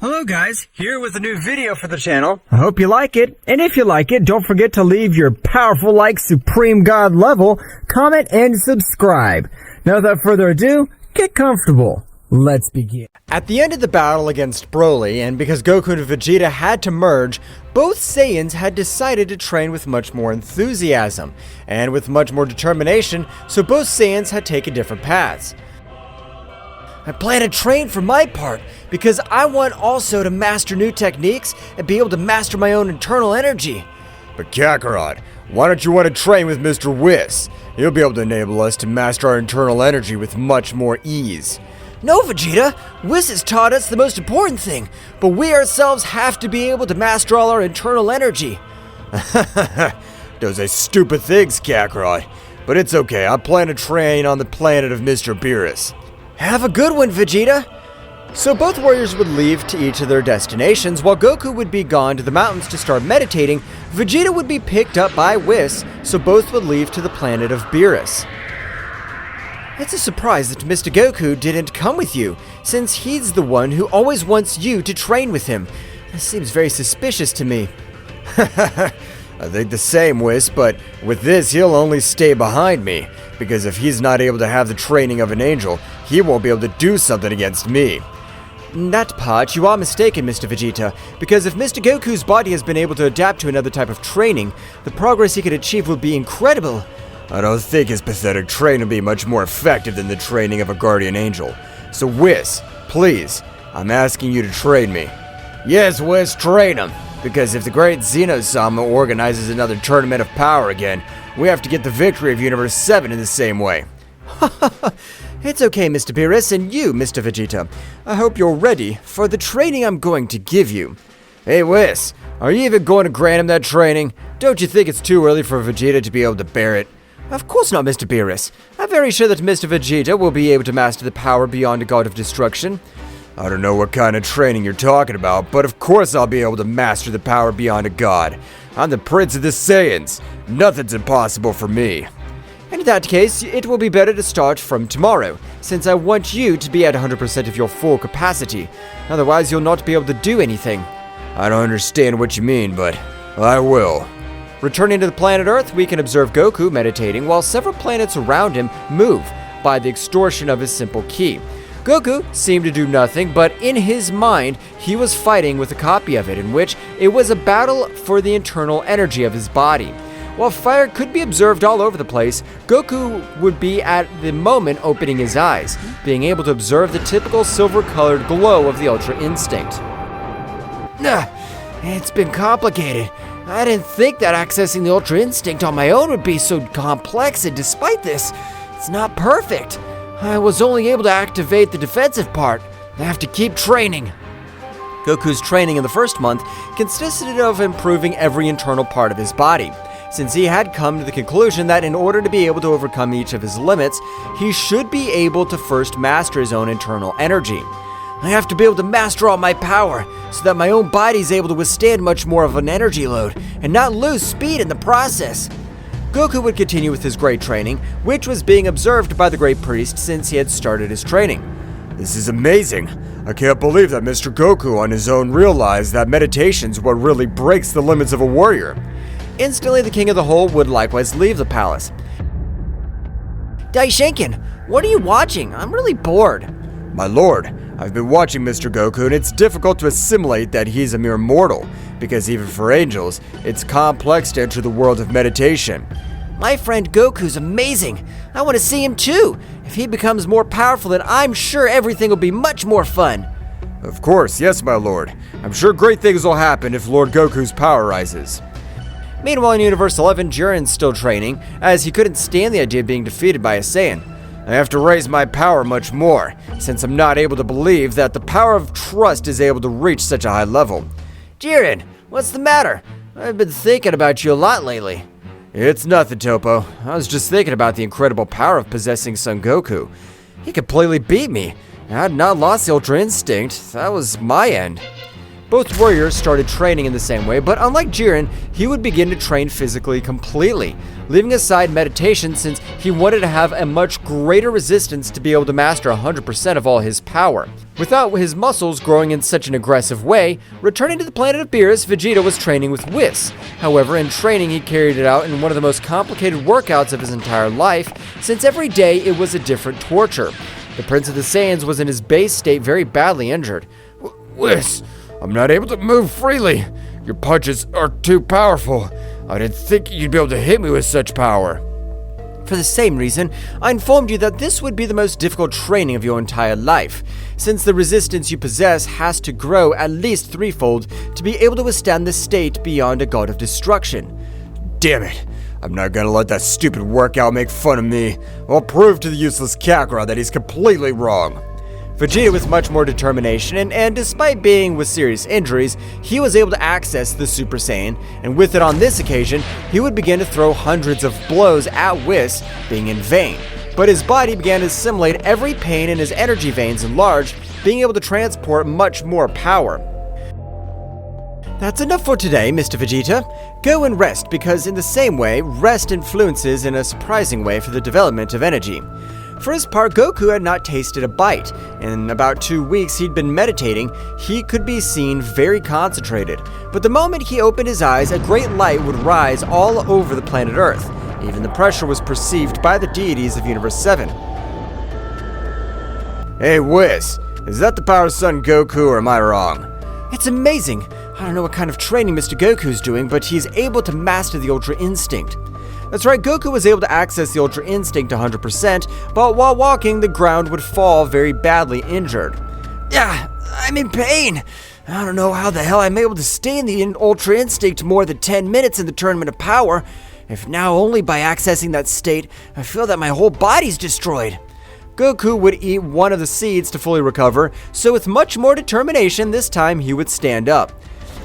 Hello guys, here with a new video for the channel. I hope you like it, and if you like it, don't forget to leave your powerful like Supreme God level, comment, and subscribe. Now without further ado, get comfortable. Let's begin. At the end of the battle against Broly, and because Goku and Vegeta had to merge, both Saiyans had decided to train with much more enthusiasm, and with much more determination, so both Saiyans had taken different paths. I plan to train for my part, because I want also to master new techniques and be able to master my own internal energy. But Kakarot, why don't you want to train with Mr. Whis? He'll be able to enable us to master our internal energy with much more ease. No, Vegeta! Whis has taught us the most important thing, but we ourselves have to be able to master all our internal energy. Those are stupid things, Kakarot. But it's okay, I plan to train on the planet of Mr. Beerus. Have a good one, Vegeta! So both warriors would leave to each of their destinations, while Goku would be gone to the mountains to start meditating. Vegeta would be picked up by Whis, so both would leave to the planet of Beerus. It's a surprise that Mr. Goku didn't come with you, since he's the one who always wants you to train with him. This seems very suspicious to me. I think the same, Whis, but with this he'll only stay behind me, because if he's not able to have the training of an angel, he won't be able to do something against me. In that part, you are mistaken, Mr. Vegeta, because if Mr. Goku's body has been able to adapt to another type of training, the progress he could achieve will be incredible. I don't think his pathetic training will be much more effective than the training of a guardian angel. So Whis, please, I'm asking you to train me. Yes, Whis, train him, because if the great Zeno-sama organizes another tournament of power again, we have to get the victory of Universe 7 in the same way. It's okay, Mr. Beerus, and you, Mr. Vegeta. I hope you're ready for the training I'm going to give you. Hey, Whis, are you even going to grant him that training? Don't you think it's too early for Vegeta to be able to bear it? Of course not, Mr. Beerus. I'm very sure that Mr. Vegeta will be able to master the power beyond a god of destruction. I don't know what kind of training you're talking about, but of course I'll be able to master the power beyond a god. I'm the Prince of the Saiyans. Nothing's impossible for me. In that case, it will be better to start from tomorrow, since I want you to be at 100% of your full capacity. Otherwise, you'll not be able to do anything. I don't understand what you mean, but I will. Returning to the planet Earth, we can observe Goku meditating while several planets around him move by the extortion of his simple ki. Goku seemed to do nothing, but in his mind, he was fighting with a copy of it, in which it was a battle for the internal energy of his body. While fire could be observed all over the place, Goku would be at the moment opening his eyes, being able to observe the typical silver-colored glow of the Ultra Instinct. It's been complicated. I didn't think that accessing the Ultra Instinct on my own would be so complex, and despite this, it's not perfect. I was only able to activate the defensive part. I have to keep training. Goku's training in the first month consisted of improving every internal part of his body, since he had come to the conclusion that in order to be able to overcome each of his limits, he should be able to first master his own internal energy. I have to be able to master all my power, so that my own body is able to withstand much more of an energy load, and not lose speed in the process. Goku would continue with his great training, which was being observed by the Great Priest since he had started his training. This is amazing. I can't believe that Mr. Goku on his own realized that meditation's what really breaks the limits of a warrior. Instantly, the King of the Hole would likewise leave the palace. Daishinken, what are you watching? I'm really bored. My lord, I've been watching Mr. Goku, and it's difficult to assimilate that he's a mere mortal, because even for angels, it's complex to enter the world of meditation. My friend Goku's amazing. I want to see him too. If he becomes more powerful, then I'm sure everything will be much more fun. Of course, yes, my lord. I'm sure great things will happen if Lord Goku's power rises. Meanwhile, in Universe 11, Jiren's still training, as he couldn't stand the idea of being defeated by a Saiyan. I have to raise my power much more, since I'm not able to believe that the power of trust is able to reach such a high level. Jiren, what's the matter? I've been thinking about you a lot lately. It's nothing, Topo. I was just thinking about the incredible power of possessing Son Goku. He completely beat me. I had not lost the Ultra Instinct. That was my end. Both warriors started training in the same way, but unlike Jiren, he would begin to train physically completely, leaving aside meditation since he wanted to have a much greater resistance to be able to master 100% of all his power. Without his muscles growing in such an aggressive way, returning to the planet of Beerus, Vegeta was training with Whis. However, in training he carried it out in one of the most complicated workouts of his entire life, since every day it was a different torture. The Prince of the Saiyans was in his base state very badly injured. Whis, I'm not able to move freely. Your punches are too powerful. I didn't think you'd be able to hit me with such power. For the same reason, I informed you that this would be the most difficult training of your entire life, since the resistance you possess has to grow at least threefold to be able to withstand the state beyond a god of destruction. Damn it. I'm not gonna let that stupid workout make fun of me. I'll prove to the useless Kakarot that he's completely wrong. Vegeta, with much more determination, and despite being with serious injuries, he was able to access the Super Saiyan, and with it on this occasion, he would begin to throw hundreds of blows at Whis, being in vain. But his body began to assimilate every pain and his energy veins enlarged, being able to transport much more power. That's enough for today, Mr. Vegeta. Go and rest, because in the same way, rest influences in a surprising way for the development of energy. For his part, Goku had not tasted a bite. In about 2 weeks he'd been meditating, he could be seen very concentrated. But the moment he opened his eyes, a great light would rise all over the planet Earth. Even the pressure was perceived by the deities of Universe 7. Hey, Whis, is that the power of Son Goku or am I wrong? It's amazing. I don't know what kind of training Mr. Goku's doing, but he's able to master the Ultra Instinct. That's right, Goku was able to access the Ultra Instinct 100%, but while walking, the ground would fall very badly injured. I'm in pain. I don't know how the hell I'm able to stay in the Ultra Instinct more than 10 minutes in the Tournament of Power. If now only by accessing that state, I feel that my whole body's destroyed. Goku would eat one of the seeds to fully recover, so with much more determination, this time he would stand up.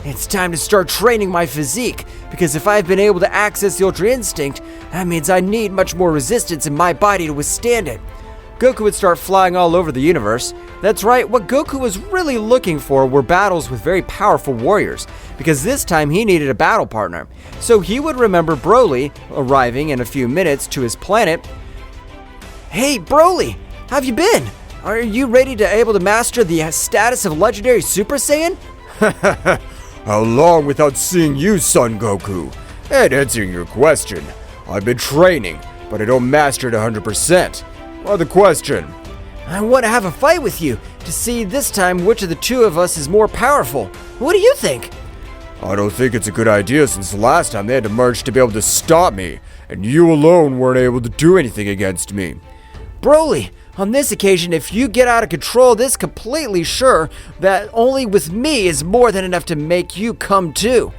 It's time to start training my physique, because if I've been able to access the Ultra Instinct, that means I need much more resistance in my body to withstand it. Goku would start flying all over the universe. That's right, what Goku was really looking for were battles with very powerful warriors, because this time he needed a battle partner. So he would remember Broly arriving in a few minutes to his planet. Hey Broly, how have you been? Are you ready to able to master the status of legendary Super Saiyan? How long without seeing you, Son Goku? And answering your question, I've been training, but I don't master it 100%. Why the question? I want to have a fight with you, to see this time which of the two of us is more powerful. What do you think? I don't think it's a good idea since the last time they had to merge to be able to stop me, and you alone weren't able to do anything against me. Broly, on this occasion, if you get out of control, this completely sure that only with me is more than enough to make you come too.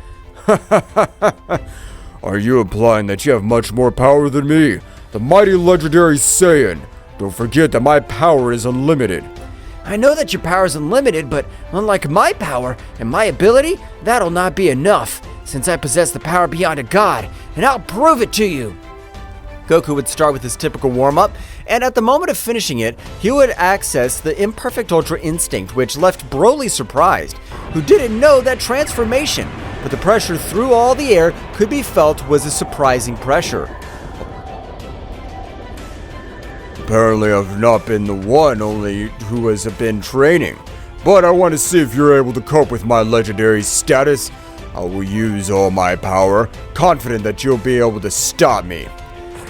Are you implying that you have much more power than me, the mighty legendary Saiyan? Don't forget that my power is unlimited. I know that your power is unlimited, but unlike my power and my ability, that'll not be enough, since I possess the power beyond a god, and I'll prove it to you. Goku would start with his typical warm-up, and at the moment of finishing it, he would access the imperfect Ultra Instinct, which left Broly surprised, who didn't know that transformation, but the pressure through all the air could be felt was a surprising pressure. Apparently I've not been the one only who has been training, but I want to see if you're able to cope with my legendary status. I will use all my power, confident that you'll be able to stop me.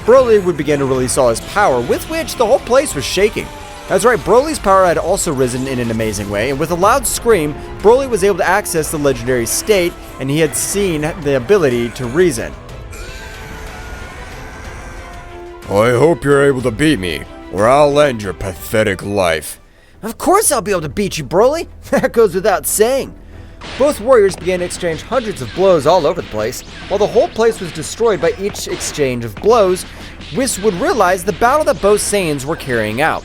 Broly would begin to release all his power, with which the whole place was shaking. That's right, Broly's power had also risen in an amazing way, and with a loud scream, Broly was able to access the legendary state, and he had seen the ability to reason. I hope you're able to beat me, or I'll end your pathetic life. Of course I'll be able to beat you, Broly. That goes without saying. Both warriors began to exchange hundreds of blows all over the place. While the whole place was destroyed by each exchange of blows, Whis would realize the battle that both Saiyans were carrying out.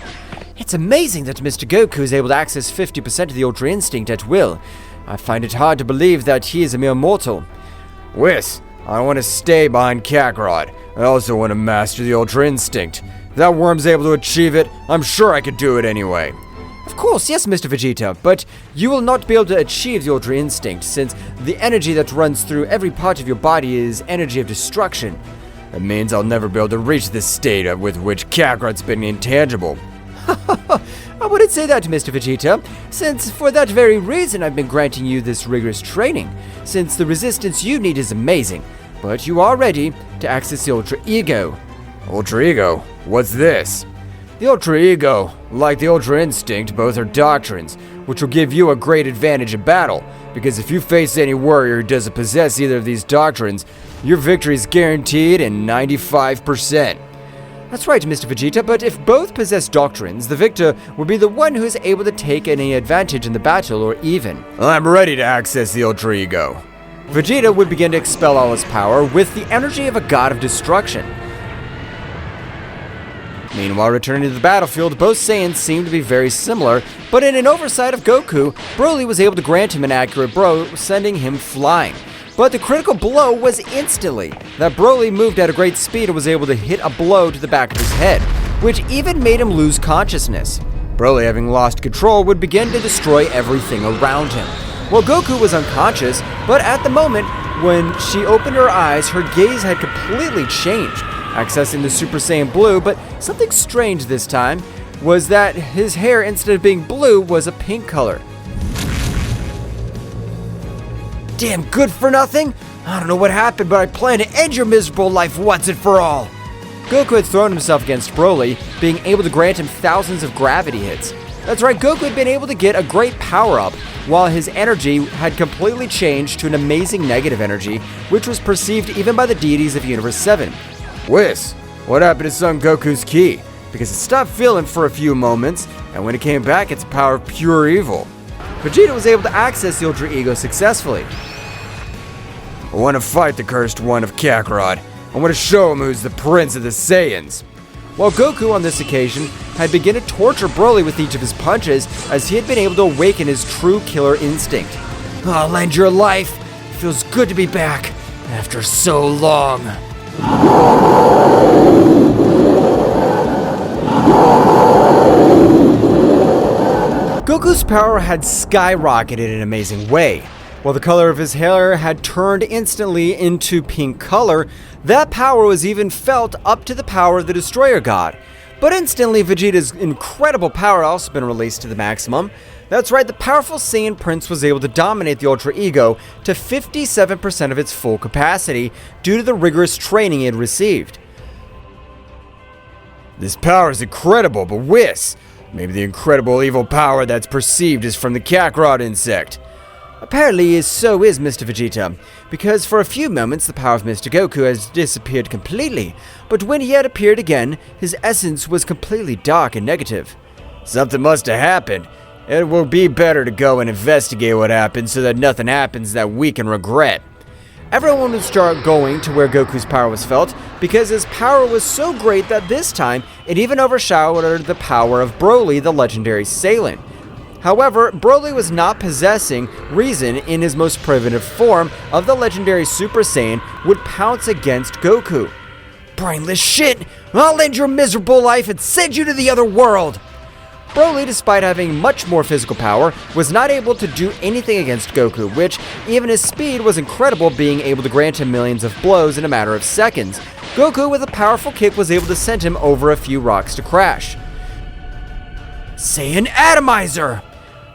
It's amazing that Mr. Goku is able to access 50% of the Ultra Instinct at will. I find it hard to believe that he is a mere mortal. Whis, I want to stay behind Kakarot. I also want to master the Ultra Instinct. If that worm's able to achieve it, I'm sure I could do it anyway. Of course, yes, Mr. Vegeta, but you will not be able to achieve the Ultra Instinct since the energy that runs through every part of your body is energy of destruction. That means I'll never be able to reach this state with which Kakarot's been intangible. I wouldn't say that, Mr. Vegeta, since for that very reason I've been granting you this rigorous training, since the resistance you need is amazing, but you are ready to access the Ultra Ego. Ultra Ego? What's this? The Ultra Ego, like the Ultra Instinct, both are doctrines, which will give you a great advantage in battle, because if you face any warrior who doesn't possess either of these doctrines, your victory is guaranteed in 95%. That's right, Mr. Vegeta, but if both possess doctrines, the victor will be the one who is able to take any advantage in the battle or even. I'm ready to access the Ultra Ego. Vegeta would begin to expel all his power with the energy of a god of destruction. Meanwhile, returning to the battlefield, both Saiyans seemed to be very similar, but in an oversight of Goku, Broly was able to grant him an accurate blow, sending him flying. But the critical blow was instantly that Broly moved at a great speed and was able to hit a blow to the back of his head, which even made him lose consciousness. Broly, having lost control, would begin to destroy everything around him. Well, Goku was unconscious, but at the moment when she opened her eyes, her gaze had completely changed, accessing the Super Saiyan Blue, but something strange this time was that his hair, instead of being blue, was a pink color. Damn good for nothing? I don't know what happened, but I plan to end your miserable life once and for all. Goku had thrown himself against Broly, being able to grant him thousands of gravity hits. That's right, Goku had been able to get a great power-up, while his energy had completely changed to an amazing negative energy, which was perceived even by the deities of Universe 7. Whis, what happened to Son Goku's ki? Because it stopped feeling for a few moments, and when it came back, it's a power of pure evil. Vegeta was able to access the Ultra Ego successfully. I want to fight the cursed one of Kakarot. I want to show him who's the prince of the Saiyans. While Goku on this occasion had begun to torture Broly with each of his punches, as he had been able to awaken his true killer instinct. I'll end your life. It feels good to be back after so long. Goku's power had skyrocketed in an amazing way. While the color of his hair had turned instantly into pink color, that power was even felt up to the power of the Destroyer God. But instantly, Vegeta's incredible power had also been released to the maximum. That's right, the powerful Saiyan Prince was able to dominate the Ultra Ego to 57% of its full capacity due to the rigorous training he had received. This power is incredible, but Whis, maybe the incredible evil power that's perceived is from the Kakarot insect. Apparently, so is Mr. Vegeta, because for a few moments the power of Mr. Goku has disappeared completely, but when he had appeared again, his essence was completely dark and negative. Something must have happened. It will be better to go and investigate what happened so that nothing happens that we can regret. Everyone would start going to where Goku's power was felt, because his power was so great that this time it even overshadowed the power of Broly, the legendary Saiyan. However, Broly was not possessing reason in his most primitive form of the legendary Super Saiyan would pounce against Goku. Brainless shit! I'll end your miserable life and send you to the other world! Broly, despite having much more physical power, was not able to do anything against Goku, which, even his speed was incredible, being able to grant him millions of blows in a matter of seconds. Goku, with a powerful kick, was able to send him over a few rocks to crash. Saiyan Atomizer!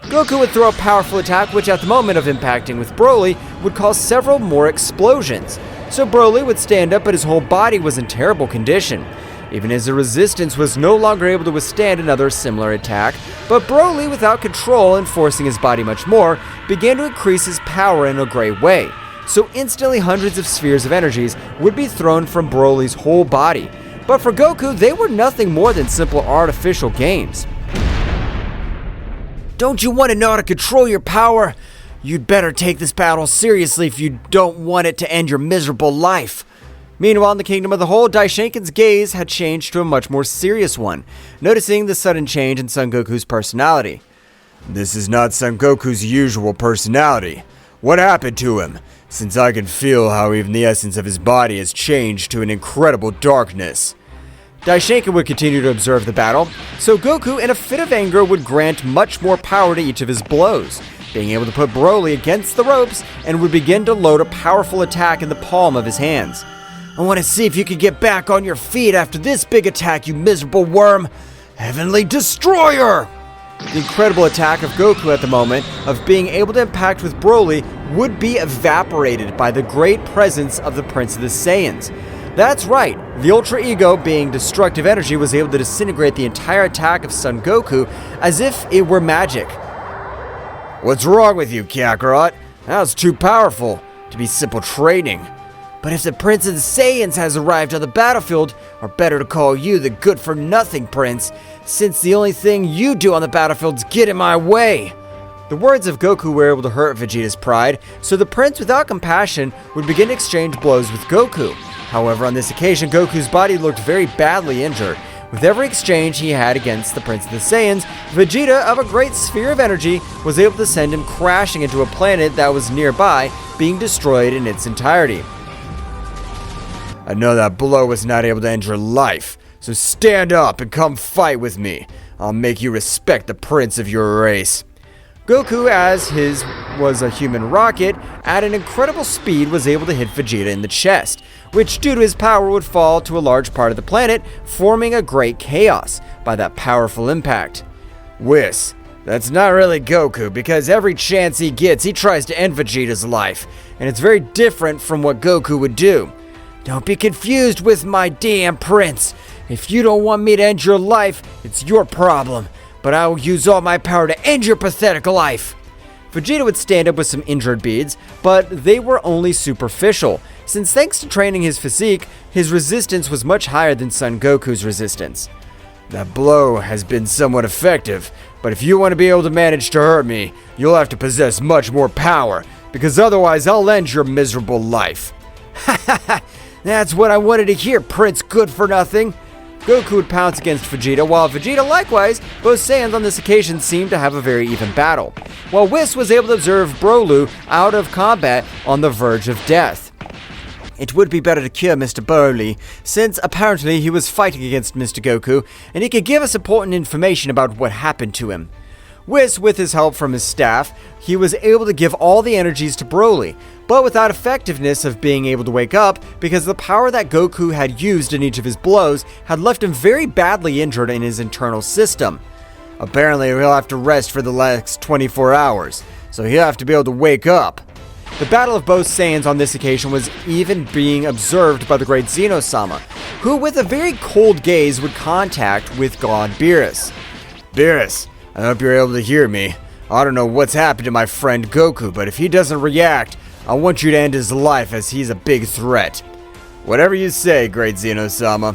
Goku would throw a powerful attack which at the moment of impacting with Broly would cause several more explosions. So Broly would stand up but his whole body was in terrible condition. Even his resistance was no longer able to withstand another similar attack, but Broly, without control and forcing his body much more, began to increase his power in a great way. So instantly hundreds of spheres of energies would be thrown from Broly's whole body. But for Goku, they were nothing more than simple artificial games. Don't you want to know how to control your power? You'd better take this battle seriously if you don't want it to end your miserable life. Meanwhile, in the Kingdom of the Whole, Daishinkan's gaze had changed to a much more serious one, noticing the sudden change in Son Goku's personality. This is not Son Goku's usual personality. What happened to him? since I can feel how even the essence of his body has changed to an incredible darkness. Daishinkan would continue to observe the battle, so Goku, in a fit of anger, would grant much more power to each of his blows, being able to put Broly against the ropes and would begin to load a powerful attack in the palm of his hands. I want to see if you can get back on your feet after this big attack, you miserable worm. Heavenly Destroyer! The incredible attack of Goku at the moment of being able to impact with Broly would be evaporated by the great presence of the Prince of the Saiyans. That's right, the Ultra Ego, being destructive energy, was able to disintegrate the entire attack of Son Goku as if it were magic. What's wrong with you, Kakarot? That was too powerful to be simple training. But if the Prince of the Saiyans has arrived on the battlefield, or better to call you the good-for-nothing Prince, since the only thing you do on the battlefield is get in my way. The words of Goku were able to hurt Vegeta's pride, so the Prince, without compassion, would begin to exchange blows with Goku. However, on this occasion, Goku's body looked very badly injured. With every exchange he had against the Prince of the Saiyans, Vegeta, of a great sphere of energy, was able to send him crashing into a planet that was nearby, being destroyed in its entirety. I know that blow was not able to end your life, so stand up and come fight with me. I'll make you respect the prince of your race. Goku, as his was a human rocket, at an incredible speed was able to hit Vegeta in the chest, which due to his power would fall to a large part of the planet, forming a great chaos by that powerful impact. Whis, that's not really Goku, because every chance he gets, he tries to end Vegeta's life, and it's very different from what Goku would do. Don't be confused with my damn prince. If you don't want me to end your life, it's your problem. But I will use all my power to end your pathetic life. Vegeta would stand up with some injured beads, but they were only superficial, since thanks to training his physique, his resistance was much higher than Son Goku's resistance. That blow has been somewhat effective, but if you want to be able to manage to hurt me, you'll have to possess much more power, because otherwise I'll end your miserable life. Ha ha ha! That's what I wanted to hear, Prince Good for Nothing. Goku would pounce against Vegeta, while Vegeta likewise, both Saiyans on this occasion seemed to have a very even battle, while Whis was able to observe Broly out of combat on the verge of death. It would be better to cure Mr. Broly, since apparently he was fighting against Mr. Goku, and he could give us important information about what happened to him. Whis, with his help from his staff, he was able to give all the energies to Broly, but without effectiveness of being able to wake up, because the power that Goku had used in each of his blows had left him very badly injured in his internal system. Apparently, he'll have to rest for the next 24 hours, so he'll have to be able to wake up. The battle of both Saiyans on this occasion was even being observed by the great Zeno-sama, who with a very cold gaze would contact with God Beerus. Beerus, I hope you're able to hear me. I don't know what's happened to my friend Goku, but if he doesn't react, I want you to end his life as he's a big threat. Whatever you say, great Zeno-sama.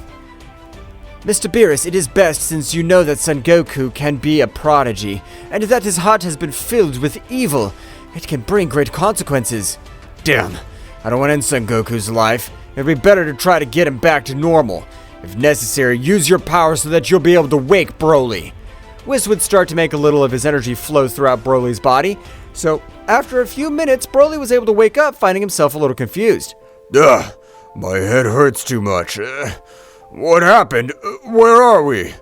Mr. Beerus, it is best, since you know that Son Goku can be a prodigy, and that his heart has been filled with evil. It can bring great consequences. Damn, I don't want to end Son Goku's life. It'd be better to try to get him back to normal. If necessary, use your power so that you'll be able to wake Broly. Whis would start to make a little of his energy flow throughout Broly's body, so after a few minutes, Broly was able to wake up, finding himself a little confused. Ugh, my head hurts too much. What happened? Where are we?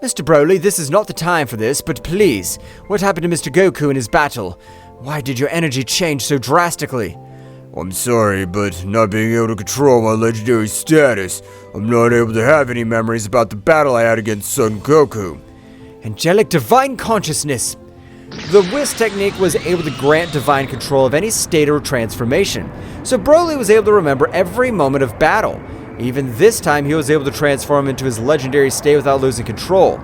Mr. Broly, this is not the time for this, but please, what happened to Mr. Goku in his battle? Why did your energy change so drastically? I'm sorry, but not being able to control my legendary status, I'm not able to have any memories about the battle I had against Son Goku. Angelic divine consciousness. The Whis technique was able to grant divine control of any state or transformation, so Broly was able to remember every moment of battle. Even this time, he was able to transform into his legendary state without losing control.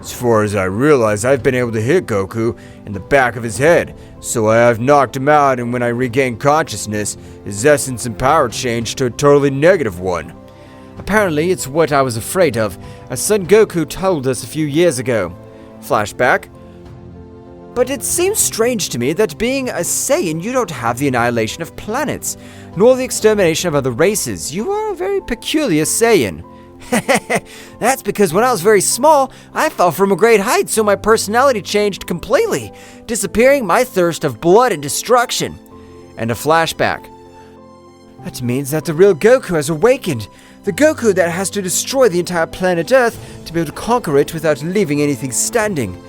As far as I realize, I've been able to hit Goku in the back of his head, so I have knocked him out, and when I regained consciousness, his essence and power changed to a totally negative one. Apparently, it's what I was afraid of, as Son Goku told us a few years ago. Flashback. But it seems strange to me that being a Saiyan, you don't have the annihilation of planets, nor the extermination of other races. You are a very peculiar Saiyan. That's because when I was very small, I fell from a great height, so my personality changed completely, disappearing my thirst of blood and destruction. and a flashback. That means that the real Goku has awakened. The Goku that has to destroy the entire planet Earth to be able to conquer it without leaving anything standing.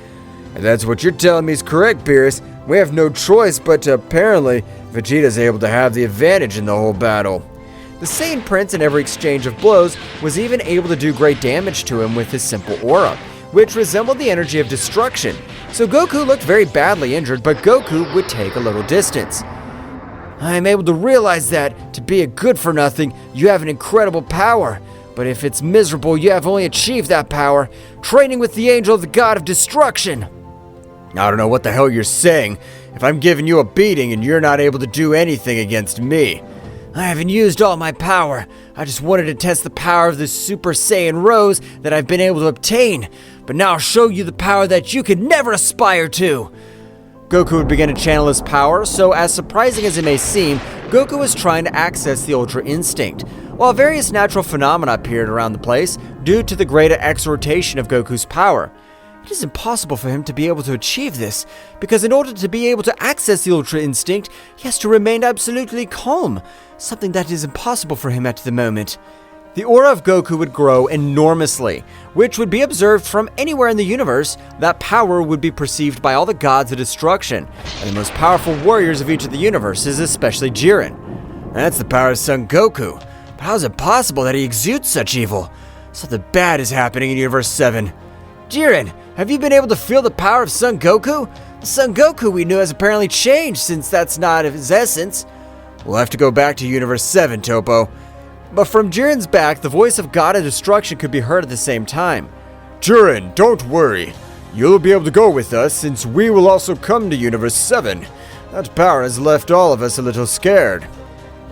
And that's what you're telling me is correct, Beerus. We have no choice, but apparently Vegeta's able to have the advantage in the whole battle. The Saiyan Prince in every exchange of blows was even able to do great damage to him with his simple aura, which resembled the energy of destruction. So Goku looked very badly injured, but Goku would take a little distance. I am able to realize that, to be a good-for-nothing, you have an incredible power. But if it's miserable, you have only achieved that power, training with the angel of the god of destruction. I don't know what the hell you're saying. If I'm giving you a beating and you're not able to do anything against me. I haven't used all my power. I just wanted to test the power of this Super Saiyan Rose that I've been able to obtain. But now I'll show you the power that you could never aspire to. Goku would begin to channel his power, so as surprising as it may seem, Goku was trying to access the Ultra Instinct, while various natural phenomena appeared around the place due to the greater exhortation of Goku's power. It is impossible for him to be able to achieve this, because in order to be able to access the Ultra Instinct, he has to remain absolutely calm, something that is impossible for him at the moment. The aura of Goku would grow enormously, which would be observed from anywhere in the universe. That power would be perceived by all the gods of destruction, and the most powerful warriors of each of the universes, especially Jiren. That's the power of Son Goku. But how is it possible that he exudes such evil? Something bad is happening in Universe 7. Jiren, have you been able to feel the power of Son Goku? The Son Goku we knew has apparently changed, since that's not his essence. We'll have to go back to Universe 7, Topo. But from Jiren's back, the voice of God of Destruction could be heard at the same time. Jiren, don't worry. You'll be able to go with us, since we will also come to Universe 7. That power has left all of us a little scared.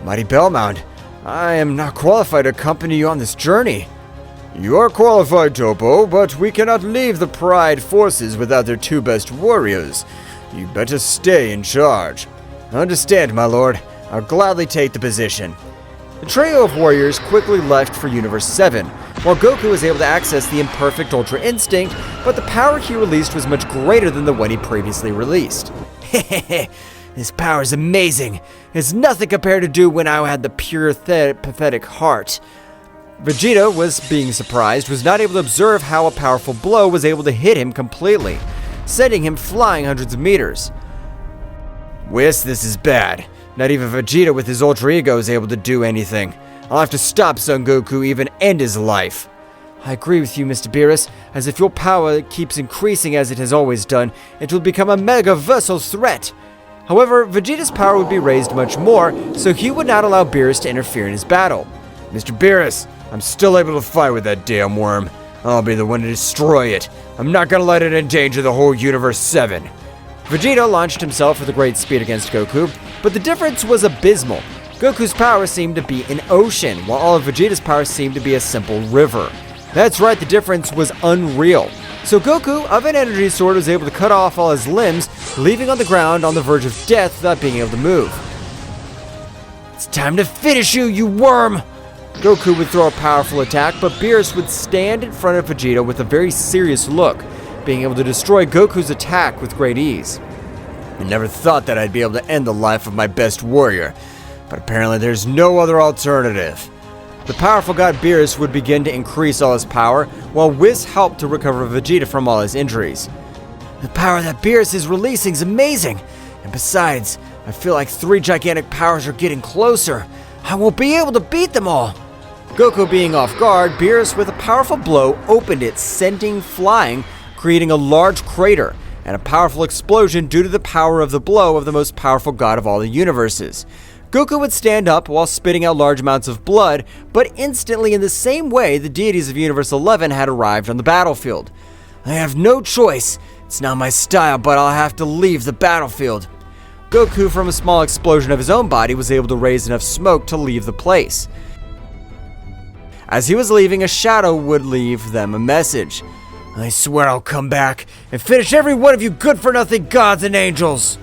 Mighty Bellmount, I am not qualified to accompany you on this journey. You are qualified, Topo, but we cannot leave the Pride forces without their two best warriors. You better stay in charge. Understand, my lord. I'll gladly take the position. The trio of warriors quickly left for Universe 7, while Goku was able to access the imperfect Ultra Instinct, but the power he released was much greater than the one he previously released. Hehehe, this power is amazing. It's nothing compared to do when I had the pure, pathetic heart. Vegeta was being surprised, was not able to observe how a powerful blow was able to hit him completely, sending him flying hundreds of meters. Whis, this is bad. Not even Vegeta with his Ultra Ego is able to do anything. I'll have to stop Son Goku, even end his life. I agree with you, Mr. Beerus, as if your power keeps increasing as it has always done, it will become a mega-versal threat. However, Vegeta's power would be raised much more, so he would not allow Beerus to interfere in his battle. Mr. Beerus, I'm still able to fight with that damn worm. I'll be the one to destroy it. I'm not gonna let it endanger the whole Universe 7. Vegeta launched himself with a great speed against Goku, but the difference was abysmal. Goku's power seemed to be an ocean, while all of Vegeta's power seemed to be a simple river. That's right, the difference was unreal. So Goku, of an energy sword, was able to cut off all his limbs, leaving on the ground on the verge of death without being able to move. It's time to finish you, you worm! Goku would throw a powerful attack, but Beerus would stand in front of Vegeta with a very serious look, being able to destroy Goku's attack with great ease. I never thought that I'd be able to end the life of my best warrior, but apparently there's no other alternative. The powerful god Beerus would begin to increase all his power, while Whis helped to recover Vegeta from all his injuries. The power that Beerus is releasing is amazing, and besides, I feel like 3 gigantic powers are getting closer. I won't be able to beat them all. Goku being off guard, Beerus with a powerful blow opened it, sending flying, creating a large crater, and a powerful explosion due to the power of the blow of the most powerful god of all the universes. Goku would stand up while spitting out large amounts of blood, but instantly in the same way the deities of Universe 11 had arrived on the battlefield. I have no choice. It's not my style, but I'll have to leave the battlefield. Goku, from a small explosion of his own body, was able to raise enough smoke to leave the place. As he was leaving, a shadow would leave them a message. I swear I'll come back and finish every one of you good-for-nothing gods and angels.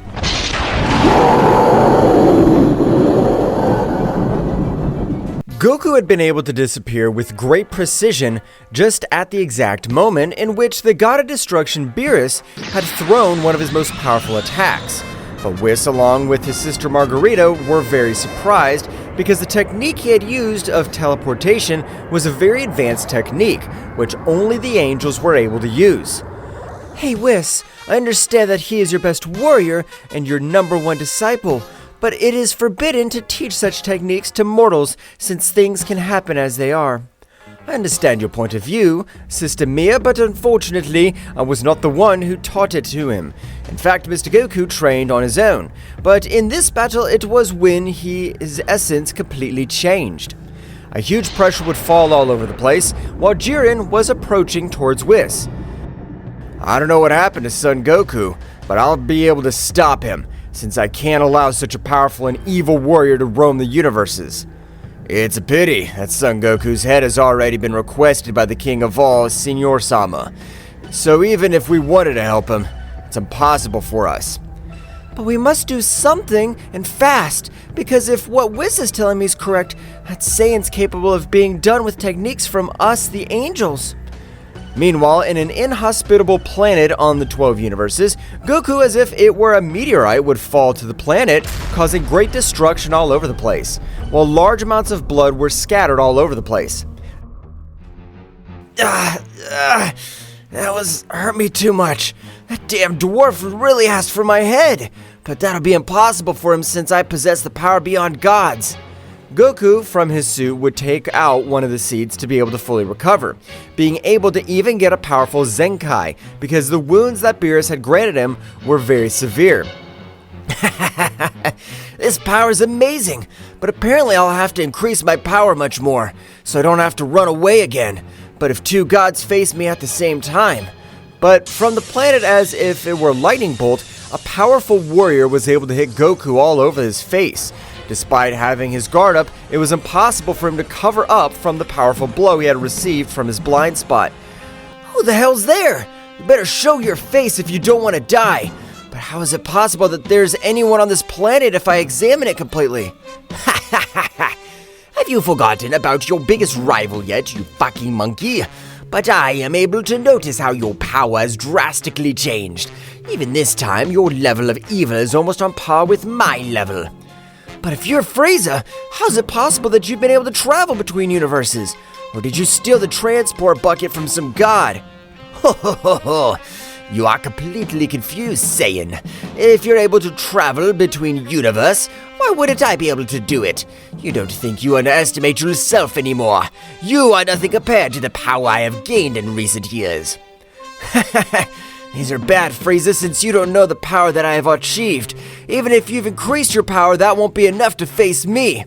Goku had been able to disappear with great precision just at the exact moment in which the god of destruction Beerus had thrown one of his most powerful attacks. But Whis, along with his sister Margarita, were very surprised because the technique he had used of teleportation was a very advanced technique, which only the angels were able to use. Hey Whis, I understand that he is your best warrior and your #1 disciple, but it is forbidden to teach such techniques to mortals since things can happen as they are. I understand your point of view, Sister Mia, but unfortunately, I was not the one who taught it to him. In fact, Mr. Goku trained on his own, but in this battle it was when his essence completely changed. A huge pressure would fall all over the place, while Jiren was approaching towards Whis. I don't know what happened to Son Goku, but I'll be able to stop him, since I can't allow such a powerful and evil warrior to roam the universes. It's a pity that Son Goku's head has already been requested by the king of all, Zeno-sama. So even if we wanted to help him, it's impossible for us. But we must do something, and fast, because if what Whis is telling me is correct, that Saiyan's capable of being done with techniques from us, the angels. Meanwhile, in an inhospitable planet on the 12 universes, Goku, as if it were a meteorite, would fall to the planet, causing great destruction all over the place, while large amounts of blood were scattered all over the place. That hurt me too much. That damn dwarf really asked for my head, but that'll be impossible for him since I possess the power beyond gods. Goku, from his suit, would take out one of the seeds to be able to fully recover, being able to even get a powerful Zenkai, because the wounds that Beerus had granted him were very severe. This power is amazing, but apparently I'll have to increase my power much more, so I don't have to run away again. But if two gods face me at the same time. But from the planet, as if it were a lightning bolt, a powerful warrior was able to hit Goku all over his face. Despite having his guard up, it was impossible for him to cover up from the powerful blow he had received from his blind spot. Who the hell's there? You better show your face if you don't want to die. But how is it possible that there's anyone on this planet if I examine it completely? Have you forgotten about your biggest rival yet, you fucking monkey? But I am able to notice how your power has drastically changed. Even this time, your level of evil is almost on par with my level. But if you're Frieza, how's it possible that you've been able to travel between universes? Or did you steal the transport bucket from some god? Ho ho ho ho! You are completely confused, Saiyan. If you're able to travel between universe, why wouldn't I be able to do it? You don't think you underestimate yourself anymore. You are nothing compared to the power I have gained in recent years. These are bad, Frieza, since you don't know the power that I have achieved. Even if you've increased your power, that won't be enough to face me.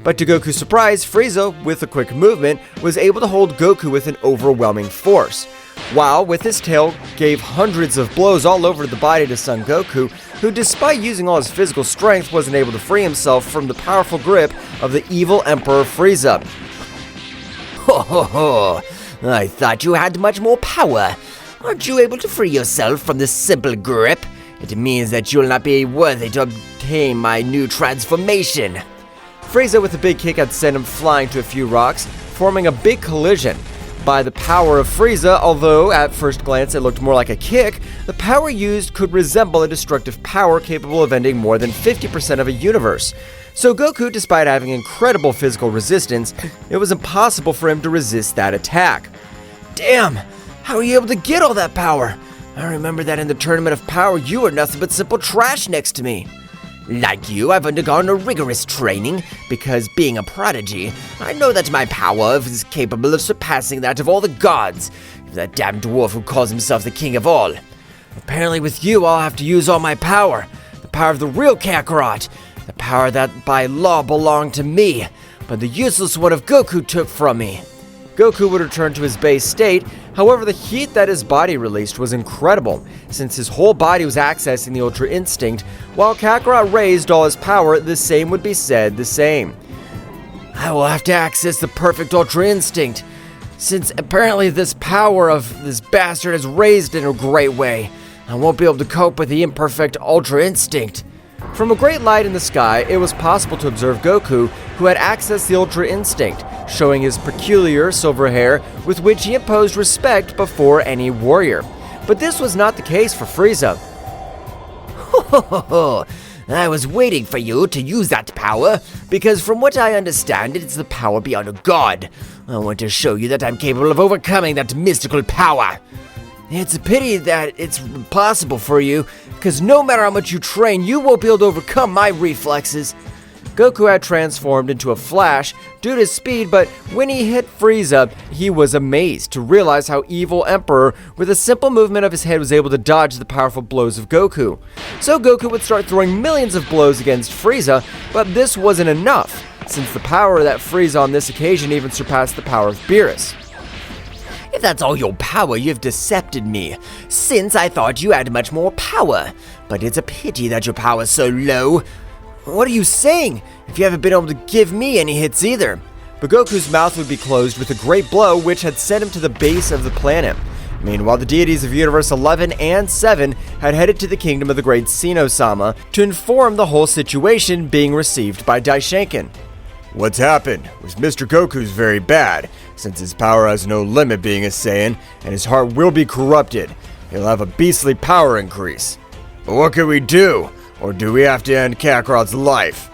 But to Goku's surprise, Frieza, with a quick movement, was able to hold Goku with an overwhelming force, while with his tail gave hundreds of blows all over the body to Son Goku, who despite using all his physical strength wasn't able to free himself from the powerful grip of the evil Emperor Frieza. Ho ho ho! I thought you had much more power. Aren't you able to free yourself from this simple grip? It means that you'll not be worthy to obtain my new transformation. Frieza with a big kick had sent him flying to a few rocks, forming a big collision. By the power of Frieza, although at first glance it looked more like a kick, the power used could resemble a destructive power capable of ending more than 50% of a universe. So Goku, despite having incredible physical resistance, it was impossible for him to resist that attack. Damn! How are you able to get all that power? I remember that in the Tournament of Power, you were nothing but simple trash next to me. Like you, I've undergone a rigorous training, because being a prodigy, I know that my power is capable of surpassing that of all the gods, that damn dwarf who calls himself the king of all. Apparently with you, I'll have to use all my power. The power of the real Kakarot. The power that by law belonged to me, but the useless one of Goku took from me. Goku would return to his base state, however the heat that his body released was incredible, since his whole body was accessing the Ultra Instinct, while Kakarot raised all his power, the same would be said the same. I will have to access the perfect Ultra Instinct, since apparently this power of this bastard is raised in a great way. I won't be able to cope with the imperfect Ultra Instinct. From a great light in the sky, it was possible to observe Goku, who had accessed the Ultra Instinct, showing his peculiar silver hair with which he imposed respect before any warrior. But this was not the case for Frieza. Ho ho ho! I was waiting for you to use that power, because from what I understand, it's the power beyond a god. I want to show you that I'm capable of overcoming that mystical power. It's a pity that it's impossible for you, because no matter how much you train, you won't be able to overcome my reflexes. Goku had transformed into a Flash due to his speed, but when he hit Frieza, he was amazed to realize how evil Emperor, with a simple movement of his head, was able to dodge the powerful blows of Goku. So Goku would start throwing millions of blows against Frieza, but this wasn't enough, since the power that Frieza on this occasion even surpassed the power of Beerus. If that's all your power, you've decepted me, since I thought you had much more power. But it's a pity that your power's so low. What are you saying? If you haven't been able to give me any hits either. But Goku's mouth would be closed with a great blow, which had sent him to the base of the planet. Meanwhile, the deities of Universe 11 and 7 had headed to the kingdom of the great Zeno-sama to inform the whole situation being received by Daishinkan. What's happened? Was Mr. Goku's very bad, since his power has no limit being a Saiyan, and his heart will be corrupted. He'll have a beastly power increase. But what can we do? Or do we have to end Kakarot's life?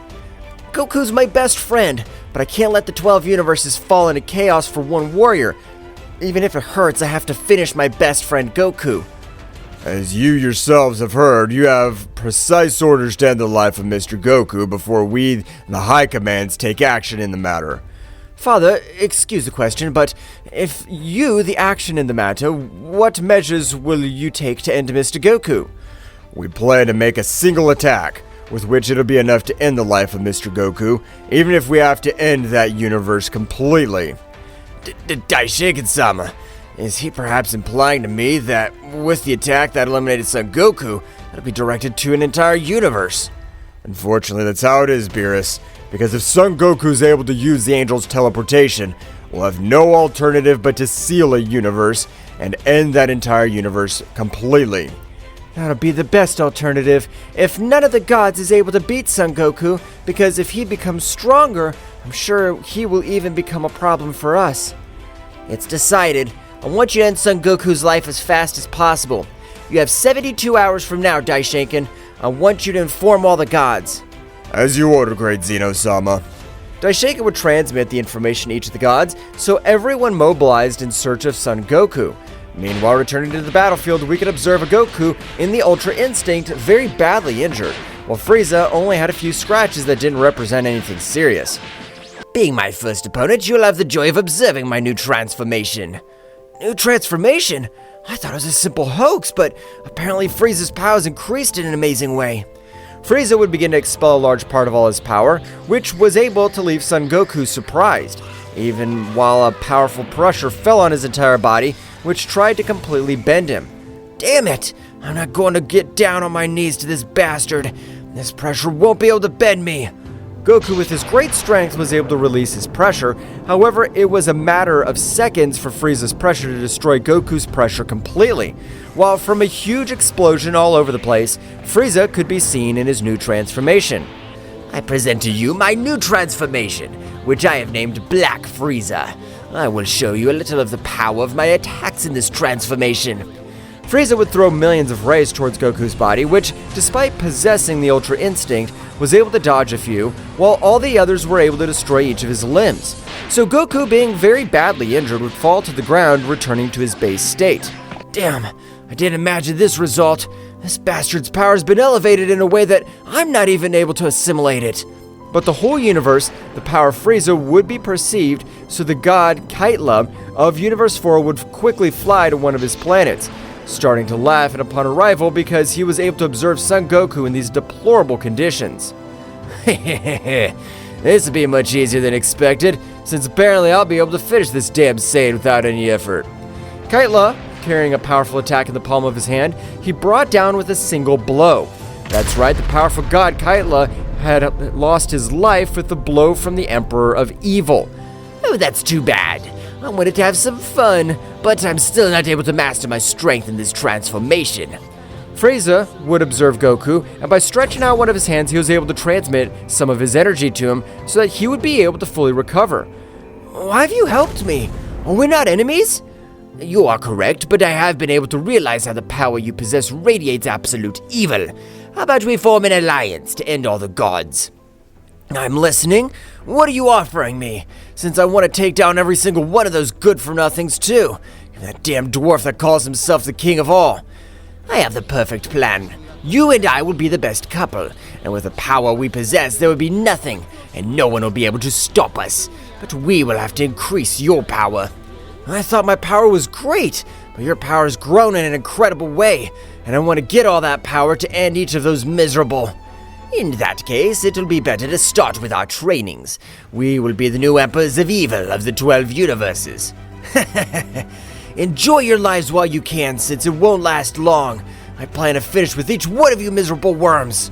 Goku's my best friend, but I can't let the 12 universes fall into chaos for one warrior. Even if it hurts, I have to finish my best friend Goku. As you yourselves have heard, you have precise orders to end the life of Mr. Goku before we, the High Commands, take action in the matter. Father, excuse the question, but if you, the action in the matter, what measures will you take to end Mr. Goku? We plan to make a single attack, with which it'll be enough to end the life of Mr. Goku, even if we have to end that universe completely. Daishinkan-sama, is he perhaps implying to me that with the attack that eliminated Son Goku, it'll be directed to an entire universe? Unfortunately, that's how it is, Beerus, because if Son Goku's able to use the Angel's teleportation, we'll have no alternative but to seal a universe and end that entire universe completely. That'll be the best alternative if none of the gods is able to beat Son Goku, because if he becomes stronger, I'm sure he will even become a problem for us. It's decided. I want you to end Son Goku's life as fast as possible. You have 72 hours from now, Daishinkan. I want you to inform all the gods. As you order, great Zeno-sama. Daishinkan would transmit the information to each of the gods, so everyone mobilized in search of Son Goku. Meanwhile, returning to the battlefield, we could observe a Goku in the Ultra Instinct very badly injured, while Frieza only had a few scratches that didn't represent anything serious. Being my first opponent, you'll have the joy of observing my new transformation. New transformation? I thought it was a simple hoax, but apparently Frieza's powers increased in an amazing way. Frieza would begin to expel a large part of all his power, which was able to leave Son Goku surprised, even while a powerful pressure fell on his entire body, which tried to completely bend him. Damn it! I'm not going to get down on my knees to this bastard. This pressure won't be able to bend me. Goku, with his great strength, was able to release his pressure. However, it was a matter of seconds for Frieza's pressure to destroy Goku's pressure completely, while from a huge explosion all over the place, Frieza could be seen in his new transformation. I present to you my new transformation, which I have named Black Frieza. I will show you a little of the power of my attacks in this transformation. Frieza would throw millions of rays towards Goku's body, which, despite possessing the Ultra Instinct, was able to dodge a few, while all the others were able to destroy each of his limbs. So Goku, being very badly injured, would fall to the ground, returning to his base state. Damn, I didn't imagine this result. This bastard's power has been elevated in a way that I'm not even able to assimilate it. But the whole universe, the power of Frieza would be perceived, so the god Kaitla of Universe 4 would quickly fly to one of his planets, starting to laugh at upon arrival because he was able to observe Son Goku in these deplorable conditions. This will be much easier than expected, since apparently I'll be able to finish this damn Saiyan without any effort. Kaitla, carrying a powerful attack in the palm of his hand, he brought down with a single blow. That's right, the powerful god Kaitla had lost his life with the blow from the Emperor of Evil. Oh, that's too bad. I wanted to have some fun, but I'm still not able to master my strength in this transformation. Frieza would observe Goku, and by stretching out one of his hands, he was able to transmit some of his energy to him so that he would be able to fully recover. Why have you helped me? Are we not enemies? You are correct, but I have been able to realize how the power you possess radiates absolute evil. How about we form an alliance to end all the gods? I'm listening. What are you offering me? Since I want to take down every single one of those good-for-nothings, too. And that damn dwarf that calls himself the king of all. I have the perfect plan. You and I will be the best couple, and with the power we possess, there will be nothing, and no one will be able to stop us. But we will have to increase your power. I thought my power was great, but your power has grown in an incredible way, and I want to get all that power to end each of those miserable. In that case, it'll be better to start with our trainings. We will be the new emperors of evil of the 12 universes. Enjoy your lives while you can, since it won't last long. I plan to finish with each one of you miserable worms.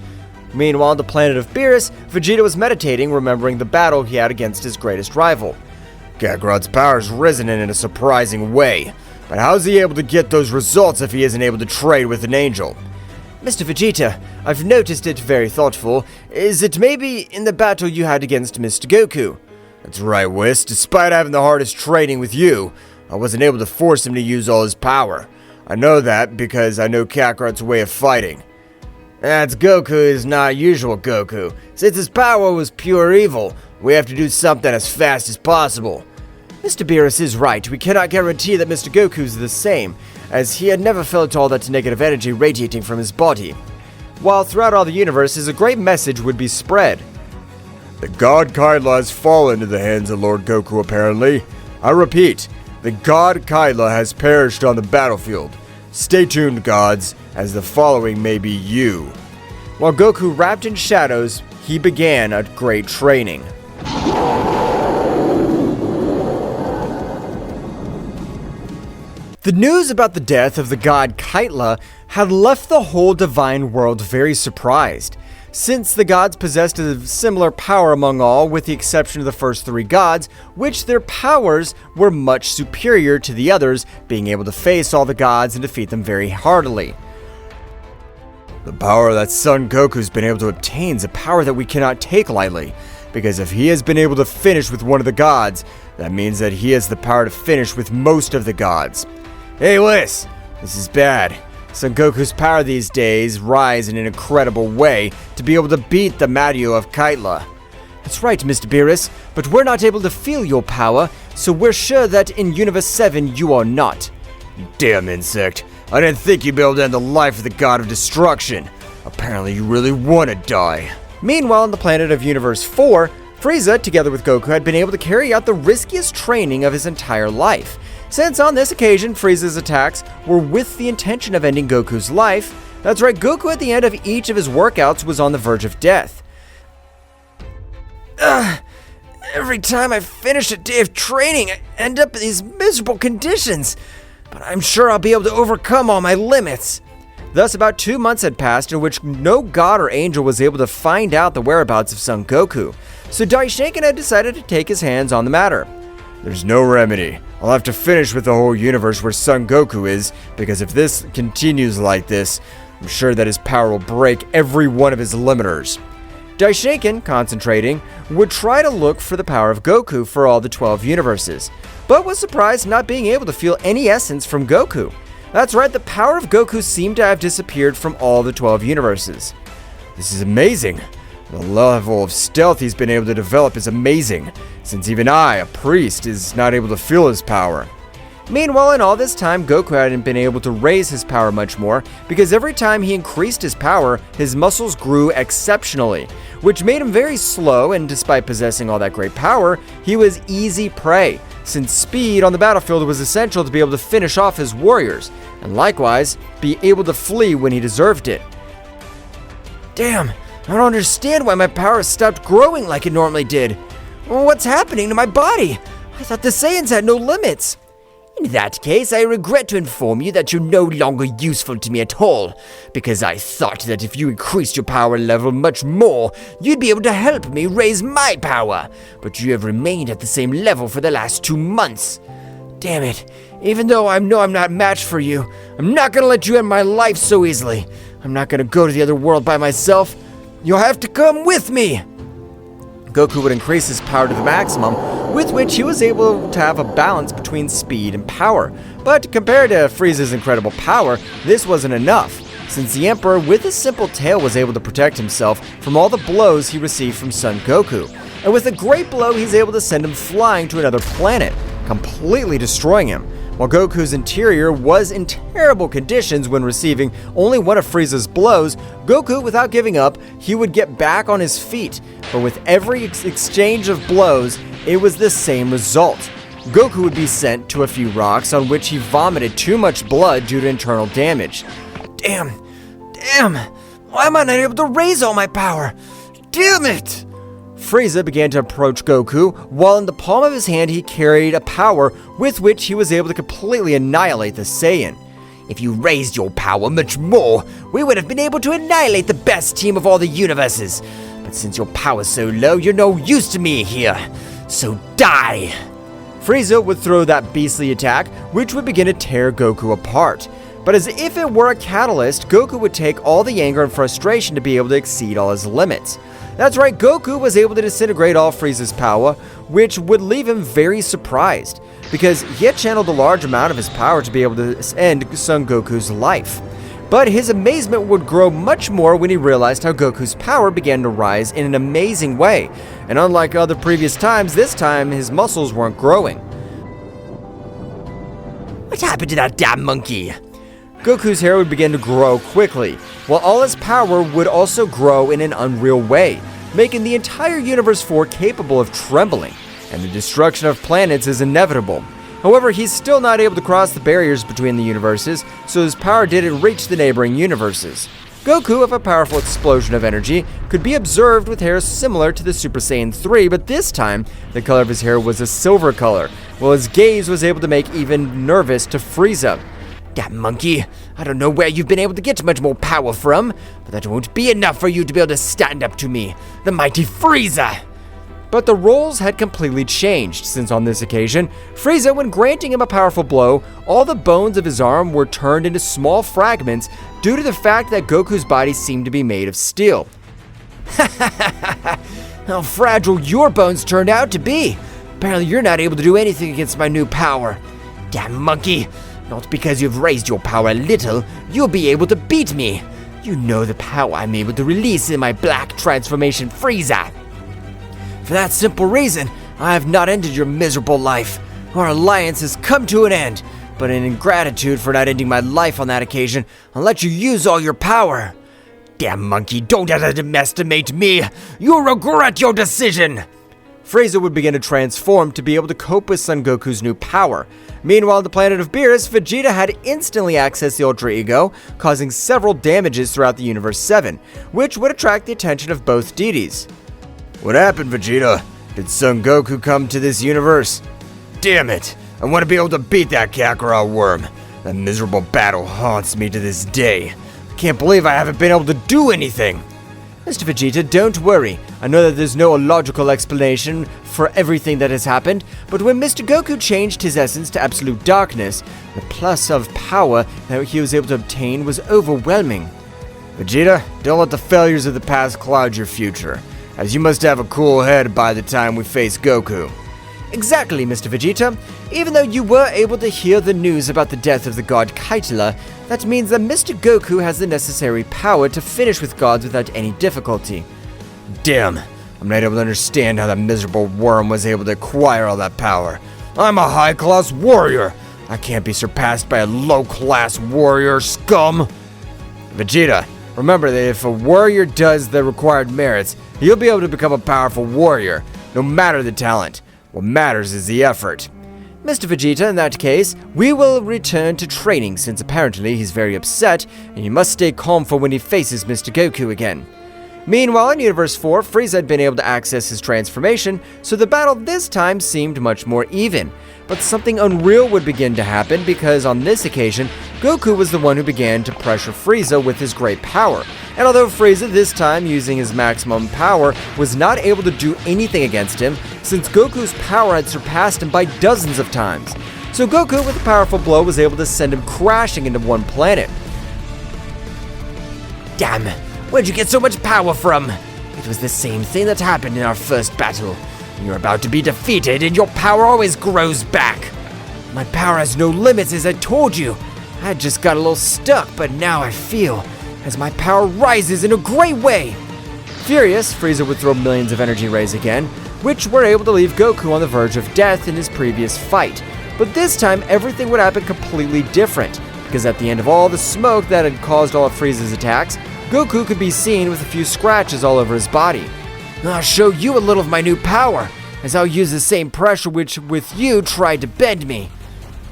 Meanwhile, on the planet of Beerus, Vegeta was meditating, remembering the battle he had against his greatest rival. Kakarot's power's risen in a surprising way, but how's he able to get those results if he isn't able to trade with an angel? Mr. Vegeta, I've noticed it very thoughtful. Is it maybe in the battle you had against Mr. Goku? That's right, Whis. Despite having the hardest training with you, I wasn't able to force him to use all his power. I know that because I know Kakarot's way of fighting. That's Goku is not usual Goku. Since his power was pure evil, we have to do something as fast as possible. Mr. Beerus is right. We cannot guarantee that Mr. Goku's the same, as he had never felt all that negative energy radiating from his body. While throughout all the universes, a great message would be spread. The god Kaila has fallen into the hands of Lord Goku, apparently. I repeat, the god Kaila has perished on the battlefield. Stay tuned, gods, as the following may be you. While Goku wrapped in shadows, he began a great training. The news about the death of the god Kaila had left the whole divine world very surprised, since the gods possessed a similar power among all, with the exception of the first three gods, which their powers were much superior to the others, being able to face all the gods and defeat them very heartily. The power that Son Goku's been able to obtain is a power that we cannot take lightly, because if he has been able to finish with one of the gods, that means that he has the power to finish with most of the gods. Hey, Whis, this is bad. Son Goku's power these days rise in an incredible way to be able to beat the Mario of Kaila. That's right, Mr. Beerus, but we're not able to feel your power, so we're sure that in Universe 7 you are not. Damn insect. I didn't think you'd be able to end the life of the god of destruction. Apparently you really want to die. Meanwhile, on the planet of Universe 4, Frieza, together with Goku, had been able to carry out the riskiest training of his entire life, since on this occasion, Frieza's attacks were with the intention of ending Goku's life. That's right, Goku at the end of each of his workouts was on the verge of death. Every time I finish a day of training, I end up in these miserable conditions. But I'm sure I'll be able to overcome all my limits. Thus, about 2 months had passed in which no god or angel was able to find out the whereabouts of Son Goku, so Daishinkan had decided to take his hands on the matter. There's no remedy. I'll have to finish with the whole universe where Son Goku is, because if this continues like this, I'm sure that his power will break every one of his limiters. Daishinkan, concentrating, would try to look for the power of Goku for all the 12 universes, but was surprised not being able to feel any essence from Goku. That's right, the power of Goku seemed to have disappeared from all the 12 universes. This is amazing. The level of stealth he's been able to develop is amazing, since even I, a priest, is not able to feel his power. Meanwhile, in all this time, Goku hadn't been able to raise his power much more, because every time he increased his power, his muscles grew exceptionally, which made him very slow, and despite possessing all that great power, he was easy prey, since speed on the battlefield was essential to be able to finish off his warriors, and likewise, be able to flee when he deserved it. Damn, I don't understand why my power stopped growing like it normally did. What's happening to my body? I thought the Saiyans had no limits. In that case, I regret to inform you that you're no longer useful to me at all, because I thought that if you increased your power level much more, you'd be able to help me raise my power, but you have remained at the same level for the last 2 months. Damn it, even though I know I'm not matched for you, I'm not gonna let you end my life so easily. I'm not gonna go to the other world by myself. You'll have to come with me. Goku would increase his power to the maximum, with which he was able to have a balance between speed and power. But compared to Frieza's incredible power, this wasn't enough, since the Emperor with his simple tail was able to protect himself from all the blows he received from Son Goku. And with a great blow, he's able to send him flying to another planet, completely destroying him. While Goku's interior was in terrible conditions when receiving only one of Frieza's blows, Goku, without giving up, he would get back on his feet. But with every exchange of blows, it was the same result. Goku would be sent to a few rocks on which he vomited too much blood due to internal damage. Damn! Why am I not able to raise all my power? Damn it! Frieza began to approach Goku, while in the palm of his hand he carried a power with which he was able to completely annihilate the Saiyan. If you raised your power much more, we would have been able to annihilate the best team of all the universes. But since your power's so low, you're no use to me here. So die! Frieza would throw that beastly attack, which would begin to tear Goku apart. But as if it were a catalyst, Goku would take all the anger and frustration to be able to exceed all his limits. That's right, Goku was able to disintegrate all Frieza's power, which would leave him very surprised, because he had channeled a large amount of his power to be able to end Son Goku's life. But his amazement would grow much more when he realized how Goku's power began to rise in an amazing way, and unlike other previous times, this time his muscles weren't growing. What happened to that damn monkey? Goku's hair would begin to grow quickly, while all his power would also grow in an unreal way, making the entire Universe 4 capable of trembling, and the destruction of planets is inevitable. However, he's still not able to cross the barriers between the universes, so his power didn't reach the neighboring universes. Goku, with a powerful explosion of energy, could be observed with hair similar to the Super Saiyan 3, but this time, the color of his hair was a silver color, while his gaze was able to make even nervous to Frieza. Damn monkey, I don't know where you've been able to get much more power from, but that won't be enough for you to be able to stand up to me, the mighty Frieza! But the roles had completely changed, since on this occasion, Frieza, when granting him a powerful blow, all the bones of his arm were turned into small fragments due to the fact that Goku's body seemed to be made of steel. How fragile your bones turned out to be! Apparently you're not able to do anything against my new power. Damn monkey! Not because you've raised your power a little, you'll be able to beat me. You know the power I'm able to release in my black transformation Frieza. For that simple reason, I have not ended your miserable life. Our alliance has come to an end, but in gratitude for not ending my life on that occasion, I'll let you use all your power. Damn monkey, don't underestimate me. You'll regret your decision. Frieza would begin to transform to be able to cope with Son Goku's new power. Meanwhile, on the planet of Beerus, Vegeta had instantly accessed the Ultra Ego, causing several damages throughout the Universe 7, which would attract the attention of both deities. What happened, Vegeta? Did Son Goku come to this universe? Damn it! I want to be able to beat that Kakarot worm. That miserable battle haunts me to this day. I can't believe I haven't been able to do anything. Mr. Vegeta, don't worry. I know that there's no logical explanation for everything that has happened, but when Mr. Goku changed his essence to absolute darkness, the plus of power that he was able to obtain was overwhelming. Vegeta, don't let the failures of the past cloud your future, as you must have a cool head by the time we face Goku. Exactly, Mr. Vegeta. Even though you were able to hear the news about the death of the god Kaitala, that means that Mr. Goku has the necessary power to finish with gods without any difficulty. Damn, I'm not able to understand how that miserable worm was able to acquire all that power. I'm a high-class warrior. I can't be surpassed by a low-class warrior, scum. Vegeta, remember that if a warrior does the required merits, he'll be able to become a powerful warrior, no matter the talent. What matters is the effort. Mr. Vegeta, in that case, we will return to training since apparently he's very upset and you must stay calm for when he faces Mr. Goku again. Meanwhile, in Universe 4, Frieza had been able to access his transformation, so the battle this time seemed much more even. But something unreal would begin to happen because on this occasion, Goku was the one who began to pressure Frieza with his great power. And although Frieza, this time using his maximum power, was not able to do anything against him, since Goku's power had surpassed him by dozens of times. So Goku, with a powerful blow, was able to send him crashing into one planet. Damn, where'd you get so much power from? It was the same thing that happened in our first battle. You're about to be defeated and your power always grows back. My power has no limits, as I told you. I just got a little stuck, but now I feel as my power rises in a great way. Furious, Frieza would throw millions of energy rays again, which were able to leave Goku on the verge of death in his previous fight. But this time, everything would happen completely different, because at the end of all the smoke that had caused all of Frieza's attacks, Goku could be seen with a few scratches all over his body. I'll show you a little of my new power, as I'll use the same pressure which with you tried to bend me.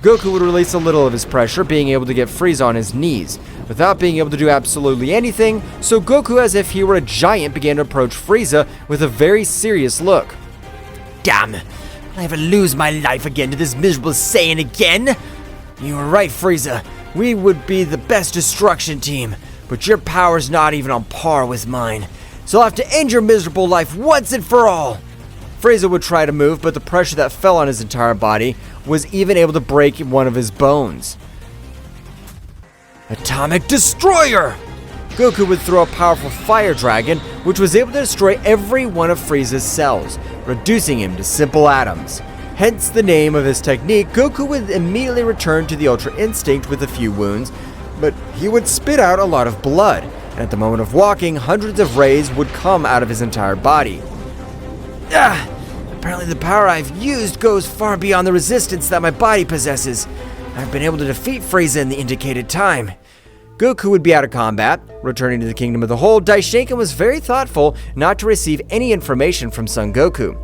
Goku would release a little of his pressure, being able to get Frieza on his knees, without being able to do absolutely anything, so Goku, as if he were a giant, began to approach Frieza with a very serious look. Damn, will I ever lose my life again to this miserable Saiyan again? You were right, Frieza. We would be the best destruction team, but your power's not even on par with mine, so I'll have to end your miserable life once and for all. Frieza would try to move, but the pressure that fell on his entire body was even able to break one of his bones. Atomic Destroyer! Goku would throw a powerful fire dragon, which was able to destroy every one of Frieza's cells, reducing him to simple atoms. Hence the name of his technique. Goku would immediately return to the Ultra Instinct with a few wounds, but he would spit out a lot of blood, and at the moment of walking, hundreds of rays would come out of his entire body. Apparently the power I've used goes far beyond the resistance that my body possesses. I've been able to defeat Frieza in the indicated time. Goku would be out of combat. Returning to the Kingdom of the Whole, Daishinkan was very thoughtful not to receive any information from Son Goku.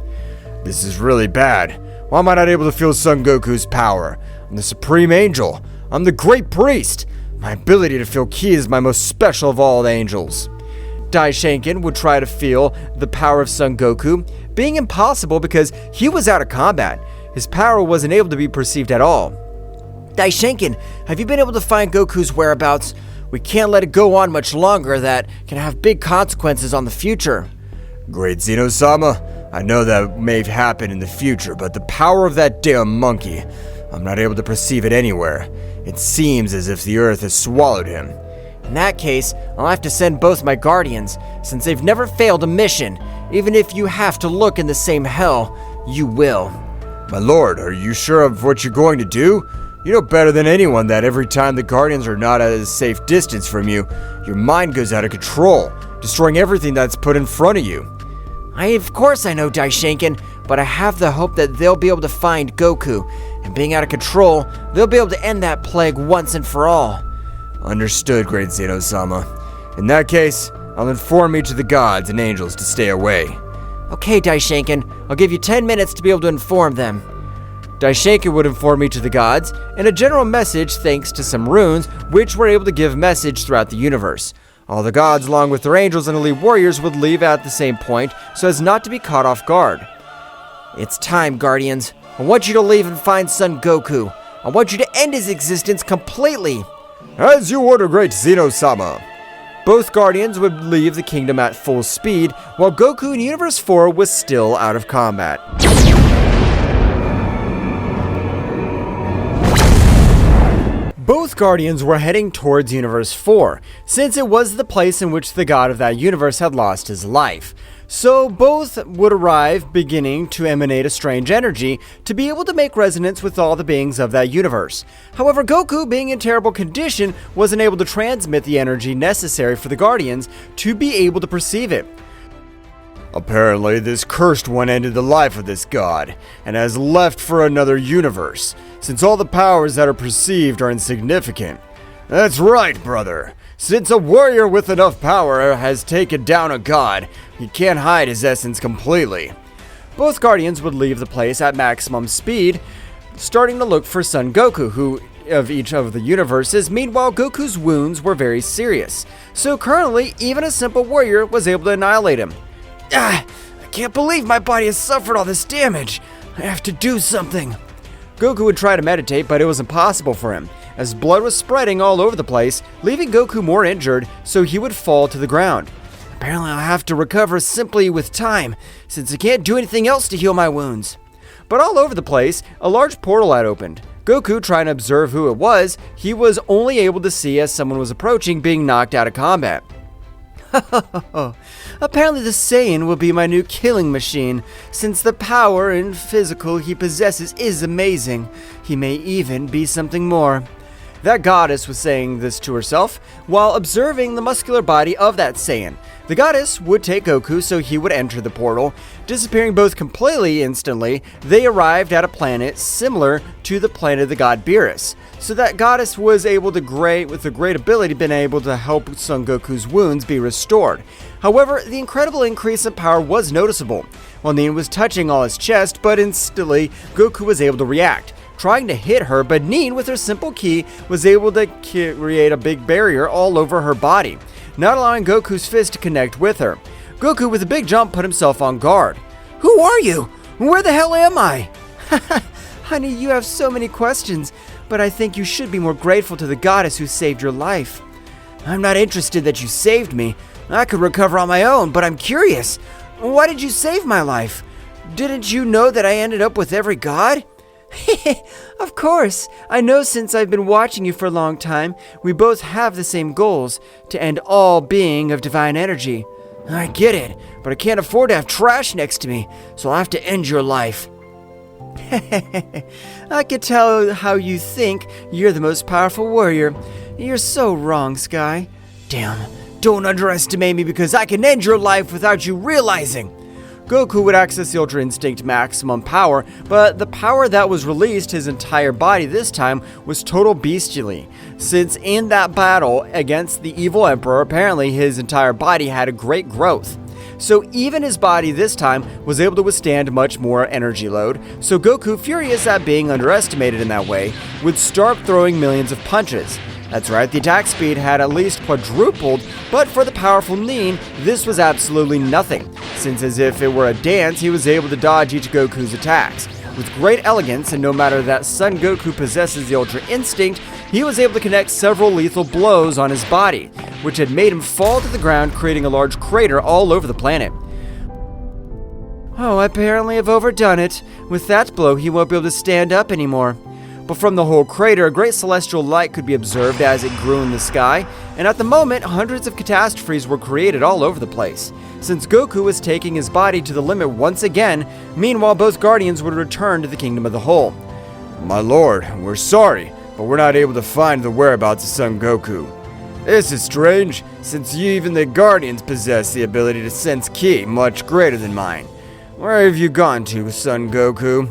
This is really bad. Why am I not able to feel Son Goku's power? I'm the Supreme Angel. I'm the Great Priest. My ability to feel ki is my most special of all the angels. Daishinkan would try to feel the power of Son Goku, being impossible because he was out of combat. His power wasn't able to be perceived at all. Daishinkan, have you been able to find Goku's whereabouts? We can't let it go on much longer. That can have big consequences on the future. Great Zeno-sama, I know that may happen in the future, but the power of that damn monkey, I'm not able to perceive it anywhere. It seems as if the earth has swallowed him. In that case, I'll have to send both my guardians, since they've never failed a mission. Even if you have to look in the same hell, you will. My lord, are you sure of what you're going to do? You know better than anyone that every time the guardians are not at a safe distance from you, your mind goes out of control, destroying everything that's put in front of you. Of course I know, Daishinkan, but I have the hope that they'll be able to find Goku, and being out of control, they'll be able to end that plague once and for all. Understood, Great Zeno-sama. In that case, I'll inform each of the gods and angels to stay away. Okay, Daishinkan, I'll give you 10 minutes to be able to inform them. Daishinkan would inform each of the gods, and a general message thanks to some runes, which were able to give message throughout the universe. All the gods, along with their angels and elite warriors, would leave at the same point, so as not to be caught off guard. It's time, Guardians. I want you to leave and find Son Goku. I want you to end his existence completely. As you order, Great Zeno-sama. Both Guardians would leave the kingdom at full speed, while Goku in Universe 4 was still out of combat. Both Guardians were heading towards Universe 4, since it was the place in which the god of that universe had lost his life. So both would arrive beginning to emanate a strange energy to be able to make resonance with all the beings of that universe. However, Goku, being in terrible condition, wasn't able to transmit the energy necessary for the Guardians to be able to perceive it. Apparently, this cursed one ended the life of this god, and has left for another universe, since all the powers that are perceived are insignificant. That's right, brother. Since a warrior with enough power has taken down a god, he can't hide his essence completely. Both Guardians would leave the place at maximum speed, starting to look for Son Goku, who of each of the universes. Meanwhile, Goku's wounds were very serious, so currently even a simple warrior was able to annihilate him. I can't believe my body has suffered all this damage. I have to do something. Goku would try to meditate, but it was impossible for him, as blood was spreading all over the place, leaving Goku more injured, so he would fall to the ground. Apparently I'll have to recover simply with time, since I can't do anything else to heal my wounds. But all over the place, a large portal had opened. Goku, trying to observe who it was, he was only able to see as someone was approaching, being knocked out of combat. Apparently the Saiyan will be my new killing machine, since the power and physical he possesses is amazing. He may even be something more. That goddess was saying this to herself while observing the muscular body of that Saiyan. The goddess would take Goku so he would enter the portal, disappearing both completely instantly. They arrived at a planet similar to the planet of the god Beerus. So that goddess was able to with a great ability, been able to help Son Goku's wounds be restored. However, the incredible increase in power was noticeable. While Nin was touching all his chest, but instantly Goku was able to react, trying to hit her, but Nin, with her simple ki, was able to create a big barrier all over her body, not allowing Goku's fist to connect with her. Goku, with a big jump, put himself on guard. Who are you? Where the hell am I? Honey, you have so many questions, but I think you should be more grateful to the goddess who saved your life. I'm not interested that you saved me. I could recover on my own, but I'm curious. Why did you save my life? Didn't you know that I ended up with every god? Of course. I know, since I've been watching you for a long time. We both have the same goals, to end all being of divine energy. I get it, but I can't afford to have trash next to me, so I'll have to end your life. I can tell how you think you're the most powerful warrior. You're so wrong, Sky. Damn, don't underestimate me, because I can end your life without you realizing. Goku would access the Ultra Instinct maximum power, but the power that was released his entire body this time was total bestially. Since in that battle against the evil Emperor, apparently his entire body had a great growth. So even his body this time was able to withstand much more energy load, so Goku, furious at being underestimated in that way, would start throwing millions of punches. That's right, the attack speed had at least quadrupled, but for the powerful Nin, this was absolutely nothing, since as if it were a dance, he was able to dodge each Goku's attacks. With great elegance, and no matter that Son Goku possesses the Ultra Instinct, he was able to connect several lethal blows on his body, which had made him fall to the ground, creating a large crater all over the planet. Oh, I apparently have overdone it. With that blow, he won't be able to stand up anymore. But from the whole crater, a great celestial light could be observed as it grew in the sky, and at the moment, hundreds of catastrophes were created all over the place. Since Goku was taking his body to the limit once again, meanwhile both Guardians would return to the Kingdom of the Whole. My lord, we're sorry, but we're not able to find the whereabouts of Son Goku. This is strange, since even the Guardians possess the ability to sense ki much greater than mine. Where have you gone to, Son Goku?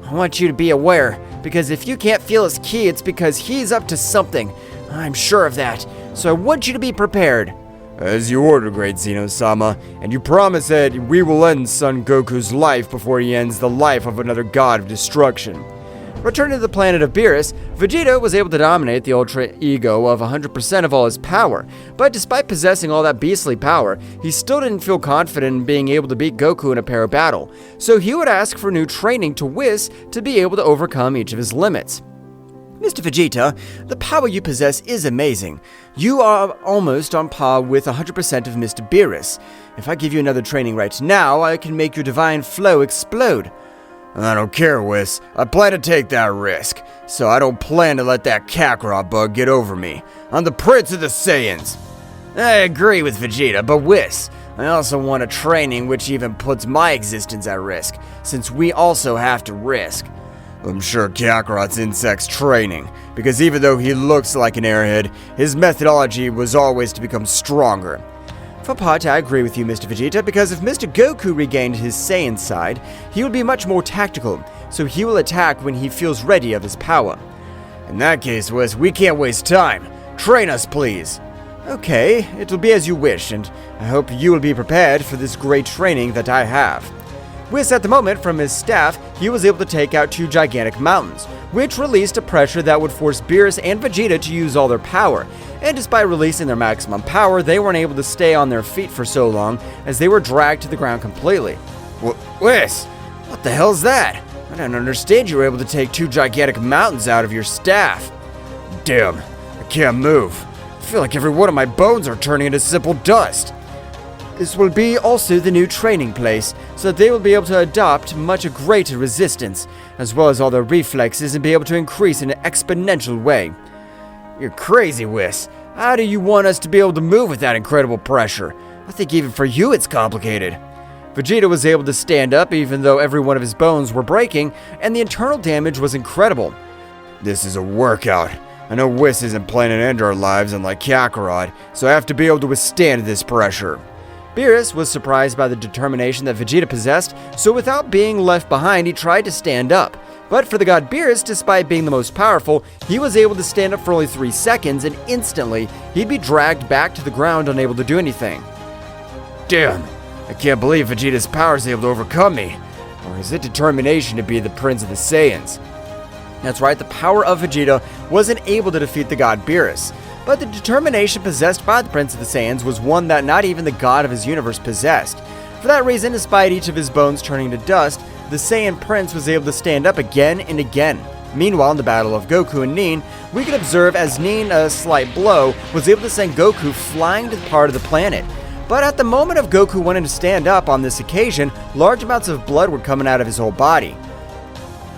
I want you to be aware, because if you can't feel his ki, it's because he's up to something. I'm sure of that, so I want you to be prepared. As you order, great Zeno-sama, and you promise that we will end Son Goku's life before he ends the life of another god of destruction. Returning to the planet of Beerus, Vegeta was able to dominate the Ultra Ego of 100% of all his power, but despite possessing all that beastly power, he still didn't feel confident in being able to beat Goku in a pair battle, so he would ask for new training to Whis to be able to overcome each of his limits. Mr. Vegeta, the power you possess is amazing. You are almost on par with 100% of Mr. Beerus. If I give you another training right now, I can make your divine flow explode. I don't care, Whis. I plan to take that risk, so I don't plan to let that Kakarot bug get over me. I'm the Prince of the Saiyans. I agree with Vegeta, but Whis, I also want a training which even puts my existence at risk, since we also have to risk. I'm sure Kakarot's insect's training, because even though he looks like an airhead, his methodology was always to become stronger. For part, I agree with you, Mr. Vegeta, because if Mr. Goku regained his Saiyan side, he would be much more tactical, so he will attack when he feels ready of his power. In that case, Whis, we can't waste time. Train us, please. Okay, it will be as you wish, and I hope you will be prepared for this great training that I have. Whis, at the moment, from his staff, he was able to take out two gigantic mountains, which released a pressure that would force Beerus and Vegeta to use all their power. And despite releasing their maximum power, they weren't able to stay on their feet for so long, as they were dragged to the ground completely. Whis, what the hell's that? I don't understand you were able to take two gigantic mountains out of your staff. Damn, I can't move. I feel like every one of my bones are turning into simple dust. This will be also the new training place, so that they will be able to adopt much greater resistance, as well as all their reflexes, and be able to increase in an exponential way. You're crazy, Whis. How do you want us to be able to move with that incredible pressure? I think even for you it's complicated. Vegeta was able to stand up even though every one of his bones were breaking, and the internal damage was incredible. This is a workout. I know Whis isn't planning to end our lives unlike Kakarot, so I have to be able to withstand this pressure. Beerus was surprised by the determination that Vegeta possessed, so without being left behind, he tried to stand up. But for the god Beerus, despite being the most powerful, he was able to stand up for only 3 seconds, and instantly, he'd be dragged back to the ground unable to do anything. Damn, I can't believe Vegeta's power is able to overcome me. Or is it determination to be the Prince of the Saiyans? That's right, the power of Vegeta wasn't able to defeat the god Beerus. But the determination possessed by the Prince of the Saiyans was one that not even the god of his universe possessed. For that reason, despite each of his bones turning to dust, the Saiyan Prince was able to stand up again and again. Meanwhile, in the battle of Goku and Nin, we could observe as Nin, a slight blow, was able to send Goku flying to the part of the planet. But at the moment of Goku wanting to stand up on this occasion, large amounts of blood were coming out of his whole body.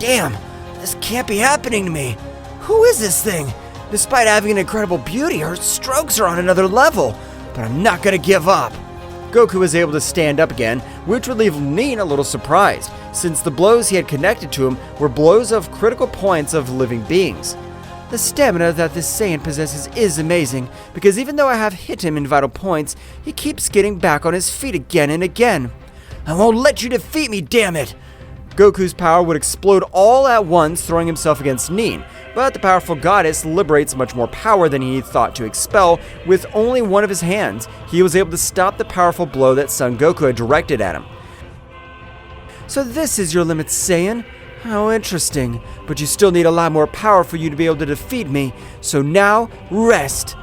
Damn, this can't be happening to me. Who is this thing? Despite having an incredible beauty, her strokes are on another level. But I'm not gonna give up. Goku was able to stand up again, which would leave Nin a little surprised, since the blows he had connected to him were blows of critical points of living beings. The stamina that this Saiyan possesses is amazing, because even though I have hit him in vital points, he keeps getting back on his feet again and again. I won't let you defeat me, damn it! Goku's power would explode all at once, throwing himself against Nin, but the powerful goddess liberates much more power than he thought to expel. With only one of his hands, he was able to stop the powerful blow that Son Goku had directed at him. So this is your limit, Saiyan? How interesting, but you still need a lot more power for you to be able to defeat me, so now, rest!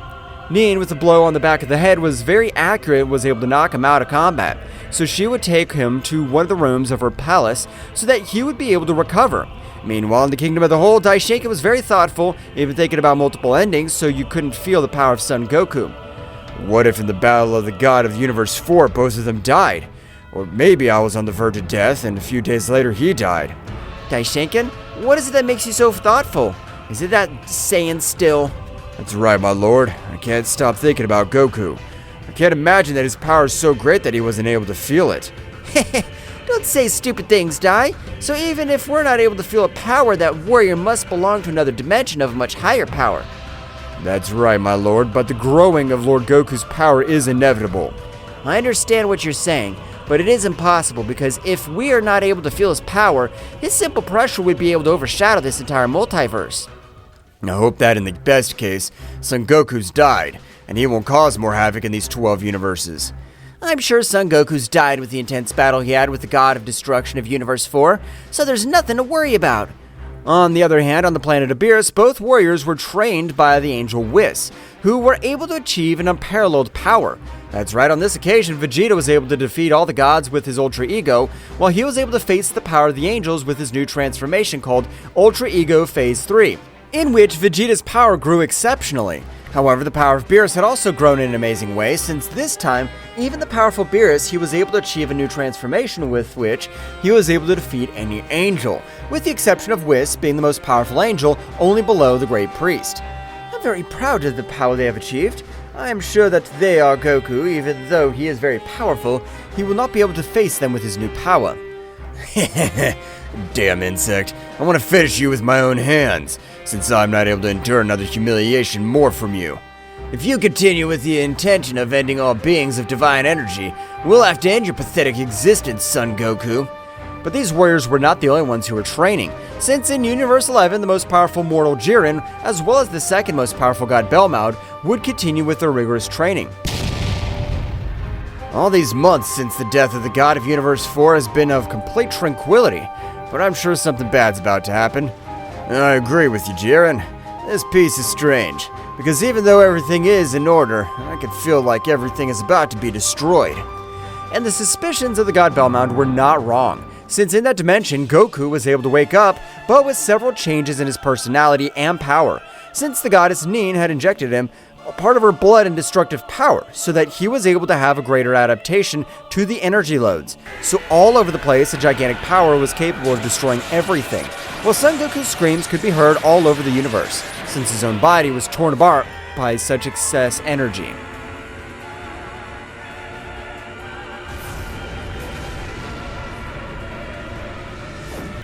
Nin, with a blow on the back of the head, was very accurate and was able to knock him out of combat, so she would take him to one of the rooms of her palace so that he would be able to recover. Meanwhile, in the Kingdom of the Whole, Daishinkan was very thoughtful, even thinking about multiple endings so you couldn't feel the power of Son Goku. What if in the Battle of the God of the Universe 4, both of them died? Or maybe I was on the verge of death and a few days later he died. Daishinkan, what is it that makes you so thoughtful? Is it that Saiyan still? That's right, my lord. I can't stop thinking about Goku. I can't imagine that his power is so great that he wasn't able to feel it. Don't say stupid things, Dai. So even if we're not able to feel a power, that warrior must belong to another dimension of much higher power. That's right, my lord, but the growing of Lord Goku's power is inevitable. I understand what you're saying, but it is impossible because if we are not able to feel his power, his simple pressure would be able to overshadow this entire multiverse. I hope that in the best case, Son Goku's died, and he won't cause more havoc in these 12 universes. I'm sure Son Goku's died with the intense battle he had with the God of Destruction of Universe 4, so there's nothing to worry about. On the other hand, on the planet of Beerus, both warriors were trained by the angel Whis, who were able to achieve an unparalleled power. That's right, on this occasion, Vegeta was able to defeat all the gods with his Ultra Ego, while he was able to face the power of the angels with his new transformation called Ultra Ego Phase 3, in which Vegeta's power grew exceptionally. However, the power of Beerus had also grown in an amazing way, since this time, even the powerful Beerus, he was able to achieve a new transformation with which he was able to defeat any angel, with the exception of Whis being the most powerful angel, only below the Great Priest. I'm very proud of the power they have achieved. I am sure that they are Goku, even though he is very powerful, he will not be able to face them with his new power. Damn insect, I want to finish you with my own hands, since I'm not able to endure another humiliation more from you. If you continue with the intention of ending all beings of divine energy, we'll have to end your pathetic existence, Son Goku. But these warriors were not the only ones who were training, since in Universe 11, the most powerful mortal Jiren, as well as the second most powerful god Belmaud, would continue with their rigorous training. All these months since the death of the God of Universe 4 has been of complete tranquility, but I'm sure something bad's about to happen. I agree with you, Jiren. This piece is strange, because even though everything is in order, I can feel like everything is about to be destroyed. And the suspicions of the god Belmaud were not wrong, since in that dimension, Goku was able to wake up, but with several changes in his personality and power, since the goddess Nin had injected him a part of her blood and destructive power, so that he was able to have a greater adaptation to the energy loads. So all over the place, a gigantic power was capable of destroying everything, while Son Goku's screams could be heard all over the universe, since his own body was torn apart by such excess energy.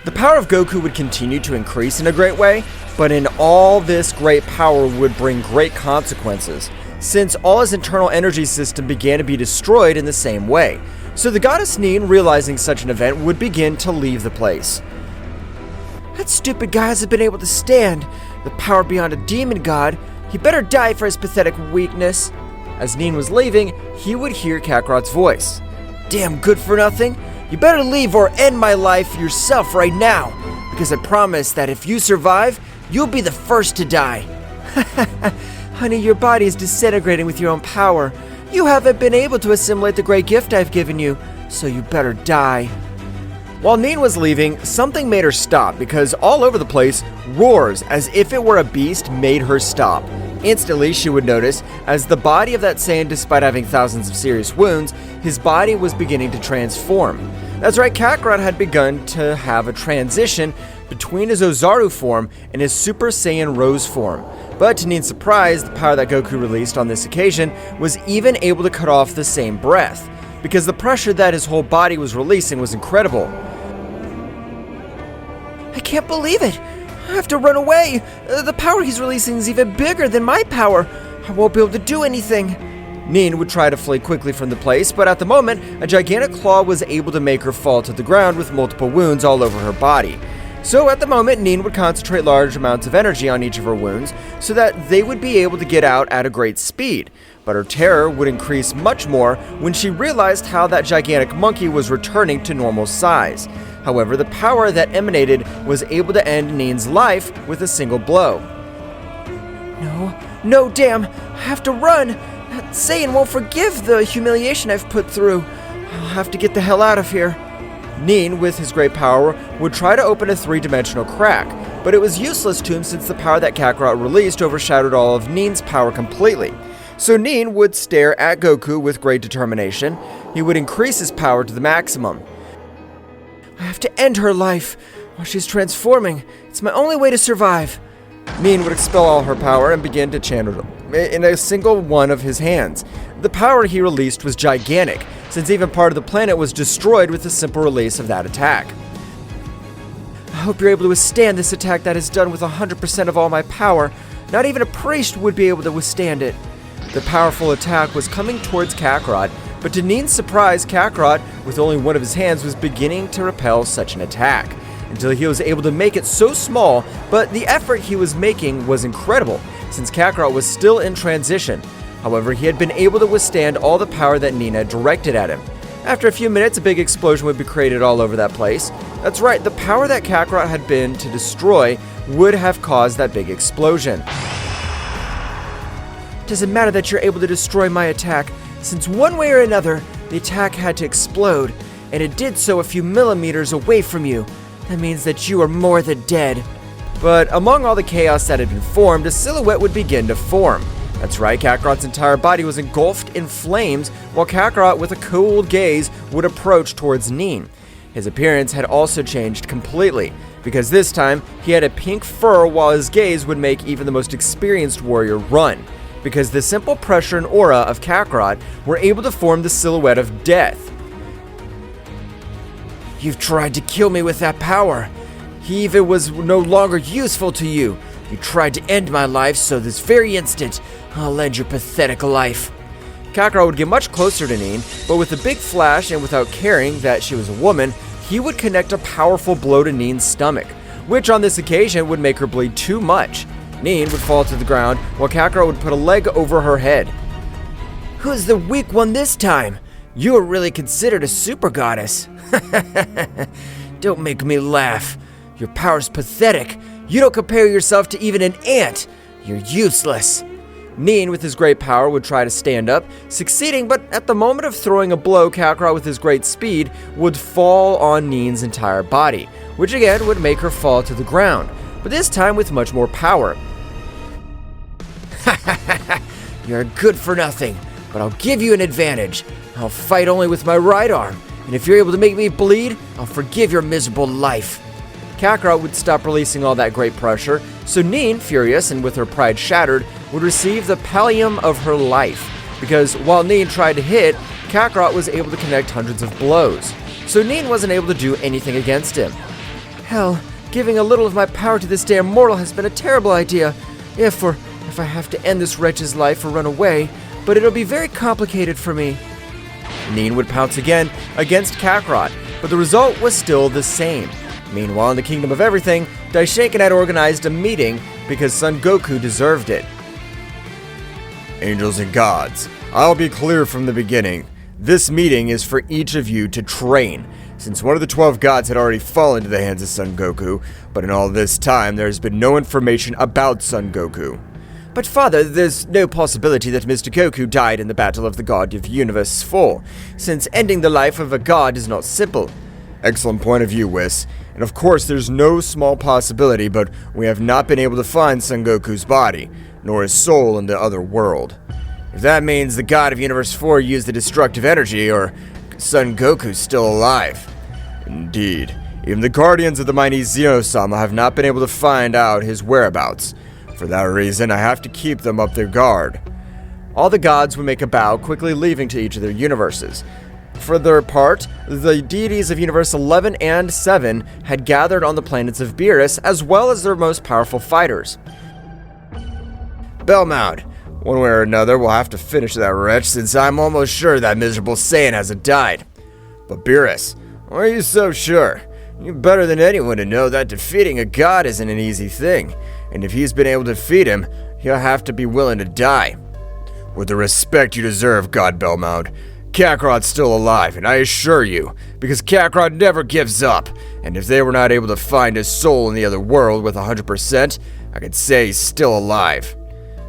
The power of Goku would continue to increase in a great way, But in all this great power would bring great consequences, since all his internal energy system began to be destroyed in the same way. So the goddess Nin, realizing such an event, would begin to leave the place. That stupid guy hasn't been able to stand the power beyond a demon god. He better die for his pathetic weakness. As Nin was leaving, he would hear Kakarot's voice. Damn good for nothing. You better leave or end my life yourself right now, because I promise that if you survive, you'll be the first to die. Honey, your body is disintegrating with your own power. You haven't been able to assimilate the great gift I've given you, so you better die. While Nin was leaving, something made her stop, because all over the place, roars as if it were a beast made her stop. Instantly, she would notice, as the body of that Saiyan, despite having thousands of serious wounds, his body was beginning to transform. That's right, Kakarot had begun to have a transition between his Ozaru form and his Super Saiyan Rose form. But to Nin's surprise, the power that Goku released on this occasion was even able to cut off the same breath, because the pressure that his whole body was releasing was incredible. I can't believe it. I have to run away. The power he's releasing is even bigger than my power. I won't be able to do anything. Nin would try to flee quickly from the place, but at the moment, a gigantic claw was able to make her fall to the ground with multiple wounds all over her body. So at the moment, Nin would concentrate large amounts of energy on each of her wounds so that they would be able to get out at a great speed. But her terror would increase much more when she realized how that gigantic monkey was returning to normal size. However, the power that emanated was able to end Nin's life with a single blow. No, damn, I have to run. That Saiyan won't forgive the humiliation I've put through. I'll have to get the hell out of here. Nin, with his great power, would try to open a three-dimensional crack, but it was useless to him since the power that Kakarot released overshadowed all of Nin's power completely. So Nin would stare at Goku with great determination. He would increase his power to the maximum. I have to end her life while she's transforming. It's my only way to survive. Nin would expel all her power and begin to channel it in a single one of his hands. The power he released was gigantic, since even part of the planet was destroyed with the simple release of that attack. I hope you're able to withstand this attack that is done with 100% of all my power. Not even a priest would be able to withstand it. The powerful attack was coming towards Kakarot, but to Nin's surprise, Kakarot, with only one of his hands, was beginning to repel such an attack, until he was able to make it so small, but the effort he was making was incredible, since Kakarot was still in transition. However, he had been able to withstand all the power that Nin had directed at him. After a few minutes, a big explosion would be created all over that place. That's right, the power that Kakarot had been to destroy would have caused that big explosion. Doesn't matter that you're able to destroy my attack, since one way or another, the attack had to explode, and it did so a few millimeters away from you. That means that you are more than dead. But among all the chaos that had been formed, a silhouette would begin to form. That's right, Kakarot's entire body was engulfed in flames, while Kakarot, with a cold gaze, would approach towards Nin. His appearance had also changed completely, because this time, he had a pink fur while his gaze would make even the most experienced warrior run, because the simple pressure and aura of Kakarot were able to form the silhouette of death. You've tried to kill me with that power. He even was no longer useful to you. You tried to end my life, so this very instant, I'll end your pathetic life. Kakarot would get much closer to Nin, but with a big flash and without caring that she was a woman, he would connect a powerful blow to Nin's stomach, which on this occasion would make her bleed too much. Nin would fall to the ground, while Kakarot would put a leg over her head. Who's the weak one this time? You are really considered a super goddess. Don't make me laugh. Your power's pathetic. You don't compare yourself to even an ant. You're useless. Nin, with his great power, would try to stand up, succeeding, but at the moment of throwing a blow, Kakarot, with his great speed, would fall on Nin's entire body, which again would make her fall to the ground, but this time with much more power. You're good for nothing, but I'll give you an advantage. I'll fight only with my right arm, and if you're able to make me bleed, I'll forgive your miserable life. Kakarot would stop releasing all that great pressure, so Nin, furious and with her pride shattered, would receive the pallium of her life, because while Nin tried to hit, Kakarot was able to connect hundreds of blows, so Nin wasn't able to do anything against him. Hell, giving a little of my power to this damn mortal has been a terrible idea. If I have to end this wretch's life or run away, but it'll be very complicated for me. Nin would pounce again against Kakarot, but the result was still the same. Meanwhile, in the Kingdom of Everything, Daishinkan had organized a meeting because Son Goku deserved it. Angels and gods, I'll be clear from the beginning. This meeting is for each of you to train, since one of the 12 gods had already fallen into the hands of Son Goku, but in all this time there has been no information about Son Goku. But father, there's no possibility that Mr. Goku died in the Battle of the God of Universe 4, since ending the life of a god is not simple. Excellent point of view, Whis. And of course there's no small possibility, but we have not been able to find Son Goku's body, nor his soul in the other world. If that means the God of Universe 4 used the destructive energy, or Son Goku's still alive. Indeed, even the Guardians of the mighty Zeno-sama have not been able to find out his whereabouts. For that reason, I have to keep them up their guard. All the gods would make a bow, quickly leaving to each of their universes. For their part, the deities of Universe 11 and 7 had gathered on the planets of Beerus, as well as their most powerful fighters. Belmont, one way or another, we'll have to finish that wretch, since I'm almost sure that miserable Saiyan hasn't died. But Beerus, why are you so sure? You're better than anyone to know that defeating a god isn't an easy thing, and if he's been able to defeat him, he'll have to be willing to die. With the respect you deserve, God Belmont, Kakarot's still alive, and I assure you, because Kakarot never gives up, and if they were not able to find his soul in the other world with 100%, I could say he's still alive.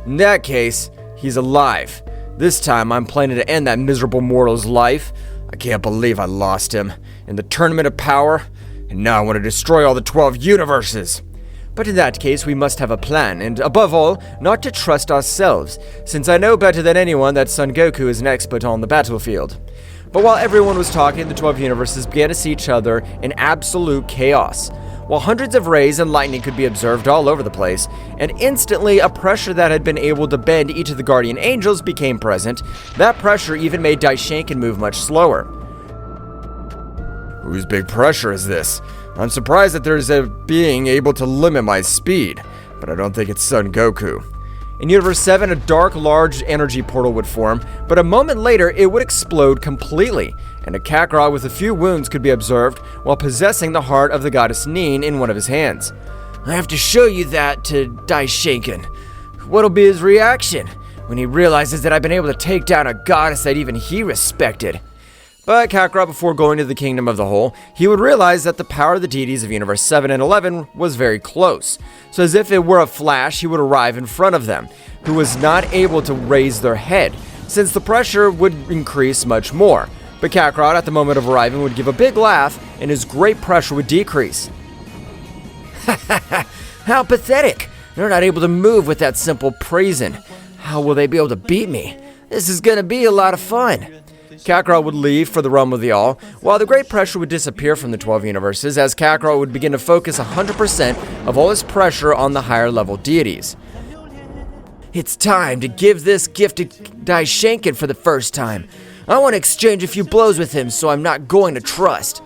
In that case, he's alive. This time, I'm planning to end that miserable mortal's life. I can't believe I lost him in the Tournament of Power, and now I want to destroy all the 12 universes. But in that case, we must have a plan, and above all, not to trust ourselves, since I know better than anyone that Son Goku is an expert on the battlefield. But while everyone was talking, the 12 universes began to see each other in absolute chaos. While hundreds of rays and lightning could be observed all over the place, and instantly a pressure that had been able to bend each of the guardian angels became present, that pressure even made Daishinkan move much slower. Whose big pressure is this? I'm surprised that there's a being able to limit my speed, but I don't think it's Son Goku. In Universe 7, a dark, large energy portal would form, but a moment later it would explode completely, and a Kakarot with a few wounds could be observed while possessing the heart of the goddess Nin in one of his hands. I have to show you that to Daishinkan. What'll be his reaction when he realizes that I've been able to take down a goddess that even he respected? But Kakarot, before going to the Kingdom of the Whole, he would realize that the power of the deities of Universe 7 and 11 was very close. So as if it were a flash, he would arrive in front of them, who was not able to raise their head, since the pressure would increase much more. But Kakarot, at the moment of arriving, would give a big laugh, and his great pressure would decrease. How pathetic! They're not able to move with that simple praising. How will they be able to beat me? This is gonna be a lot of fun. Kakarot would leave for the realm of the All, while the great pressure would disappear from the 12 universes, as Kakarot would begin to focus 100% of all his pressure on the higher level deities. It's time to give this gift to Daishinkan for the first time. I want to exchange a few blows with him, so I'm not going to trust.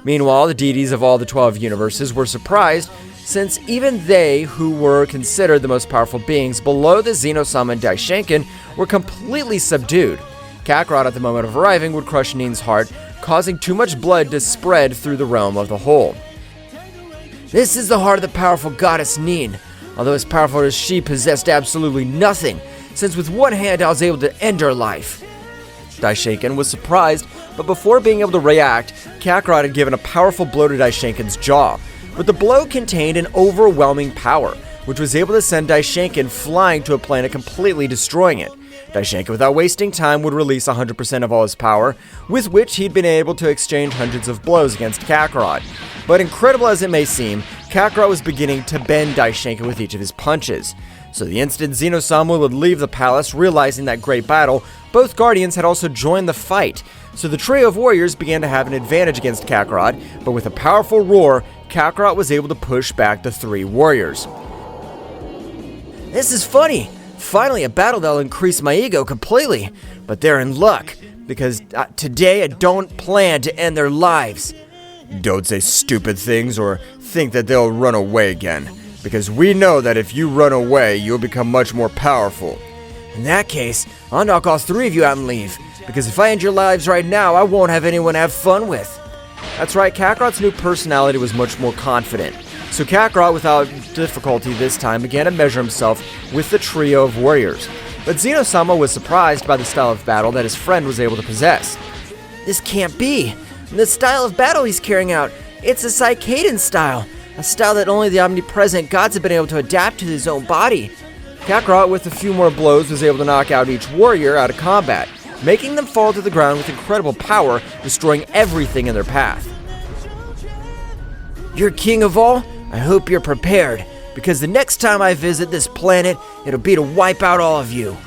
Meanwhile, the deities of all the 12 universes were surprised, since even they, who were considered the most powerful beings below the Zeno-sama and Daishinkan, were completely subdued. Kakarot, at the moment of arriving, would crush Nin's heart, causing too much blood to spread through the realm of the whole. This is the heart of the powerful goddess Nin. Although as powerful as she possessed absolutely nothing, since with one hand I was able to end her life. Daishinkan was surprised, but before being able to react, Kakarot had given a powerful blow to Daishinkan's jaw. But the blow contained an overwhelming power, which was able to send Daishinkan flying to a planet, completely destroying it. Daishinkan, without wasting time, would release 100% of all his power, with which he'd been able to exchange hundreds of blows against Kakarot. But incredible as it may seem, Kakarot was beginning to bend Daishinkan with each of his punches. So the instant Zeno-sama would leave the palace, realizing that great battle, both guardians had also joined the fight. So the trio of warriors began to have an advantage against Kakarot, but with a powerful roar, Kakarot was able to push back the three warriors. This is funny! Finally a battle that'll increase my ego completely, but they're in luck, because today I don't plan to end their lives. Don't say stupid things or think that they'll run away again, because we know that if you run away, you'll become much more powerful. In that case, I'll knock all three of you out and leave, because if I end your lives right now, I won't have anyone to have fun with. That's right, Kakarot's new personality was much more confident. So Kakarot, without difficulty this time, began to measure himself with the trio of warriors. But Zeno-sama was surprised by the style of battle that his friend was able to possess. This can't be. The style of battle he's carrying out, it's a Psychaden style. A style that only the omnipresent gods have been able to adapt to his own body. Kakarot, with a few more blows, was able to knock out each warrior out of combat, making them fall to the ground with incredible power, destroying everything in their path. You're king of all? I hope you're prepared, because the next time I visit this planet, it'll be to wipe out all of you.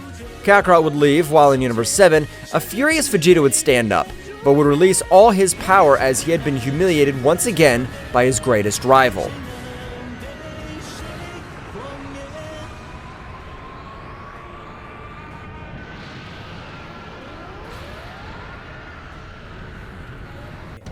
Kakarot would leave, while in Universe 7, a furious Vegeta would stand up, but would release all his power as he had been humiliated once again by his greatest rival.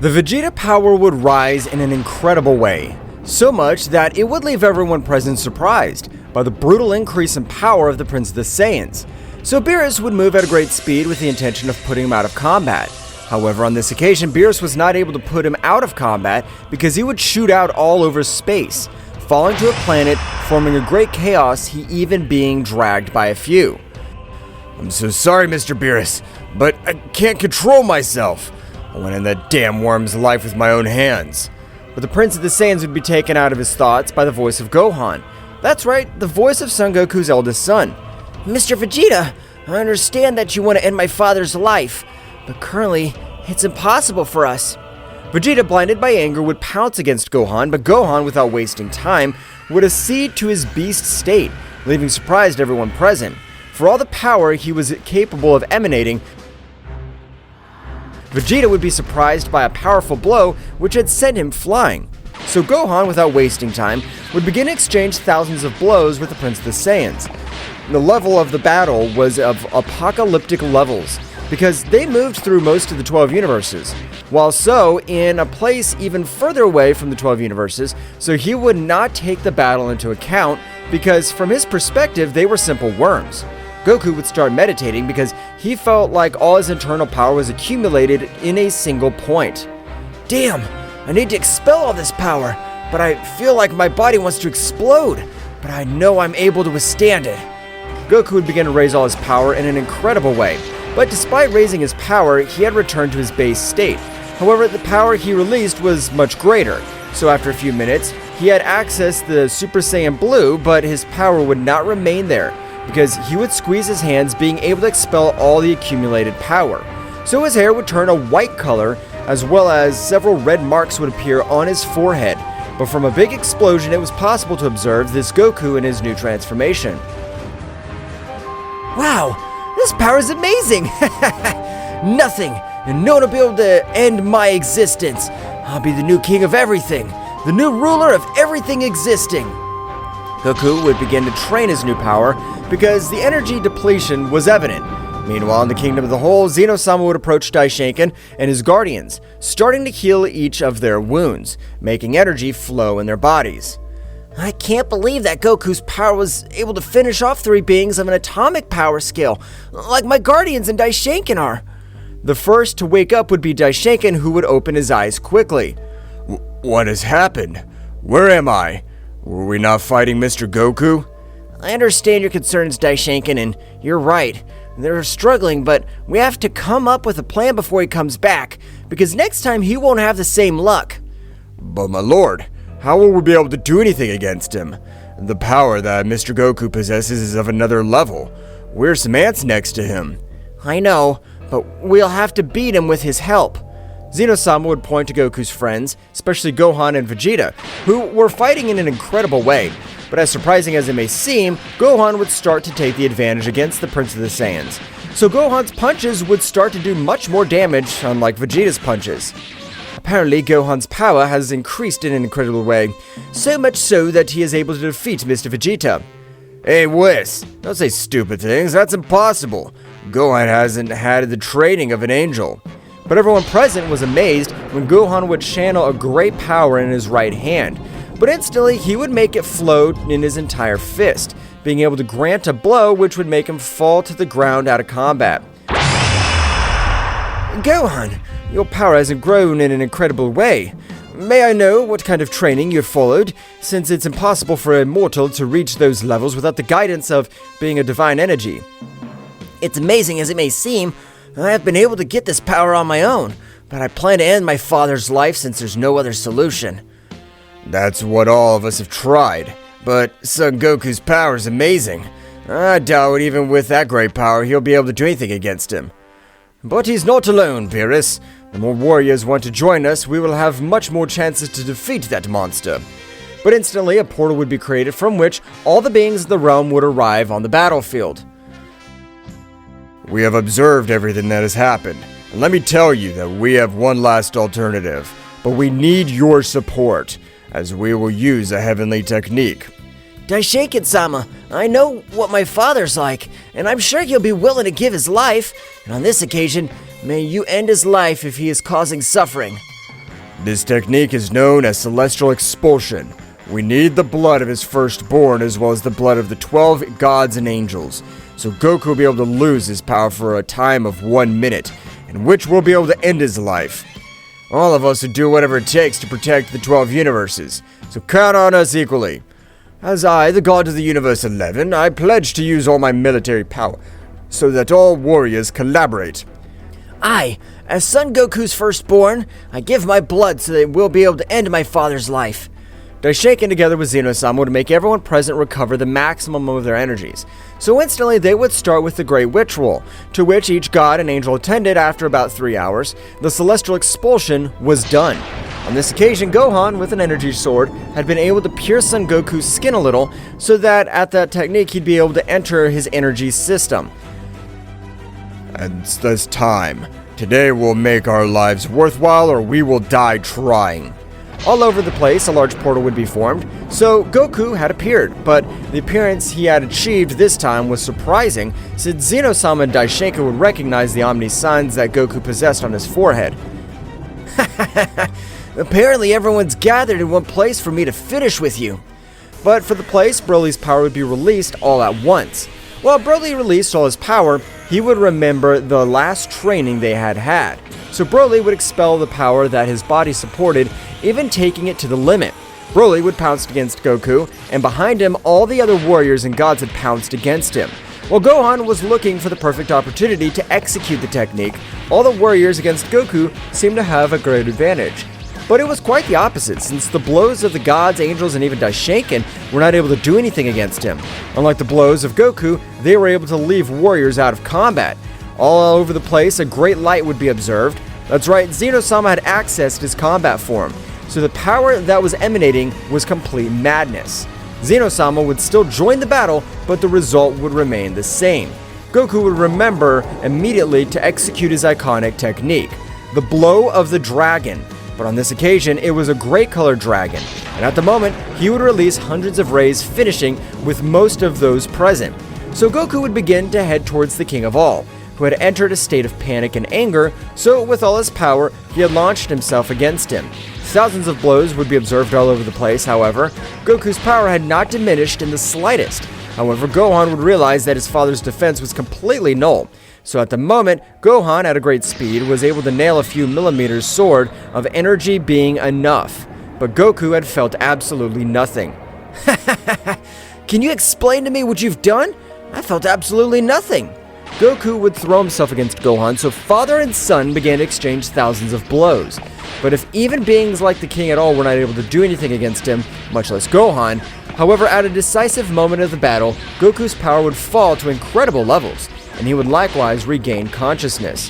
The Vegeta power would rise in an incredible way, so much that it would leave everyone present surprised by the brutal increase in power of the Prince of the Saiyans. So Beerus would move at a great speed with the intention of putting him out of combat. However, on this occasion, Beerus was not able to put him out of combat because he would shoot out all over space, falling to a planet, forming a great chaos, he even being dragged by a few. I'm so sorry, Mr. Beerus, but I can't control myself. I went in that damn worm's life with my own hands. But the Prince of the Saiyans would be taken out of his thoughts by the voice of Gohan. That's right, the voice of Son Goku's eldest son. Mr. Vegeta, I understand that you want to end my father's life, but currently, it's impossible for us. Vegeta, blinded by anger, would pounce against Gohan, but Gohan, without wasting time, would accede to his beast state, leaving surprised everyone present. For all the power he was capable of emanating, Vegeta would be surprised by a powerful blow which had sent him flying. So Gohan, without wasting time, would begin to exchange thousands of blows with the Prince of the Saiyans. The level of the battle was of apocalyptic levels, because they moved through most of the 12 universes, while So in a place even further away from the 12 universes, so he would not take the battle into account, because from his perspective they were simple worms. Goku would start meditating because he felt like all his internal power was accumulated in a single point. Damn, I need to expel all this power, but I feel like my body wants to explode, but I know I'm able to withstand it. Goku would begin to raise all his power in an incredible way, but despite raising his power, he had returned to his base state. However, the power he released was much greater, so after a few minutes, he had accessed the Super Saiyan Blue, but his power would not remain there, because he would squeeze his hands, being able to expel all the accumulated power. So his hair would turn a white color, as well as several red marks would appear on his forehead. But from a big explosion, it was possible to observe this Goku in his new transformation. Wow, this power is amazing! Nothing, and no one will be able to end my existence. I'll be the new king of everything, the new ruler of everything existing. Goku would begin to train his new power because the energy depletion was evident. Meanwhile, in the Kingdom of the Whole, Zeno-sama would approach Daishinkan and his guardians, starting to heal each of their wounds, making energy flow in their bodies. I can't believe that Goku's power was able to finish off three beings of an atomic power scale, like my guardians and Daishinkan are. The first to wake up would be Daishinkan, who would open his eyes quickly. What has happened? Where am I? Were we not fighting Mr. Goku? I understand your concerns, Daishinkan, and you're right. They're struggling, but we have to come up with a plan before he comes back, because next time he won't have the same luck. But my lord, how will we be able to do anything against him? The power that Mr. Goku possesses is of another level. We're some ants next to him. I know, but we'll have to beat him with his help. Zeno-sama would point to Goku's friends, especially Gohan and Vegeta, who were fighting in an incredible way. But as surprising as it may seem, Gohan would start to take the advantage against the Prince of the Saiyans. So Gohan's punches would start to do much more damage, unlike Vegeta's punches. Apparently, Gohan's power has increased in an incredible way, so much so that he is able to defeat Mr. Vegeta. Hey, Whis, don't say stupid things, that's impossible. Gohan hasn't had the training of an angel. But everyone present was amazed when Gohan would channel a great power in his right hand, but instantly he would make it float in his entire fist, being able to grant a blow which would make him fall to the ground out of combat. Gohan, your power has grown in an incredible way. May I know what kind of training you've followed, since it's impossible for a mortal to reach those levels without the guidance of being a divine energy? It's amazing as it may seem, I have been able to get this power on my own, but I plan to end my father's life since there's no other solution. That's what all of us have tried, but Son Goku's power is amazing. I doubt even with that great power he'll be able to do anything against him. But he's not alone, Beerus. The more warriors want to join us, we will have much more chances to defeat that monster. But instantly a portal would be created from which all the beings of the realm would arrive on the battlefield. We have observed everything that has happened, and let me tell you that we have one last alternative, but we need your support, as we will use a heavenly technique. Daishoken-sama, I know what my father's like, and I'm sure he'll be willing to give his life, and on this occasion, may you end his life if he is causing suffering. This technique is known as celestial expulsion. We need the blood of his firstborn as well as the blood of the 12 gods and angels, so Goku will be able to lose his power for a time of 1 minute, in which we'll be able to end his life. All of us will do whatever it takes to protect the 12 universes, so count on us equally. As I, the God of the Universe 11, I pledge to use all my military power, so that all warriors collaborate. I, as Son Goku's firstborn, I give my blood so that we'll be able to end my father's life. Daishoken together with Zeno-sama would make everyone present recover the maximum of their energies. So instantly they would start with the Great Ritual, to which each god and angel attended after about 3 hours. The celestial expulsion was done. On this occasion, Gohan, with an energy sword, had been able to pierce Son Goku's skin a little, so that at that technique he'd be able to enter his energy system. And it's this time. Today will make our lives worthwhile or we will die trying. All over the place, a large portal would be formed, so Goku had appeared, but the appearance he had achieved this time was surprising, since Zeno-sama and Daishoken would recognize the Omni signs that Goku possessed on his forehead. Apparently everyone's gathered in one place for me to finish with you. But for the place, Broly's power would be released all at once. While Broly released all his power, he would remember the last training they had had. So Broly would expel the power that his body supported, even taking it to the limit. Broly would pounce against Goku, and behind him all the other warriors and gods had pounced against him. While Gohan was looking for the perfect opportunity to execute the technique, all the warriors against Goku seemed to have a great advantage. But it was quite the opposite, since the blows of the gods, angels, and even Daishoken were not able to do anything against him. Unlike the blows of Goku, they were able to leave warriors out of combat. All over the place, a great light would be observed. That's right, Zeno-sama had accessed his combat form, so the power that was emanating was complete madness. Zeno-sama would still join the battle, but the result would remain the same. Goku would remember immediately to execute his iconic technique, the blow of the dragon. But on this occasion, it was a great colored dragon, and at the moment, he would release hundreds of rays, finishing with most of those present. So Goku would begin to head towards the King of All, who had entered a state of panic and anger, so with all his power, he had launched himself against him. Thousands of blows would be observed all over the place, however. Goku's power had not diminished in the slightest. However, Gohan would realize that his father's defense was completely null. So at the moment, Gohan, at a great speed, was able to nail a few millimeters sword of energy being enough. But Goku had felt absolutely nothing. Can you explain to me what you've done? I felt absolutely nothing. Goku would throw himself against Gohan, so father and son began to exchange thousands of blows. But if even beings like the king at all were not able to do anything against him, much less Gohan, however, at a decisive moment of the battle, Goku's power would fall to incredible levels, and he would likewise regain consciousness.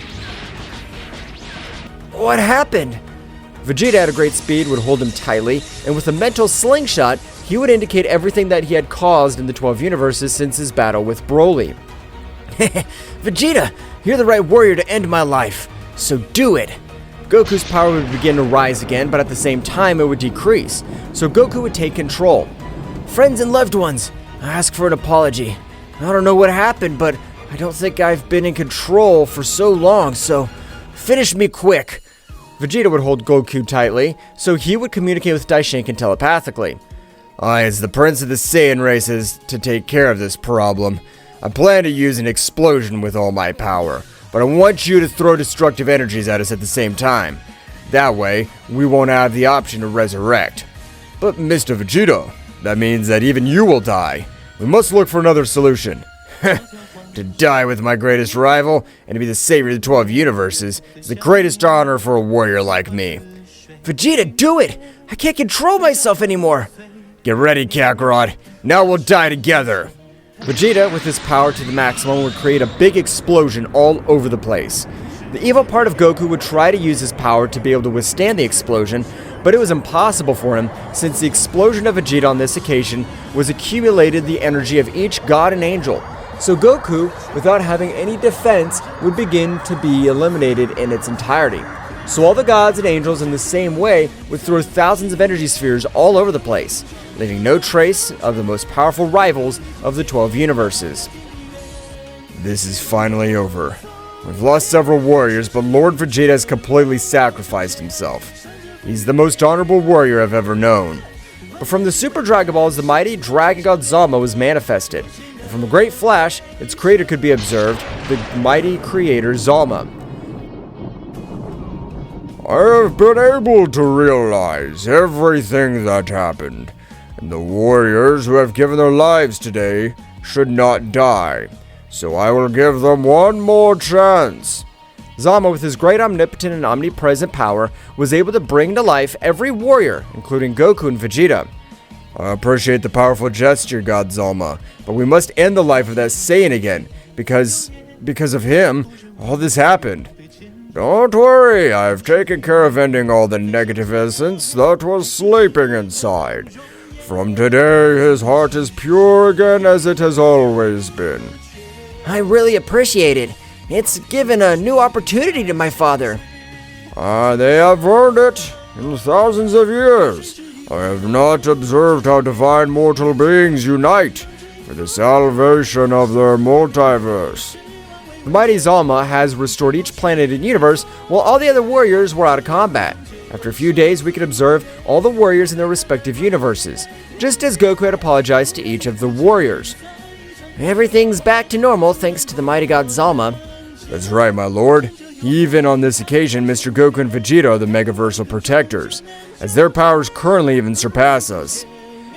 What happened? Vegeta at a great speed would hold him tightly, and with a mental slingshot, he would indicate everything that he had caused in the 12 universes since his battle with Broly. Vegeta, you're the right warrior to end my life, so do it. Goku's power would begin to rise again, but at the same time it would decrease, so Goku would take control. Friends and loved ones, I ask for an apology. I don't know what happened, but I don't think I've been in control for so long, so finish me quick. Vegeta would hold Goku tightly, so he would communicate with Daishinkan telepathically. I, as the Prince of the Saiyan races, to take care of this problem. I plan to use an explosion with all my power, but I want you to throw destructive energies at us at the same time. That way, we won't have the option to resurrect. But Mr. Vegeta, that means that even you will die. We must look for another solution. To die with my greatest rival and to be the savior of the 12 universes is the greatest honor for a warrior like me. Vegeta, do it! I can't control myself anymore. Get ready, Kakarot. Now we'll die together. Vegeta, with his power to the maximum, would create a big explosion all over the place. The evil part of Goku would try to use his power to be able to withstand the explosion, but it was impossible for him since the explosion of Vegeta on this occasion was accumulated the energy of each god and angel. So Goku, without having any defense, would begin to be eliminated in its entirety. So all the gods and angels in the same way would throw thousands of energy spheres all over the place, leaving no trace of the most powerful rivals of the 12 universes. This is finally over. We've lost several warriors, but Lord Vegeta has completely sacrificed himself. He's the most honorable warrior I've ever known. But from the Super Dragon Balls, the mighty Dragon God Zalama was manifested. And from a great flash, its creator could be observed, the mighty creator Zalama. I have been able to realize everything that happened, and the warriors who have given their lives today should not die. So I will give them one more chance. Zalama, with his great omnipotent and omnipresent power, was able to bring to life every warrior, including Goku and Vegeta. I appreciate the powerful gesture, God Zalama, but we must end the life of that Saiyan again, because of him, all this happened. Don't worry, I've taken care of ending all the negative essence that was sleeping inside. From today, his heart is pure again as it has always been. I really appreciate it. It's given a new opportunity to my father. They have earned it in thousands of years. I have not observed how divine mortal beings unite for the salvation of their multiverse. The mighty Zalama has restored each planet and universe, while all the other warriors were out of combat. After a few days, we could observe all the warriors in their respective universes, just as Goku had apologized to each of the warriors. Everything's back to normal thanks to the mighty god Zalama. That's right, my lord. Even on this occasion, Mr. Goku and Vegeta are the Megaversal Protectors, as their powers currently even surpass us.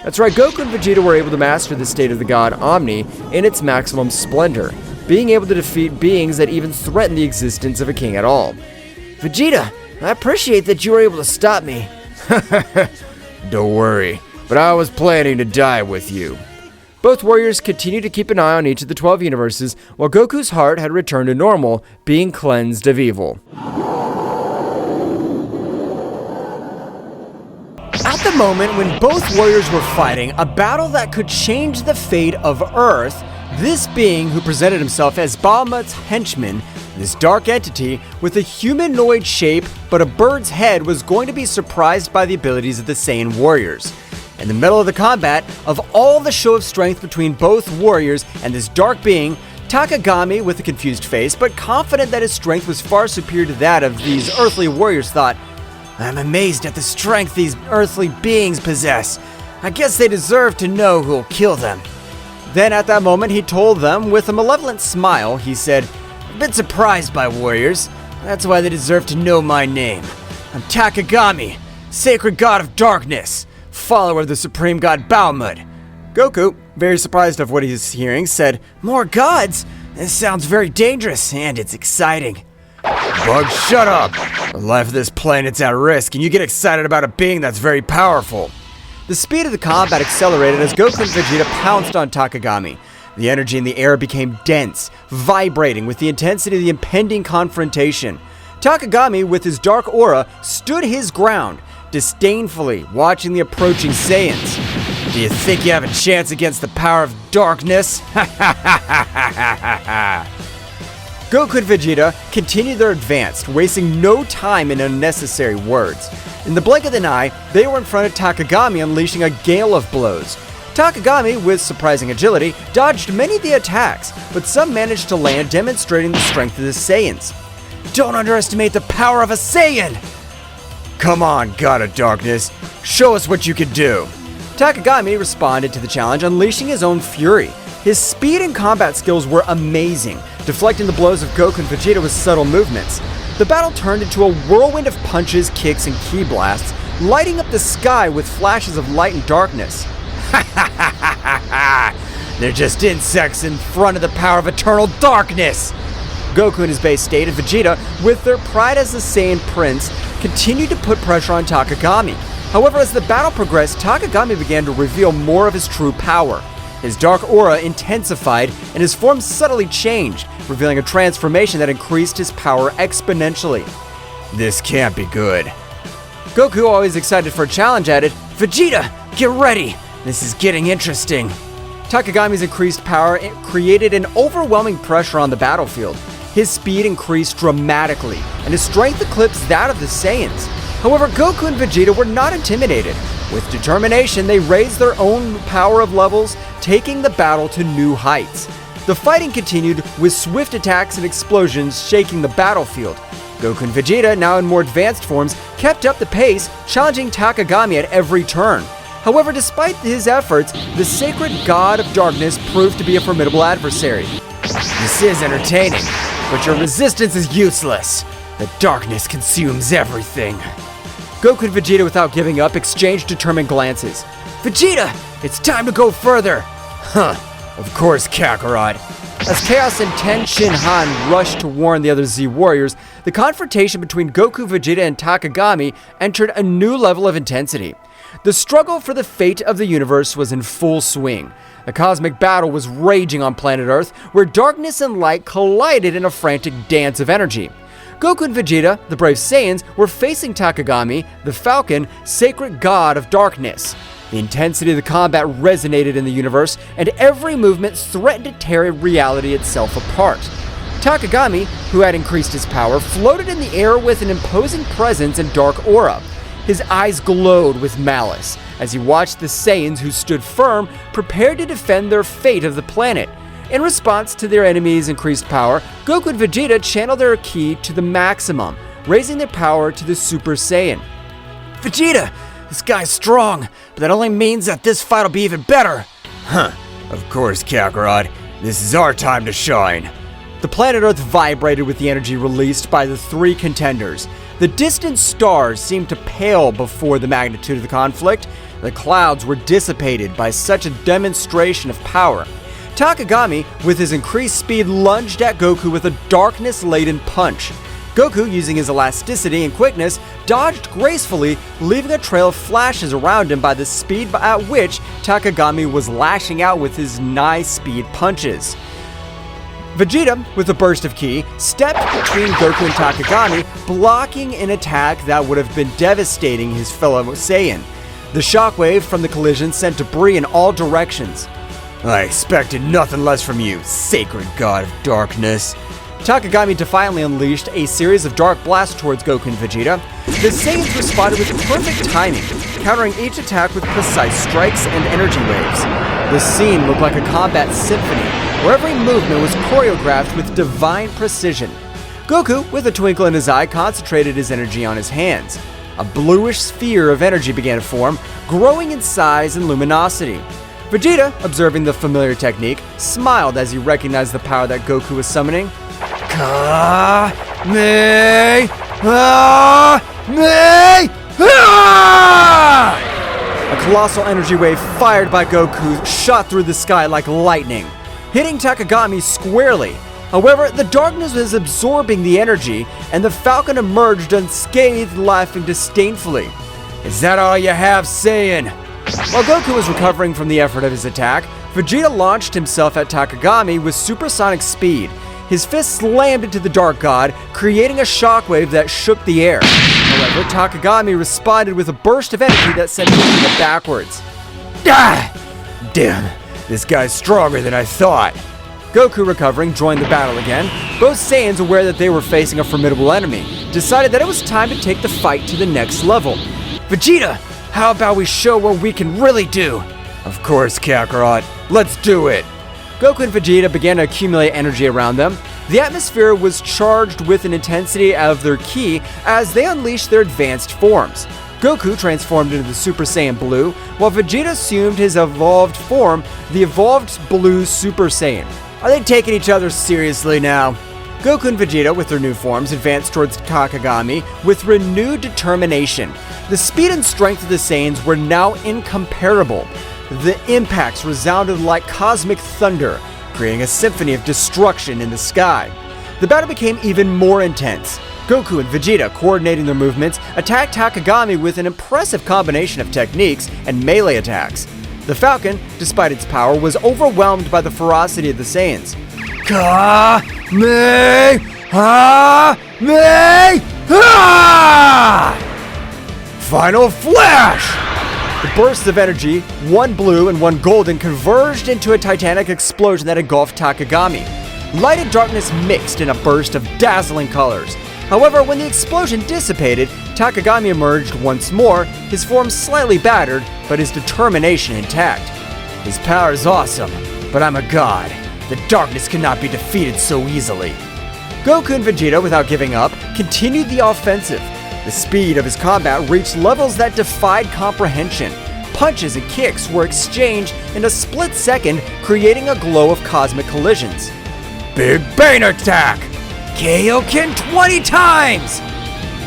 That's right, Goku and Vegeta were able to master the state of the god Omni in its maximum splendor, being able to defeat beings that even threaten the existence of a king at all. Vegeta, I appreciate that you were able to stop me. Don't worry, but I was planning to die with you. Both warriors continued to keep an eye on each of the 12 universes, while Goku's heart had returned to normal, being cleansed of evil. At the moment when both warriors were fighting a battle that could change the fate of Earth, this being who presented himself as Bahamut's henchman, this dark entity with a humanoid shape but a bird's head, was going to be surprised by the abilities of the Saiyan warriors. In the middle of the combat, of all the show of strength between both warriors and this dark being, Takami, with a confused face but confident that his strength was far superior to that of these earthly warriors, thought, I'm amazed at the strength these earthly beings possess. I guess they deserve to know who'll kill them. Then at that moment he told them, with a malevolent smile, he said, I've been surprised by warriors. That's why they deserve to know my name. I'm Takami, sacred god of darkness, follower of the supreme god Bahamut. Goku, very surprised of what he's hearing, said, More gods? This sounds very dangerous, and it's exciting. Bug, shut up! The life of this planet's at risk, and you get excited about a being that's very powerful. The speed of the combat accelerated as Goku and Vegeta pounced on Takami. The energy in the air became dense, vibrating with the intensity of the impending confrontation. Takami, with his dark aura, stood his ground, disdainfully watching the approaching Saiyans. Do you think you have a chance against the power of darkness? Goku and Vegeta continued their advance, wasting no time in unnecessary words. In the blink of an eye, they were in front of Takami, unleashing a gale of blows. Takami, with surprising agility, dodged many of the attacks, but some managed to land, demonstrating the strength of the Saiyans. Don't underestimate the power of a Saiyan! Come on, God of Darkness. Show us what you can do. Takami responded to the challenge, unleashing his own fury. His speed and combat skills were amazing, deflecting the blows of Goku and Vegeta with subtle movements. The battle turned into a whirlwind of punches, kicks, and ki blasts, lighting up the sky with flashes of light and darkness. They're just insects in front of the power of eternal darkness. Goku in his base state and Vegeta, with their pride as the Saiyan Prince, continued to put pressure on Takami. However, as the battle progressed, Takami began to reveal more of his true power. His dark aura intensified and his form subtly changed, revealing a transformation that increased his power exponentially. This can't be good. Goku, always excited for a challenge, added, "Vegeta, get ready! This is getting interesting." Takagami's increased power created an overwhelming pressure on the battlefield. His speed increased dramatically, and his strength eclipsed that of the Saiyans. However, Goku and Vegeta were not intimidated. With determination, they raised their own power of levels, taking the battle to new heights. The fighting continued with swift attacks and explosions shaking the battlefield. Goku and Vegeta, now in more advanced forms, kept up the pace, challenging Takami at every turn. However, despite his efforts, the sacred god of darkness proved to be a formidable adversary. This is entertaining, but your resistance is useless. The darkness consumes everything. Goku and Vegeta, without giving up, exchanged determined glances. "Vegeta, it's time to go further!" Huh, of course, Kakarot. As Chaos and Ten Shin Han rushed to warn the other Z warriors, the confrontation between Goku, Vegeta, and Takami entered a new level of intensity. The struggle for the fate of the universe was in full swing. A cosmic battle was raging on planet Earth, where darkness and light collided in a frantic dance of energy. Goku and Vegeta, the brave Saiyans, were facing Takami, the Falcon, sacred god of darkness. The intensity of the combat resonated in the universe, and every movement threatened to tear reality itself apart. Takami, who had increased his power, floated in the air with an imposing presence and dark aura. His eyes glowed with malice as he watched the Saiyans, who stood firm, prepared to defend their fate of the planet. In response to their enemies' increased power, Goku and Vegeta channeled their ki to the maximum, raising their power to the Super Saiyan. Vegeta, this guy's strong, but that only means that this fight will be even better. Huh, of course, Kakarot. This is our time to shine. The planet Earth vibrated with the energy released by the three contenders. The distant stars seemed to pale before the magnitude of the conflict. The clouds were dissipated by such a demonstration of power. Takami, with his increased speed, lunged at Goku with a darkness-laden punch. Goku, using his elasticity and quickness, dodged gracefully, leaving a trail of flashes around him by the speed at which Takami was lashing out with his nigh-speed punches. Vegeta, with a burst of ki, stepped between Goku and Takami, blocking an attack that would have been devastating his fellow Saiyan. The shockwave from the collision sent debris in all directions. I expected nothing less from you, sacred god of darkness. Takami defiantly unleashed a series of dark blasts towards Goku and Vegeta. The Saiyans responded with perfect timing, countering each attack with precise strikes and energy waves. The scene looked like a combat symphony, where every movement was choreographed with divine precision. Goku, with a twinkle in his eye, concentrated his energy on his hands. A bluish sphere of energy began to form, growing in size and luminosity. Vegeta, observing the familiar technique, smiled as he recognized the power that Goku was summoning. A colossal energy wave fired by Goku shot through the sky like lightning, hitting Takami squarely. However, the darkness was absorbing the energy, and the Falcon emerged unscathed, laughing disdainfully. Is that all you have, Saiyan? While Goku was recovering from the effort of his attack, Vegeta launched himself at Takami with supersonic speed. His fist slammed into the Dark God, creating a shockwave that shook the air. However, Takami responded with a burst of energy that sent Vegeta backwards. Ah! Damn, this guy's stronger than I thought. Goku, recovering, joined the battle again. Both Saiyans, aware that they were facing a formidable enemy, decided that it was time to take the fight to the next level. Vegeta, how about we show what we can really do? Of course, Kakarot. Let's do it. Goku and Vegeta began to accumulate energy around them. The atmosphere was charged with an intensity of their ki as they unleashed their advanced forms. Goku transformed into the Super Saiyan Blue, while Vegeta assumed his evolved form, the evolved Blue Super Saiyan. Are they taking each other seriously now? Goku and Vegeta, with their new forms, advanced towards Takami with renewed determination. The speed and strength of the Saiyans were now incomparable. The impacts resounded like cosmic thunder, creating a symphony of destruction in the sky. The battle became even more intense. Goku and Vegeta, coordinating their movements, attacked Takami with an impressive combination of techniques and melee attacks. The Falcon, despite its power, was overwhelmed by the ferocity of the Saiyans. Final flash! The bursts of energy, one blue and one golden, converged into a titanic explosion that engulfed Takami. Light and darkness mixed in a burst of dazzling colors. However, when the explosion dissipated, Takami emerged once more, his form slightly battered, but his determination intact. His power is awesome, but I'm a god. The darkness cannot be defeated so easily. Goku and Vegeta, without giving up, continued the offensive. The speed of his combat reached levels that defied comprehension. Punches and kicks were exchanged in a split second, creating a glow of cosmic collisions. Big Bang attack! Kaioken 20 times!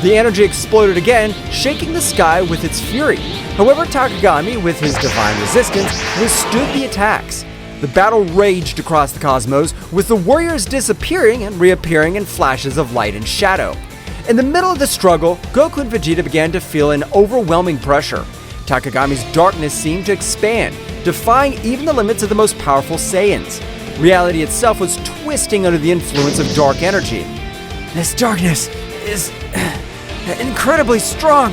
The energy exploded again, shaking the sky with its fury. However, Takami, with his divine resistance, withstood the attacks. The battle raged across the cosmos, with the warriors disappearing and reappearing in flashes of light and shadow. In the middle of the struggle, Goku and Vegeta began to feel an overwhelming pressure. Takagami's darkness seemed to expand, defying even the limits of the most powerful Saiyans. Reality itself was twisting under the influence of dark energy. This darkness is incredibly strong.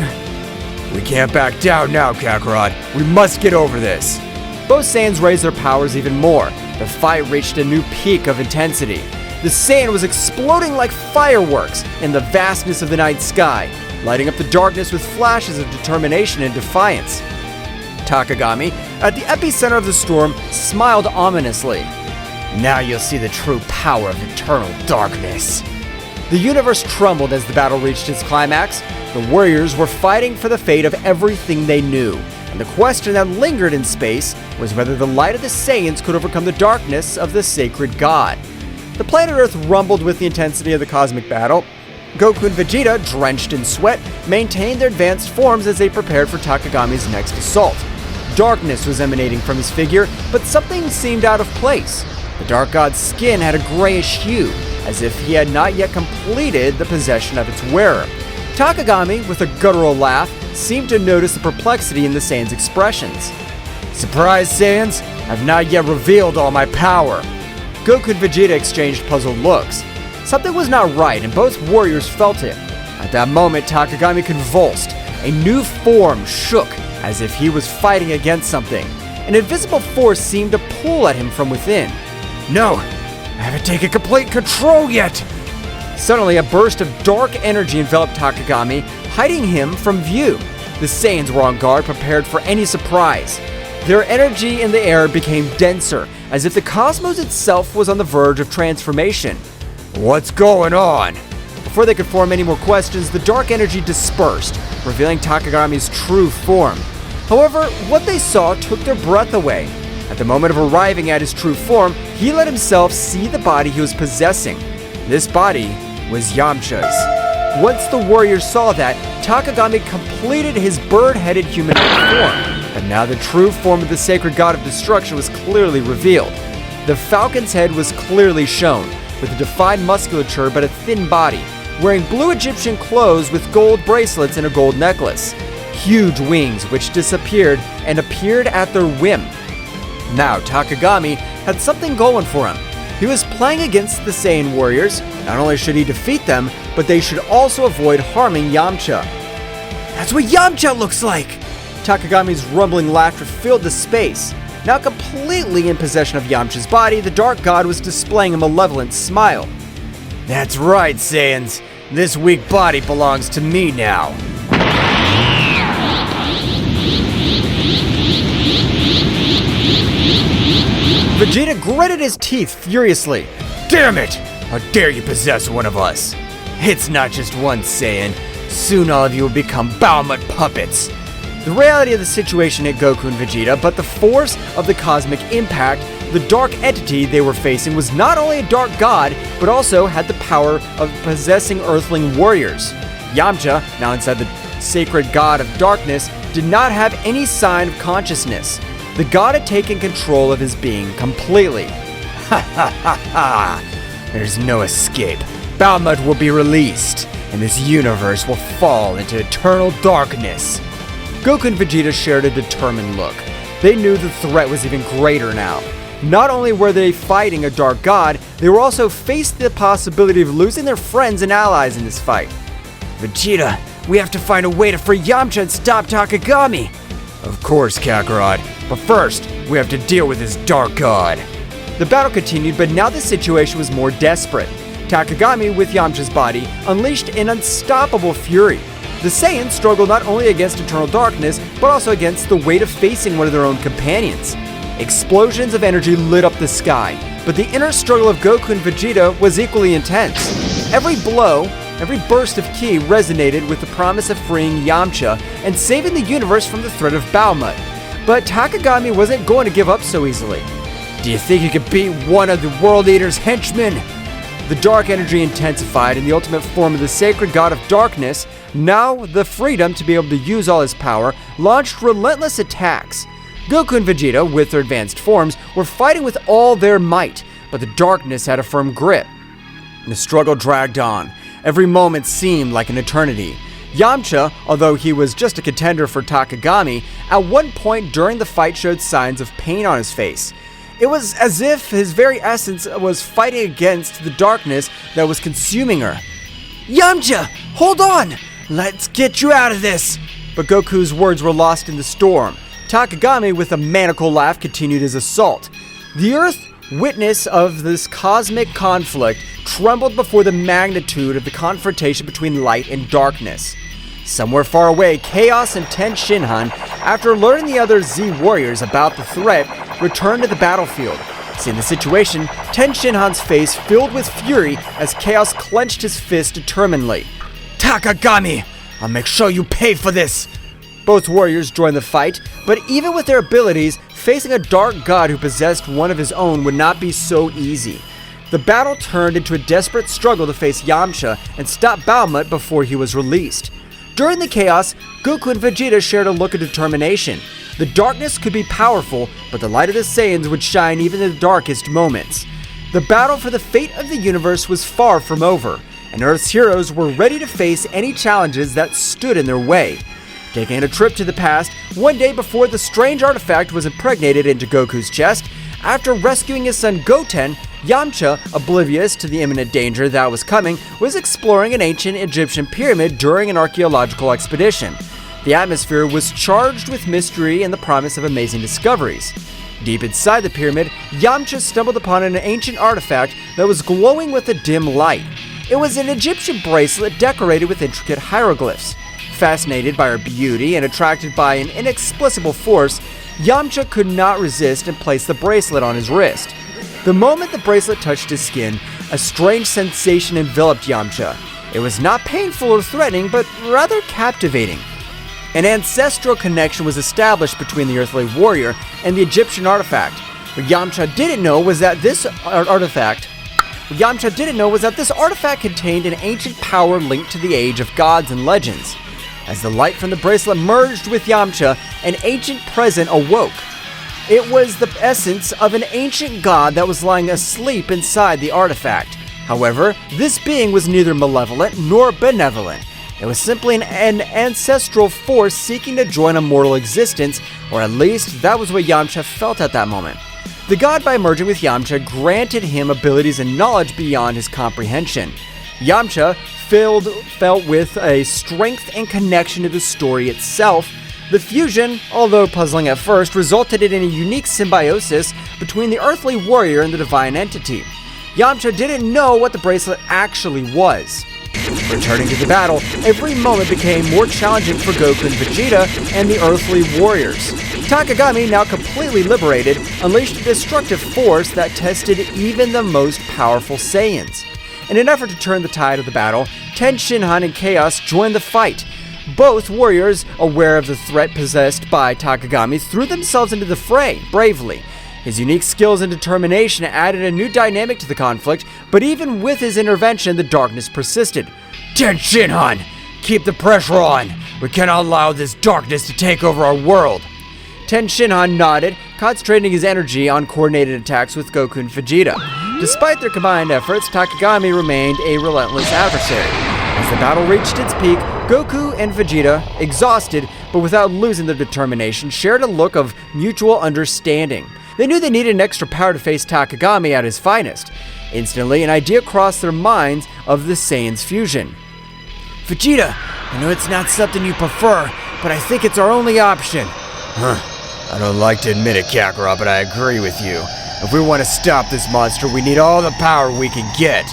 We can't back down now, Kakarot. We must get over this. Both Saiyans raised their powers even more. The fight reached a new peak of intensity. The Saiyan was exploding like fireworks in the vastness of the night sky, lighting up the darkness with flashes of determination and defiance. Takagami, at the epicenter of the storm, smiled ominously. Now you'll see the true power of eternal darkness. The universe trembled as the battle reached its climax. The warriors were fighting for the fate of everything they knew, and the question that lingered in space was whether the light of the Saiyans could overcome the darkness of the sacred god. The planet Earth rumbled with the intensity of the cosmic battle. Goku and Vegeta, drenched in sweat, maintained their advanced forms as they prepared for Takagami's next assault. Darkness was emanating from his figure, but something seemed out of place. The Dark God's skin had a grayish hue, as if he had not yet completed the possession of its wearer. Takagami, with a guttural laugh, seemed to notice the perplexity in the Saiyan's expressions. Surprise, Saiyans! I've not yet revealed all my power. Goku and Vegeta exchanged puzzled looks. Something was not right, and both warriors felt it. At that moment, Takagami convulsed. A new form shook, as if he was fighting against something. An invisible force seemed to pull at him from within. No! I haven't taken complete control yet! Suddenly, a burst of dark energy enveloped Takagami, hiding him from view. The Saiyans were on guard, prepared for any surprise. Their energy in the air became denser, as if the cosmos itself was on the verge of transformation. What's going on? Before they could form any more questions, the dark energy dispersed, revealing Takagami's true form. However, what they saw took their breath away. At the moment of arriving at his true form, he let himself see the body he was possessing. This body was Yamcha's. Once the warriors saw that, Takagami completed his bird-headed humanoid form. But now the true form of the sacred god of destruction was clearly revealed. The Falcon's head was clearly shown, with a defined musculature but a thin body, wearing blue Egyptian clothes with gold bracelets and a gold necklace. Huge wings which disappeared and appeared at their whim. Now Takagami had something going for him. He was playing against the Saiyan warriors. Not only should he defeat them, but they should also avoid harming Yamcha. That's what Yamcha looks like! Takagami's rumbling laughter filled the space. Now completely in possession of Yamcha's body, the Dark God was displaying a malevolent smile. That's right, Saiyans. This weak body belongs to me now. Vegeta gritted his teeth furiously. Damn it! How dare you possess one of us? It's not just one Saiyan. Soon all of you will become Bahamut puppets. The reality of the situation hit Goku and Vegeta, but the force of the cosmic impact, the dark entity they were facing, was not only a dark god, but also had the power of possessing earthling warriors. Yamcha, now inside the sacred god of darkness, did not have any sign of consciousness. The god had taken control of his being completely. Ha ha ha ha! There's no escape. Bahamut will be released, and this universe will fall into eternal darkness. Goku and Vegeta shared a determined look. They knew the threat was even greater now. Not only were they fighting a dark god, they were also faced the possibility of losing their friends and allies in this fight. Vegeta, we have to find a way to free Yamcha and stop Takami. Of course, Kakarot. But first, we have to deal with this dark god. The battle continued, but now the situation was more desperate. Takami, with Yamcha's body, unleashed an unstoppable fury. The Saiyans struggled not only against eternal darkness, but also against the weight of facing one of their own companions. Explosions of energy lit up the sky, but the inner struggle of Goku and Vegeta was equally intense. Every blow, every burst of ki resonated with the promise of freeing Yamcha and saving the universe from the threat of Bahamut. But Takami wasn't going to give up so easily. Do you think you could beat one of the World Eater's henchmen? The dark energy intensified in the ultimate form of the sacred god of darkness. Now, the freedom to be able to use all his power launched relentless attacks. Goku and Vegeta, with their advanced forms, were fighting with all their might, but the darkness had a firm grip. The struggle dragged on. Every moment seemed like an eternity. Yamcha, although he was just a contender for Takami, at one point during the fight showed signs of pain on his face. It was as if his very essence was fighting against the darkness that was consuming her. Yamcha, hold on! Let's get you out of this! But Goku's words were lost in the storm. Takami, with a maniacal laugh, continued his assault. The Earth, witness of this cosmic conflict, trembled before the magnitude of the confrontation between light and darkness. Somewhere far away, Chaos and Ten Shin Han, after learning the other Z warriors about the threat, returned to the battlefield. Seeing the situation, Ten Shin Han's face filled with fury as Chaos clenched his fist determinedly. Takami, I'll make sure you pay for this! Both warriors joined the fight, but even with their abilities, facing a dark god who possessed one of his own would not be so easy. The battle turned into a desperate struggle to face Yamcha and stop Bahamut before he was released. During the chaos, Goku and Vegeta shared a look of determination. The darkness could be powerful, but the light of the Saiyans would shine even in the darkest moments. The battle for the fate of the universe was far from over, and Earth's heroes were ready to face any challenges that stood in their way. Taking a trip to the past, one day before the strange artifact was impregnated into Goku's chest, after rescuing his son Goten, Yamcha, oblivious to the imminent danger that was coming, was exploring an ancient Egyptian pyramid during an archaeological expedition. The atmosphere was charged with mystery and the promise of amazing discoveries. Deep inside the pyramid, Yamcha stumbled upon an ancient artifact that was glowing with a dim light. It was an Egyptian bracelet decorated with intricate hieroglyphs. Fascinated by her beauty and attracted by an inexplicable force, Yamcha could not resist and placed the bracelet on his wrist. The moment the bracelet touched his skin, a strange sensation enveloped Yamcha. It was not painful or threatening, but rather captivating. An ancestral connection was established between the earthly warrior and the Egyptian artifact. What Yamcha didn't know was that this artifact contained an ancient power linked to the age of gods and legends. As the light from the bracelet merged with Yamcha, an ancient presence awoke. It was the essence of an ancient god that was lying asleep inside the artifact. However, this being was neither malevolent nor benevolent. It was simply an ancestral force seeking to join a mortal existence, or at least that was what Yamcha felt at that moment. The god, by merging with Yamcha, granted him abilities and knowledge beyond his comprehension. Yamcha felt with a strength and connection to the story itself. The fusion, although puzzling at first, resulted in a unique symbiosis between the earthly warrior and the divine entity. Yamcha didn't know what the bracelet actually was. Returning to the battle, every moment became more challenging for Goku and Vegeta and the earthly warriors. Takami, now completely liberated, unleashed a destructive force that tested even the most powerful Saiyans. In an effort to turn the tide of the battle, Shin Han and Chaos join the fight. Both warriors, aware of the threat possessed by Takami, threw themselves into the fray bravely. His unique skills and determination added a new dynamic to the conflict, but even with his intervention, the darkness persisted. Shin Han, keep the pressure on. We cannot allow this darkness to take over our world. Shin Han nodded, concentrating his energy on coordinated attacks with Goku and Vegeta. Despite their combined efforts, Takami remained a relentless adversary. As the battle reached its peak, Goku and Vegeta, exhausted but without losing their determination, shared a look of mutual understanding. They knew they needed an extra power to face Takami at his finest. Instantly, an idea crossed their minds of the Saiyans' fusion. Vegeta, I know it's not something you prefer, but I think it's our only option. I don't like to admit it, Kakarot, but I agree with you. If we want to stop this monster, we need all the power we can get.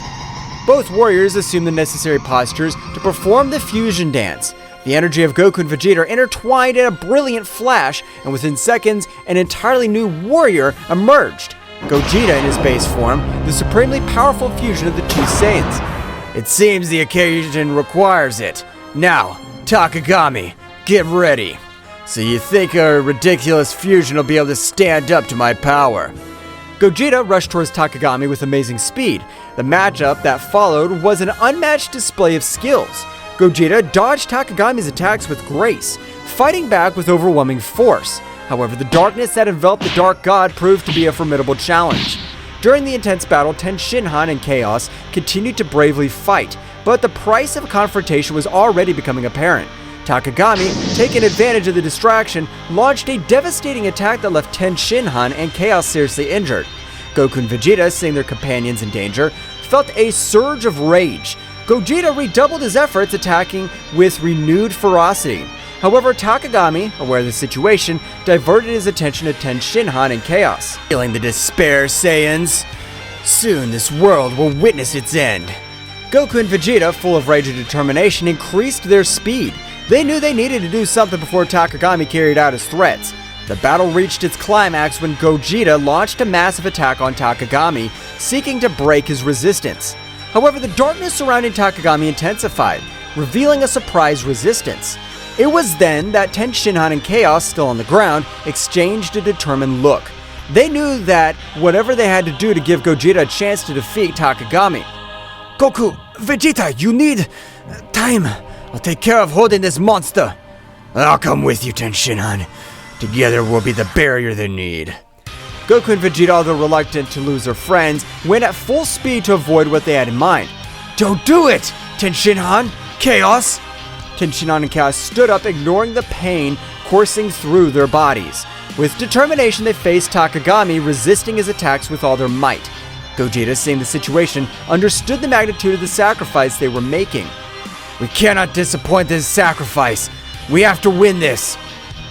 Both warriors assumed the necessary postures to perform the fusion dance. The energy of Goku and Vegeta intertwined in a brilliant flash, and within seconds, an entirely new warrior emerged. Gogeta in his base form, the supremely powerful fusion of the two Saiyans. It seems the occasion requires it. Now, Takami, get ready. So you think a ridiculous fusion will be able to stand up to my power? Gogeta rushed towards Takami with amazing speed. The matchup that followed was an unmatched display of skills. Gogeta dodged Takami's attacks with grace, fighting back with overwhelming force. However, the darkness that enveloped the Dark God proved to be a formidable challenge. During the intense battle, Shin Han and Chaos continued to bravely fight, but the price of a confrontation was already becoming apparent. Takami, taking advantage of the distraction, launched a devastating attack that left Shin Han and Chaos seriously injured. Goku and Vegeta, seeing their companions in danger, felt a surge of rage. Gogeta redoubled his efforts, attacking with renewed ferocity. However, Takami, aware of the situation, diverted his attention to Shin Han and Chaos. Feeling the despair, Saiyans? Soon this world will witness its end. Goku and Vegeta, full of rage and determination, increased their speed. They knew they needed to do something before Takami carried out his threats. The battle reached its climax when Gogeta launched a massive attack on Takami, seeking to break his resistance. However, the darkness surrounding Takami intensified, revealing a surprise resistance. It was then that Shin Han and Chaos, still on the ground, exchanged a determined look. They knew that whatever they had to do to give Gogeta a chance to defeat Takami. Goku, Vegeta, you need time. I'll take care of holding this monster. I'll come with you, Shin Han. Together we'll be the barrier they need. Goku and Vegeta, although reluctant to lose their friends, went at full speed to avoid what they had in mind. Don't do it! Shin Han, Chaos! Shin Han and Chaos stood up, ignoring the pain coursing through their bodies. With determination, they faced Takami, resisting his attacks with all their might. Gogeta, seeing the situation, understood the magnitude of the sacrifice they were making. We cannot disappoint this sacrifice. We have to win this.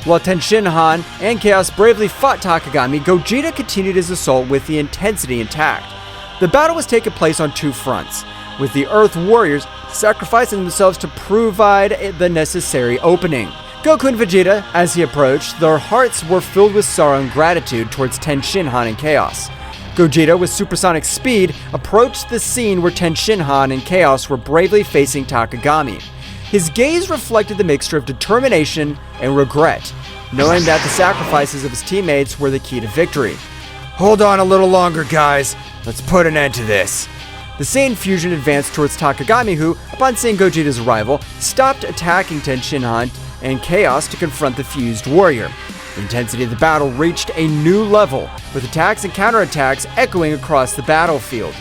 While Shin Han and Chaos bravely fought Takami, Gogeta continued his assault with the intensity intact. The battle was taking place on two fronts, with the Earth Warriors sacrificing themselves to provide the necessary opening. Goku and Vegeta, as he approached, their hearts were filled with sorrow and gratitude towards Shin Han and Chaos. Gogeta, with supersonic speed, approached the scene where Shin Han and Chaos were bravely facing Takami. His gaze reflected the mixture of determination and regret, knowing that the sacrifices of his teammates were the key to victory. Hold on a little longer, guys. Let's put an end to this. The Saiyan fusion advanced towards Takami, who, upon seeing Gogeta's arrival, stopped attacking Shin Han and Chaos to confront the fused warrior. The intensity of the battle reached a new level, with attacks and counterattacks echoing across the battlefield.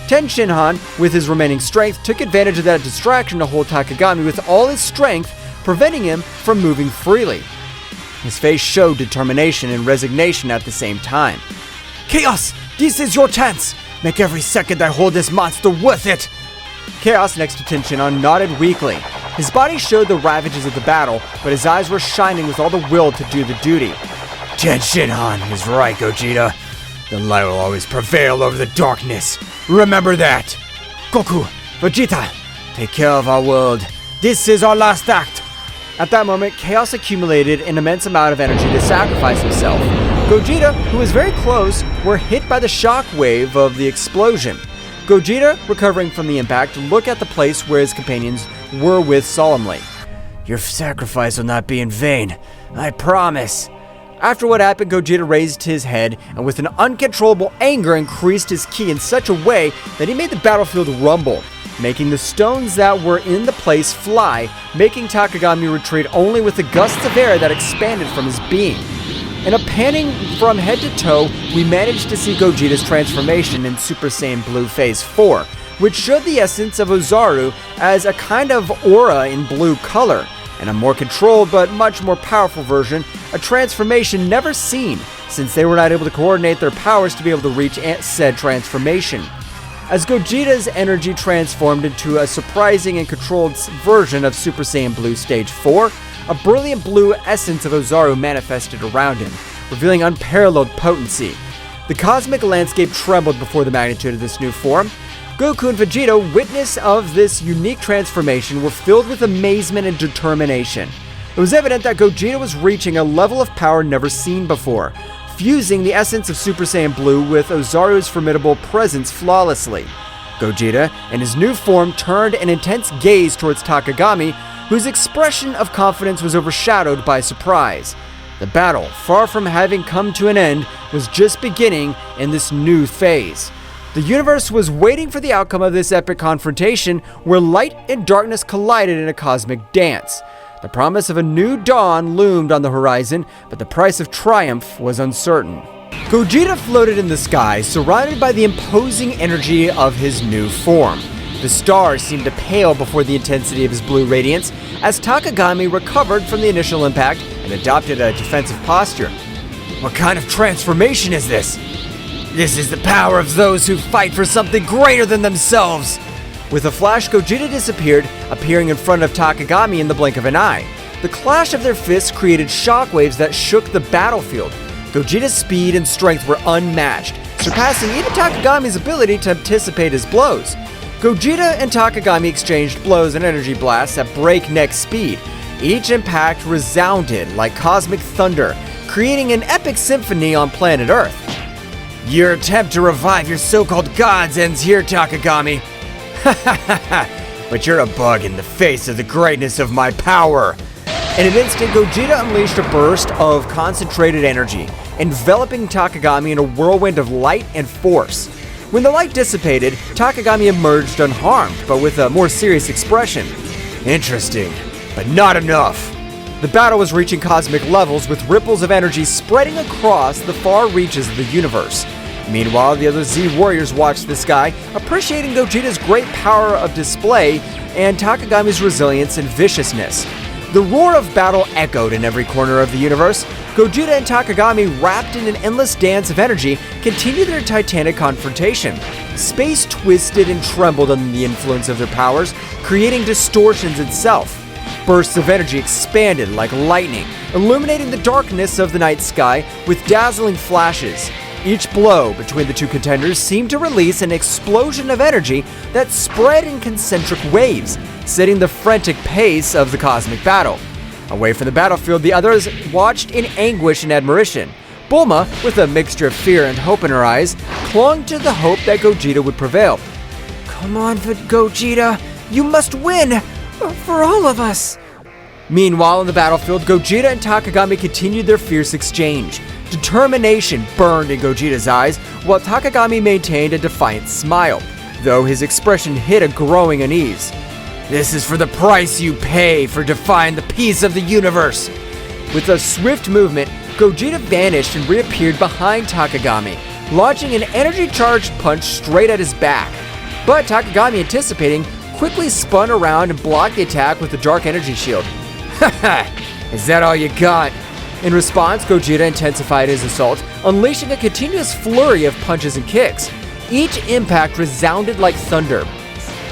Shin Han, with his remaining strength, took advantage of that distraction to hold Takami with all his strength, preventing him from moving freely. His face showed determination and resignation at the same time. Chaos, this is your chance. Make every second I hold this monster worth it. Chaos, next to Shin Han, nodded weakly. His body showed the ravages of the battle, but his eyes were shining with all the will to do the duty. Shin Han is right, Gogeta. The light will always prevail over the darkness. Remember that. Goku, Vegeta, take care of our world. This is our last act. At that moment, Chaos accumulated an immense amount of energy to sacrifice himself. Gogeta, who was very close, were hit by the shock wave of the explosion. Gogeta, recovering from the impact, looked at the place where his companions were with solemnly. Your sacrifice will not be in vain. I promise. After what happened, Gogeta raised his head and with an uncontrollable anger increased his ki in such a way that he made the battlefield rumble, making the stones that were in the place fly, making Takami retreat only with the gusts of air that expanded from his being. In a panning from head to toe, we managed to see Gogeta's transformation in Super Saiyan Blue Phase 4, which showed the essence of Ozaru as a kind of aura in blue color, and a more controlled but much more powerful version, a transformation never seen, since they were not able to coordinate their powers to be able to reach said transformation. As Gogeta's energy transformed into a surprising and controlled version of Super Saiyan Blue Stage 4, a brilliant blue essence of Ozaru manifested around him, revealing unparalleled potency. The cosmic landscape trembled before the magnitude of this new form. Goku and Vegeta, witness of this unique transformation, were filled with amazement and determination. It was evident that Gogeta was reaching a level of power never seen before, fusing the essence of Super Saiyan Blue with Ozaru's formidable presence flawlessly. Gogeta, in his new form, turned an intense gaze towards Takami, whose expression of confidence was overshadowed by surprise. The battle, far from having come to an end, was just beginning in this new phase. The universe was waiting for the outcome of this epic confrontation where light and darkness collided in a cosmic dance. The promise of a new dawn loomed on the horizon, but the price of triumph was uncertain. Gogeta floated in the sky, surrounded by the imposing energy of his new form. The stars seemed to pale before the intensity of his blue radiance as Takami recovered from the initial impact and adopted a defensive posture. What kind of transformation is this? This is the power of those who fight for something greater than themselves. With a flash, Gogeta disappeared, appearing in front of Takami in the blink of an eye. The clash of their fists created shockwaves that shook the battlefield. Gogeta's speed and strength were unmatched, surpassing even Takagami's ability to anticipate his blows. Gogeta and Takami exchanged blows and energy blasts at breakneck speed. Each impact resounded like cosmic thunder, creating an epic symphony on planet Earth. Your attempt to revive your so-called gods ends here, Takami. But you're a bug in the face of the greatness of my power. In an instant, Gogeta unleashed a burst of concentrated energy, enveloping Takami in a whirlwind of light and force. When the light dissipated, Takami emerged unharmed, but with a more serious expression. Interesting, but not enough. The battle was reaching cosmic levels, with ripples of energy spreading across the far reaches of the universe. Meanwhile, the other Z warriors watched the sky, appreciating Gogeta's great power of display and Takagami's resilience and viciousness. The roar of battle echoed in every corner of the universe. Gogeta and Takami, wrapped in an endless dance of energy, continued their titanic confrontation. Space twisted and trembled under the influence of their powers, creating distortions itself. Bursts of energy expanded like lightning, illuminating the darkness of the night sky with dazzling flashes. Each blow between the two contenders seemed to release an explosion of energy that spread in concentric waves, setting the frantic pace of the cosmic battle. Away from the battlefield, the others watched in anguish and admiration. Bulma, with a mixture of fear and hope in her eyes, clung to the hope that Gogeta would prevail. Come on, Gogeta, you must win! For all of us! Meanwhile, on the battlefield, Gogeta and Takami continued their fierce exchange. Determination burned in Gogeta's eyes, while Takami maintained a defiant smile, though his expression hid a growing unease. This is for the price you pay for defying the peace of the universe. With a swift movement, Gogeta vanished and reappeared behind Takami, launching an energy-charged punch straight at his back. But Takami, anticipating, quickly spun around and blocked the attack with a dark energy shield. Haha, is that all you got? In response, Gogeta intensified his assault, unleashing a continuous flurry of punches and kicks. Each impact resounded like thunder.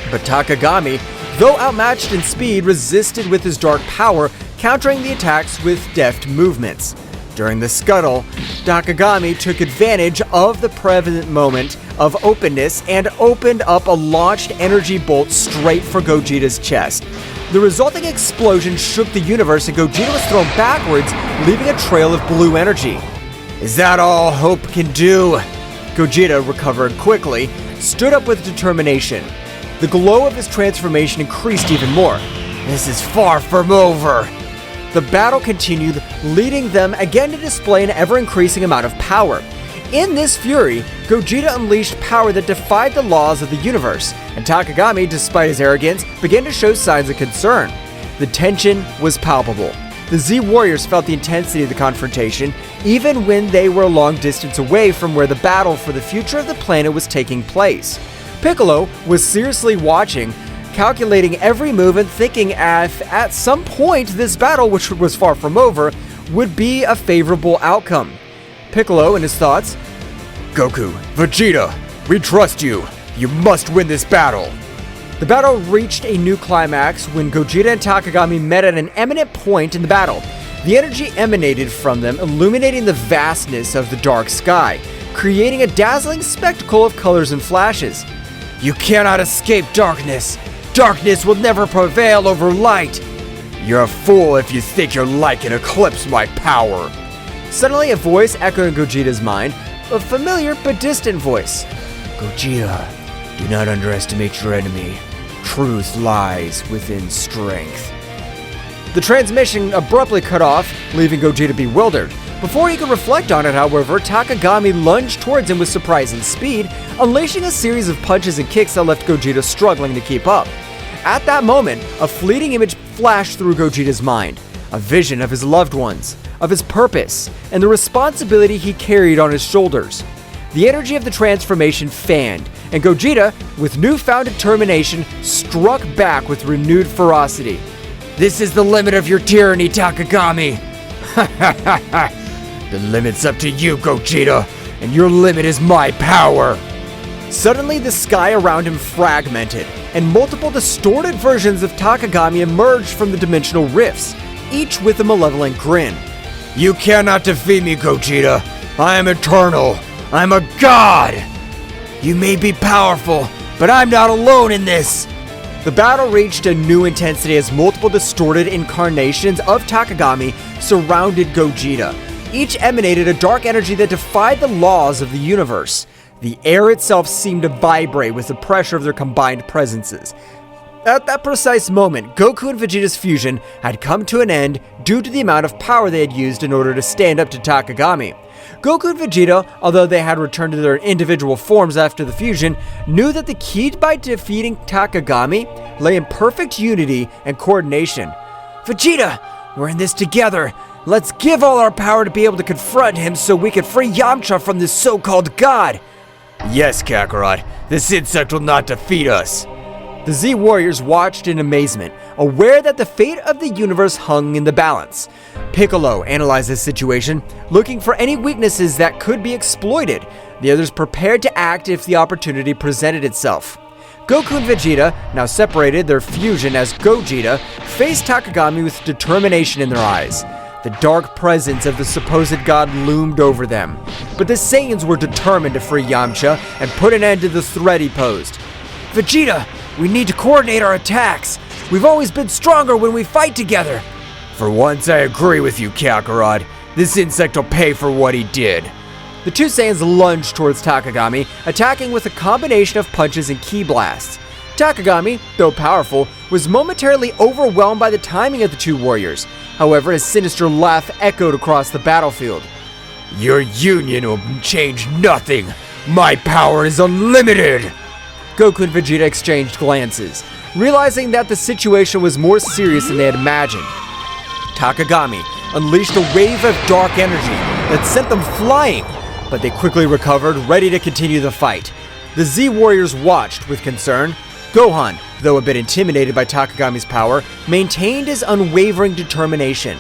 But Takami, though outmatched in speed, resisted with his dark power, countering the attacks with deft movements. During the scuttle, Takami took advantage of the prevalent moment of openness and opened up a launched energy bolt straight for Gogeta's chest. The resulting explosion shook the universe and Gogeta was thrown backwards, leaving a trail of blue energy. Is that all hope can do? Gogeta recovered quickly, stood up with determination. The glow of his transformation increased even more. This is far from over. The battle continued, leading them again to display an ever-increasing amount of power. In this fury, Gogeta unleashed power that defied the laws of the universe, and Takami, despite his arrogance, began to show signs of concern. The tension was palpable. The Z Warriors felt the intensity of the confrontation, even when they were a long distance away from where the battle for the future of the planet was taking place. Piccolo was seriously watching, calculating every move and thinking at some point this battle, which was far from over, would be a favorable outcome. Piccolo, in his thoughts, Goku, Vegeta, we trust you. You must win this battle. The battle reached a new climax when Gogeta and Takami met at an eminent point in the battle. The energy emanated from them, illuminating the vastness of the dark sky, creating a dazzling spectacle of colors and flashes. You cannot escape darkness. Darkness will never prevail over light. You're a fool if you think your light can eclipse my power. Suddenly, a voice echoed in Gogeta's mind, a familiar but distant voice. Gogeta, do not underestimate your enemy. Truth lies within strength. The transmission abruptly cut off, leaving Gogeta bewildered. Before he could reflect on it, however, Takami lunged towards him with surprising speed, unleashing a series of punches and kicks that left Gogeta struggling to keep up. At that moment, a fleeting image flashed through Gogeta's mind, a vision of his loved ones, of his purpose, and the responsibility he carried on his shoulders. The energy of the transformation fanned, and Gogeta, with newfound determination, struck back with renewed ferocity. This is the limit of your tyranny, Takami. The limit's up to you, Gogeta, and your limit is my power. Suddenly, the sky around him fragmented, and multiple distorted versions of Takami emerged from the dimensional rifts, each with a malevolent grin. You cannot defeat me, Gogeta. I am eternal. I'm a god. You may be powerful, but I'm not alone in this. The battle reached a new intensity as multiple distorted incarnations of Takami surrounded Gogeta. Each emanated a dark energy that defied the laws of the universe. The air itself seemed to vibrate with the pressure of their combined presences. At that precise moment, Goku and Vegeta's fusion had come to an end due to the amount of power they had used in order to stand up to Takami. Goku and Vegeta, although they had returned to their individual forms after the fusion, knew that the key by defeating Takami lay in perfect unity and coordination. Vegeta, we're in this together. Let's give all our power to be able to confront him so we can free Yamcha from this so-called god. Yes, Kakarot, this insect will not defeat us. The Z Warriors watched in amazement, aware that the fate of the universe hung in the balance. Piccolo analyzed this situation, looking for any weaknesses that could be exploited. The others prepared to act if the opportunity presented itself. Goku and Vegeta, now separated, their fusion as Gogeta, faced Takami with determination in their eyes. The dark presence of the supposed god loomed over them, but the Saiyans were determined to free Yamcha and put an end to the threat he posed. Vegeta, we need to coordinate our attacks. We've always been stronger when we fight together. For once, I agree with you, Kakarot. This insect will pay for what he did. The two Saiyans lunged towards Takami, attacking with a combination of punches and ki blasts. Takami, though powerful, was momentarily overwhelmed by the timing of the two warriors. However, his sinister laugh echoed across the battlefield. Your union will change nothing. My power is unlimited. Goku and Vegeta exchanged glances, realizing that the situation was more serious than they had imagined. Takami unleashed a wave of dark energy that sent them flying, but they quickly recovered, ready to continue the fight. The Z Warriors watched with concern. Gohan, though a bit intimidated by Takami's power, maintained his unwavering determination.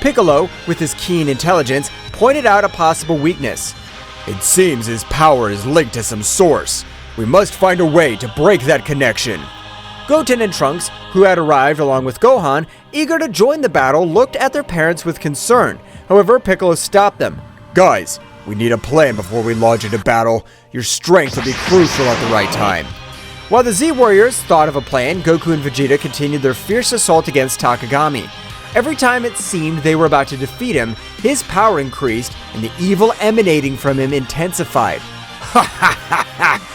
Piccolo, with his keen intelligence, pointed out a possible weakness. It seems his power is linked to some source. We must find a way to break that connection. Goten and Trunks, who had arrived along with Gohan, eager to join the battle, looked at their parents with concern. However, Piccolo stopped them. Guys, we need a plan before we launch into battle. Your strength will be crucial at the right time. While the Z Warriors thought of a plan, Goku and Vegeta continued their fierce assault against Takami. Every time it seemed they were about to defeat him, his power increased and the evil emanating from him intensified. Ha ha ha ha!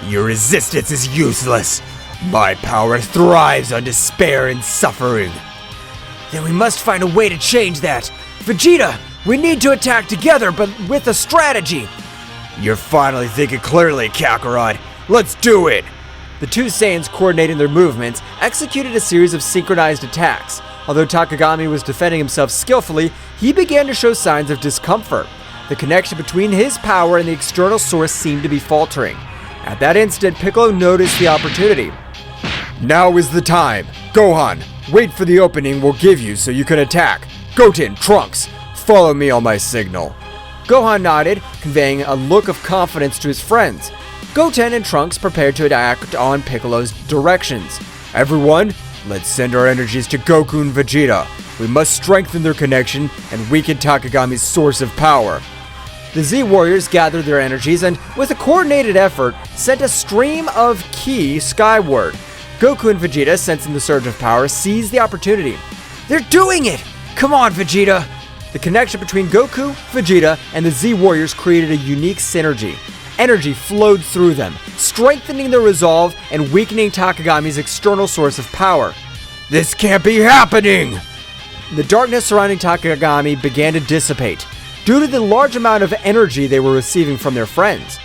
Your resistance is useless. My power thrives on despair and suffering. Then we must find a way to change that. Vegeta, we need to attack together, but with a strategy. You're finally thinking clearly, Kakarot. Let's do it! The two Saiyans, coordinating their movements, executed a series of synchronized attacks. Although Takagami was defending himself skillfully, he began to show signs of discomfort. The connection between his power and the external source seemed to be faltering. At that instant, Piccolo noticed the opportunity. Now is the time. Gohan, wait for the opening we'll give you so you can attack. Goten, Trunks, follow me on my signal. Gohan nodded, conveying a look of confidence to his friends. Goten and Trunks prepared to act on Piccolo's directions. Everyone, let's send our energies to Goku and Vegeta. We must strengthen their connection and weaken Takagami's source of power. The Z Warriors gathered their energies and, with a coordinated effort, sent a stream of ki skyward. Goku and Vegeta, sensing the surge of power, seized the opportunity. They're doing it! Come on, Vegeta! The connection between Goku, Vegeta, and the Z Warriors created a unique synergy. Energy flowed through them, strengthening their resolve and weakening Takagami's external source of power. This can't be happening! The darkness surrounding Takagami began to dissipate, due to the large amount of energy they were receiving from their friends.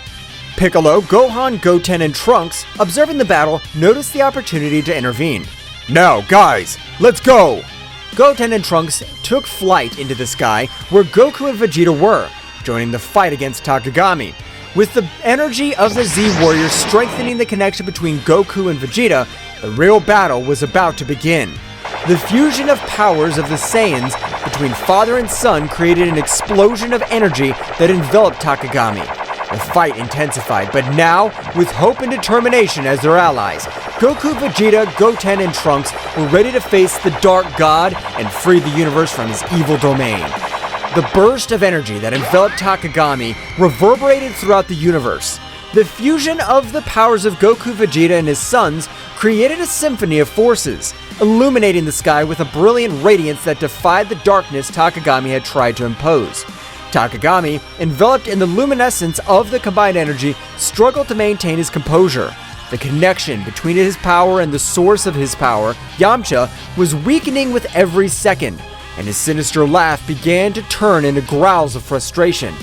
Piccolo, Gohan, Goten, and Trunks, observing the battle, noticed the opportunity to intervene. Now, guys, let's go! Goten and Trunks took flight into the sky where Goku and Vegeta were, joining the fight against Takagami. With the energy of the Z Warriors strengthening the connection between Goku and Vegeta, the real battle was about to begin. The fusion of powers of the Saiyans between father and son created an explosion of energy that enveloped Takagami. The fight intensified, but now, with hope and determination as their allies, Goku, Vegeta, Goten, and Trunks were ready to face the Dark God and free the universe from his evil domain. The burst of energy that enveloped Takagami reverberated throughout the universe. The fusion of the powers of Goku, Vegeta, and his sons created a symphony of forces, illuminating the sky with a brilliant radiance that defied the darkness Takagami had tried to impose. Takagami, enveloped in the luminescence of the combined energy, struggled to maintain his composure. The connection between his power and the source of his power, Yamcha, was weakening with every second, and his sinister laugh began to turn into growls of frustration.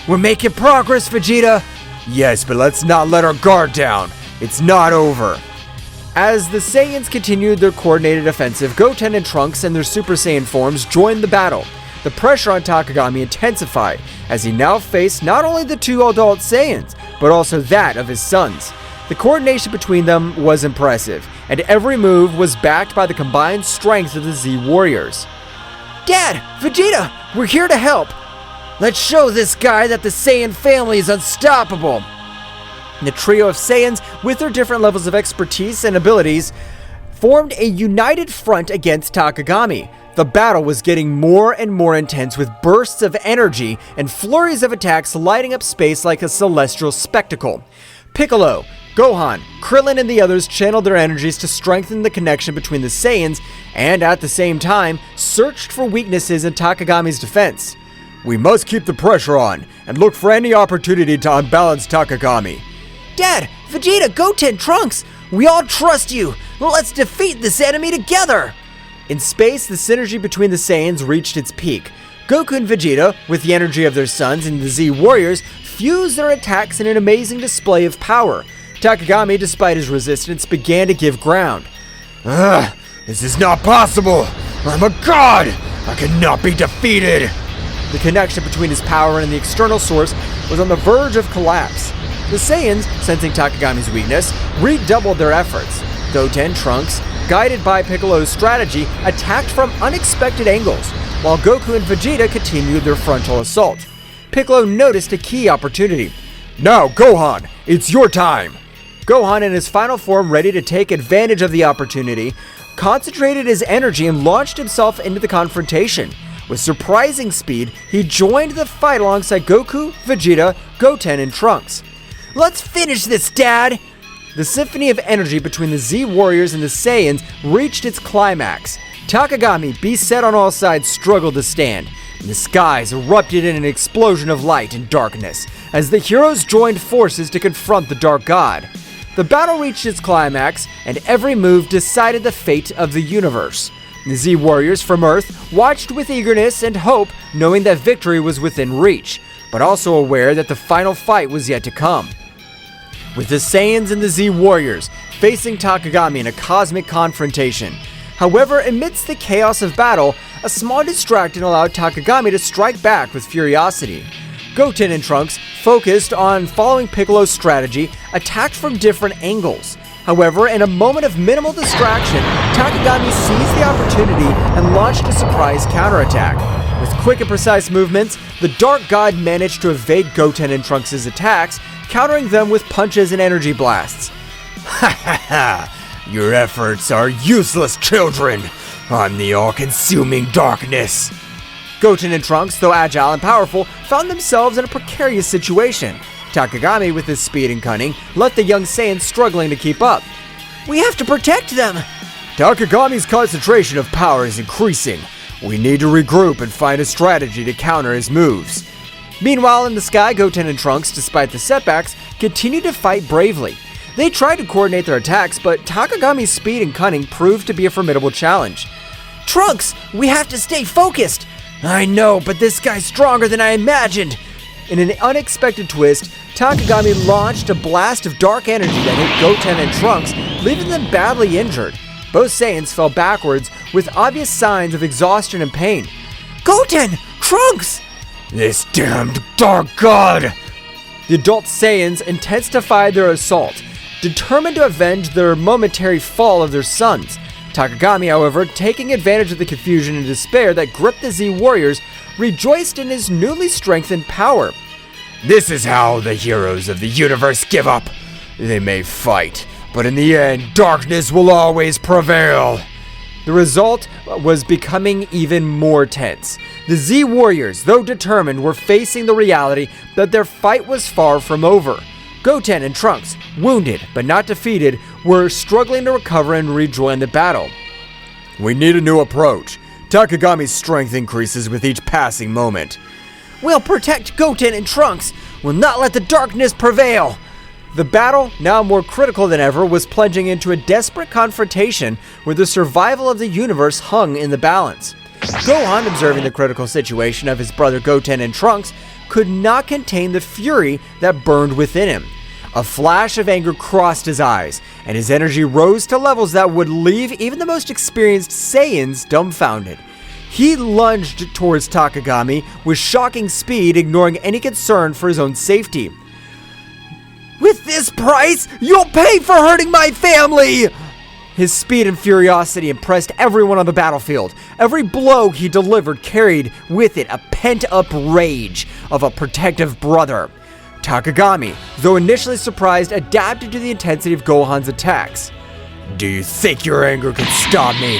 We're making progress, Vegeta! Yes, but let's not let our guard down. It's not over. As the Saiyans continued their coordinated offensive, Goten and Trunks and their Super Saiyan forms joined the battle. The pressure on Takagami intensified, as he now faced not only the two adult Saiyans, but also that of his sons. The coordination between them was impressive, and every move was backed by the combined strength of the Z Warriors. Dad! Vegeta! We're here to help! Let's show this guy that the Saiyan family is unstoppable! The trio of Saiyans, with their different levels of expertise and abilities, formed a united front against Takagami. The battle was getting more and more intense, with bursts of energy and flurries of attacks lighting up space like a celestial spectacle. Piccolo, Gohan, Krillin, and the others channeled their energies to strengthen the connection between the Saiyans and, at the same time, searched for weaknesses in Takagami's defense. We must keep the pressure on and look for any opportunity to unbalance Takagami. Dad! Vegeta! Goten! Trunks! We all trust you! Let's defeat this enemy together! In space, the synergy between the Saiyans reached its peak. Goku and Vegeta, with the energy of their sons and the Z Warriors, fused their attacks in an amazing display of power. Takagami, despite his resistance, began to give ground. This is not possible! I'm a god! I cannot be defeated! The connection between his power and the external source was on the verge of collapse. The Saiyans, sensing Takagami's weakness, redoubled their efforts. Goten, Trunks, guided by Piccolo's strategy, attacked from unexpected angles, while Goku and Vegeta continued their frontal assault. Piccolo noticed a key opportunity. Now, Gohan, it's your time! Gohan, in his final form ready to take advantage of the opportunity, concentrated his energy and launched himself into the confrontation. With surprising speed, he joined the fight alongside Goku, Vegeta, Goten, and Trunks. Let's finish this, Dad! The symphony of energy between the Z Warriors and the Saiyans reached its climax. Takagami, beset on all sides, struggled to stand. The skies erupted in an explosion of light and darkness as the heroes joined forces to confront the Dark God. The battle reached its climax, and every move decided the fate of the universe. The Z-Warriors from Earth watched with eagerness and hope, knowing that victory was within reach, but also aware that the final fight was yet to come. With the Saiyans and the Z-Warriors facing Takami in a cosmic confrontation. However, amidst the chaos of battle, a small distraction allowed Takami to strike back with furiosity. Goten and Trunks, focused on following Piccolo's strategy, attacked from different angles. However, in a moment of minimal distraction, Takami seized the opportunity and launched a surprise counterattack. With quick and precise movements, the Dark God managed to evade Goten and Trunks' attacks, countering them with punches and energy blasts. Ha ha ha! Your efforts are useless, children! I'm the all-consuming darkness! Goten and Trunks, though agile and powerful, found themselves in a precarious situation. Takami, with his speed and cunning, left the young Saiyans struggling to keep up. We have to protect them! Takagami's concentration of power is increasing. We need to regroup and find a strategy to counter his moves. Meanwhile, in the sky, Goten and Trunks, despite the setbacks, continued to fight bravely. They tried to coordinate their attacks, but Takagami's speed and cunning proved to be a formidable challenge. Trunks, we have to stay focused! I know, but this guy's stronger than I imagined! In an unexpected twist, Takami launched a blast of dark energy that hit Goten and Trunks, leaving them badly injured. Both Saiyans fell backwards with obvious signs of exhaustion and pain. Goten! Trunks! This damned Dark God! The adult Saiyans intensified their assault, determined to avenge their momentary fall of their sons. Takagami, however, taking advantage of the confusion and despair that gripped the Z-Warriors, rejoiced in his newly strengthened power. This is how the heroes of the universe give up. They may fight, but in the end, darkness will always prevail. The result was becoming even more tense. The Z-Warriors, though determined, were facing the reality that their fight was far from over. Goten and Trunks, wounded but not defeated, were struggling to recover and rejoin the battle. We need a new approach. Takagami's strength increases with each passing moment. We'll protect Goten and Trunks. We'll not let the darkness prevail. The battle, now more critical than ever, was plunging into a desperate confrontation where the survival of the universe hung in the balance. Gohan, observing the critical situation of his brother Goten and Trunks, could not contain the fury that burned within him. A flash of anger crossed his eyes, and his energy rose to levels that would leave even the most experienced Saiyans dumbfounded. He lunged towards Takagami with shocking speed, ignoring any concern for his own safety. With this price, you'll pay for hurting my family! His speed and furiosity impressed everyone on the battlefield. Every blow he delivered carried with it a pent-up rage of a protective brother. Takagami, though initially surprised, adapted to the intensity of Gohan's attacks. Do you think your anger can stop me?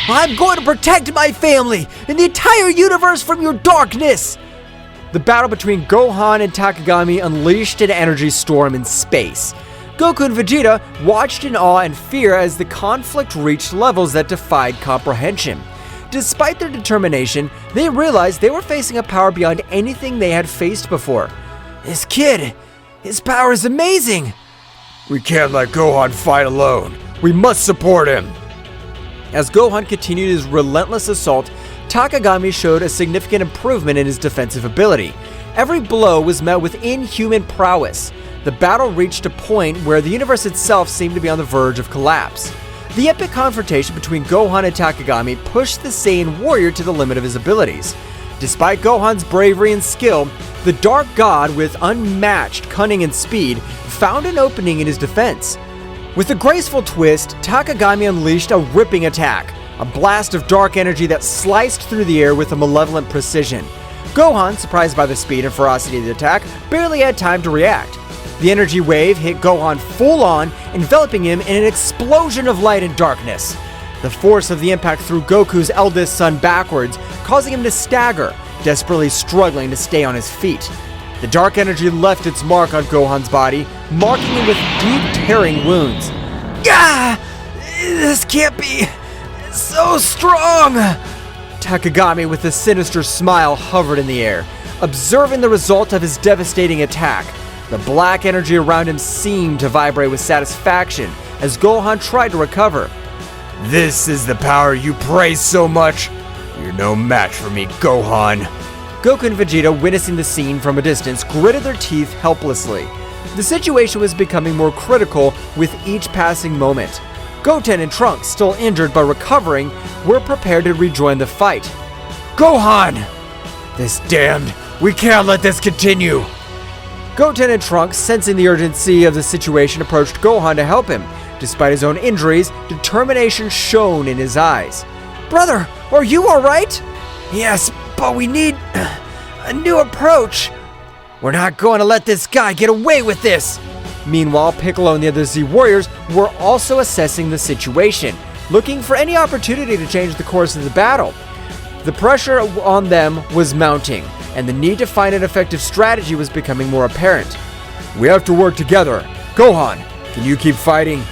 I'm going to protect my family and the entire universe from your darkness! The battle between Gohan and Takagami unleashed an energy storm in space. Goku and Vegeta watched in awe and fear as the conflict reached levels that defied comprehension. Despite their determination, they realized they were facing a power beyond anything they had faced before. This kid, his power is amazing! We can't let Gohan fight alone. We must support him. As Gohan continued his relentless assault, Takagami showed a significant improvement in his defensive ability. Every blow was met with inhuman prowess. The battle reached a point where the universe itself seemed to be on the verge of collapse. The epic confrontation between Gohan and Takagami pushed the Saiyan warrior to the limit of his abilities. Despite Gohan's bravery and skill, the Dark God, with unmatched cunning and speed, found an opening in his defense. With a graceful twist, Takagami unleashed a ripping attack, a blast of dark energy that sliced through the air with a malevolent precision. Gohan, surprised by the speed and ferocity of the attack, barely had time to react. The energy wave hit Gohan full on, enveloping him in an explosion of light and darkness. The force of the impact threw Goku's eldest son backwards, causing him to stagger, desperately struggling to stay on his feet. The dark energy left its mark on Gohan's body, marking him with deep, tearing wounds. Gah! This can't be so strong! Takami, with a sinister smile, hovered in the air, observing the result of his devastating attack. The black energy around him seemed to vibrate with satisfaction as Gohan tried to recover. This is the power you praise so much. You're no match for me, Gohan. Goku and Vegeta, witnessing the scene from a distance, gritted their teeth helplessly. The situation was becoming more critical with each passing moment. Goten and Trunks, still injured but recovering, were prepared to rejoin the fight. Gohan! This damned, we can't let this continue. Goten and Trunks, sensing the urgency of the situation, approached Gohan to help him. Despite his own injuries, determination shone in his eyes. "Brother, are you alright?" Yes, but we need a new approach. We're not going to let this guy get away with this. Meanwhile, Piccolo and the other Z Warriors were also assessing the situation, looking for any opportunity to change the course of the battle. The pressure on them was mounting, and the need to find an effective strategy was becoming more apparent. We have to work together. Gohan, can you keep fighting?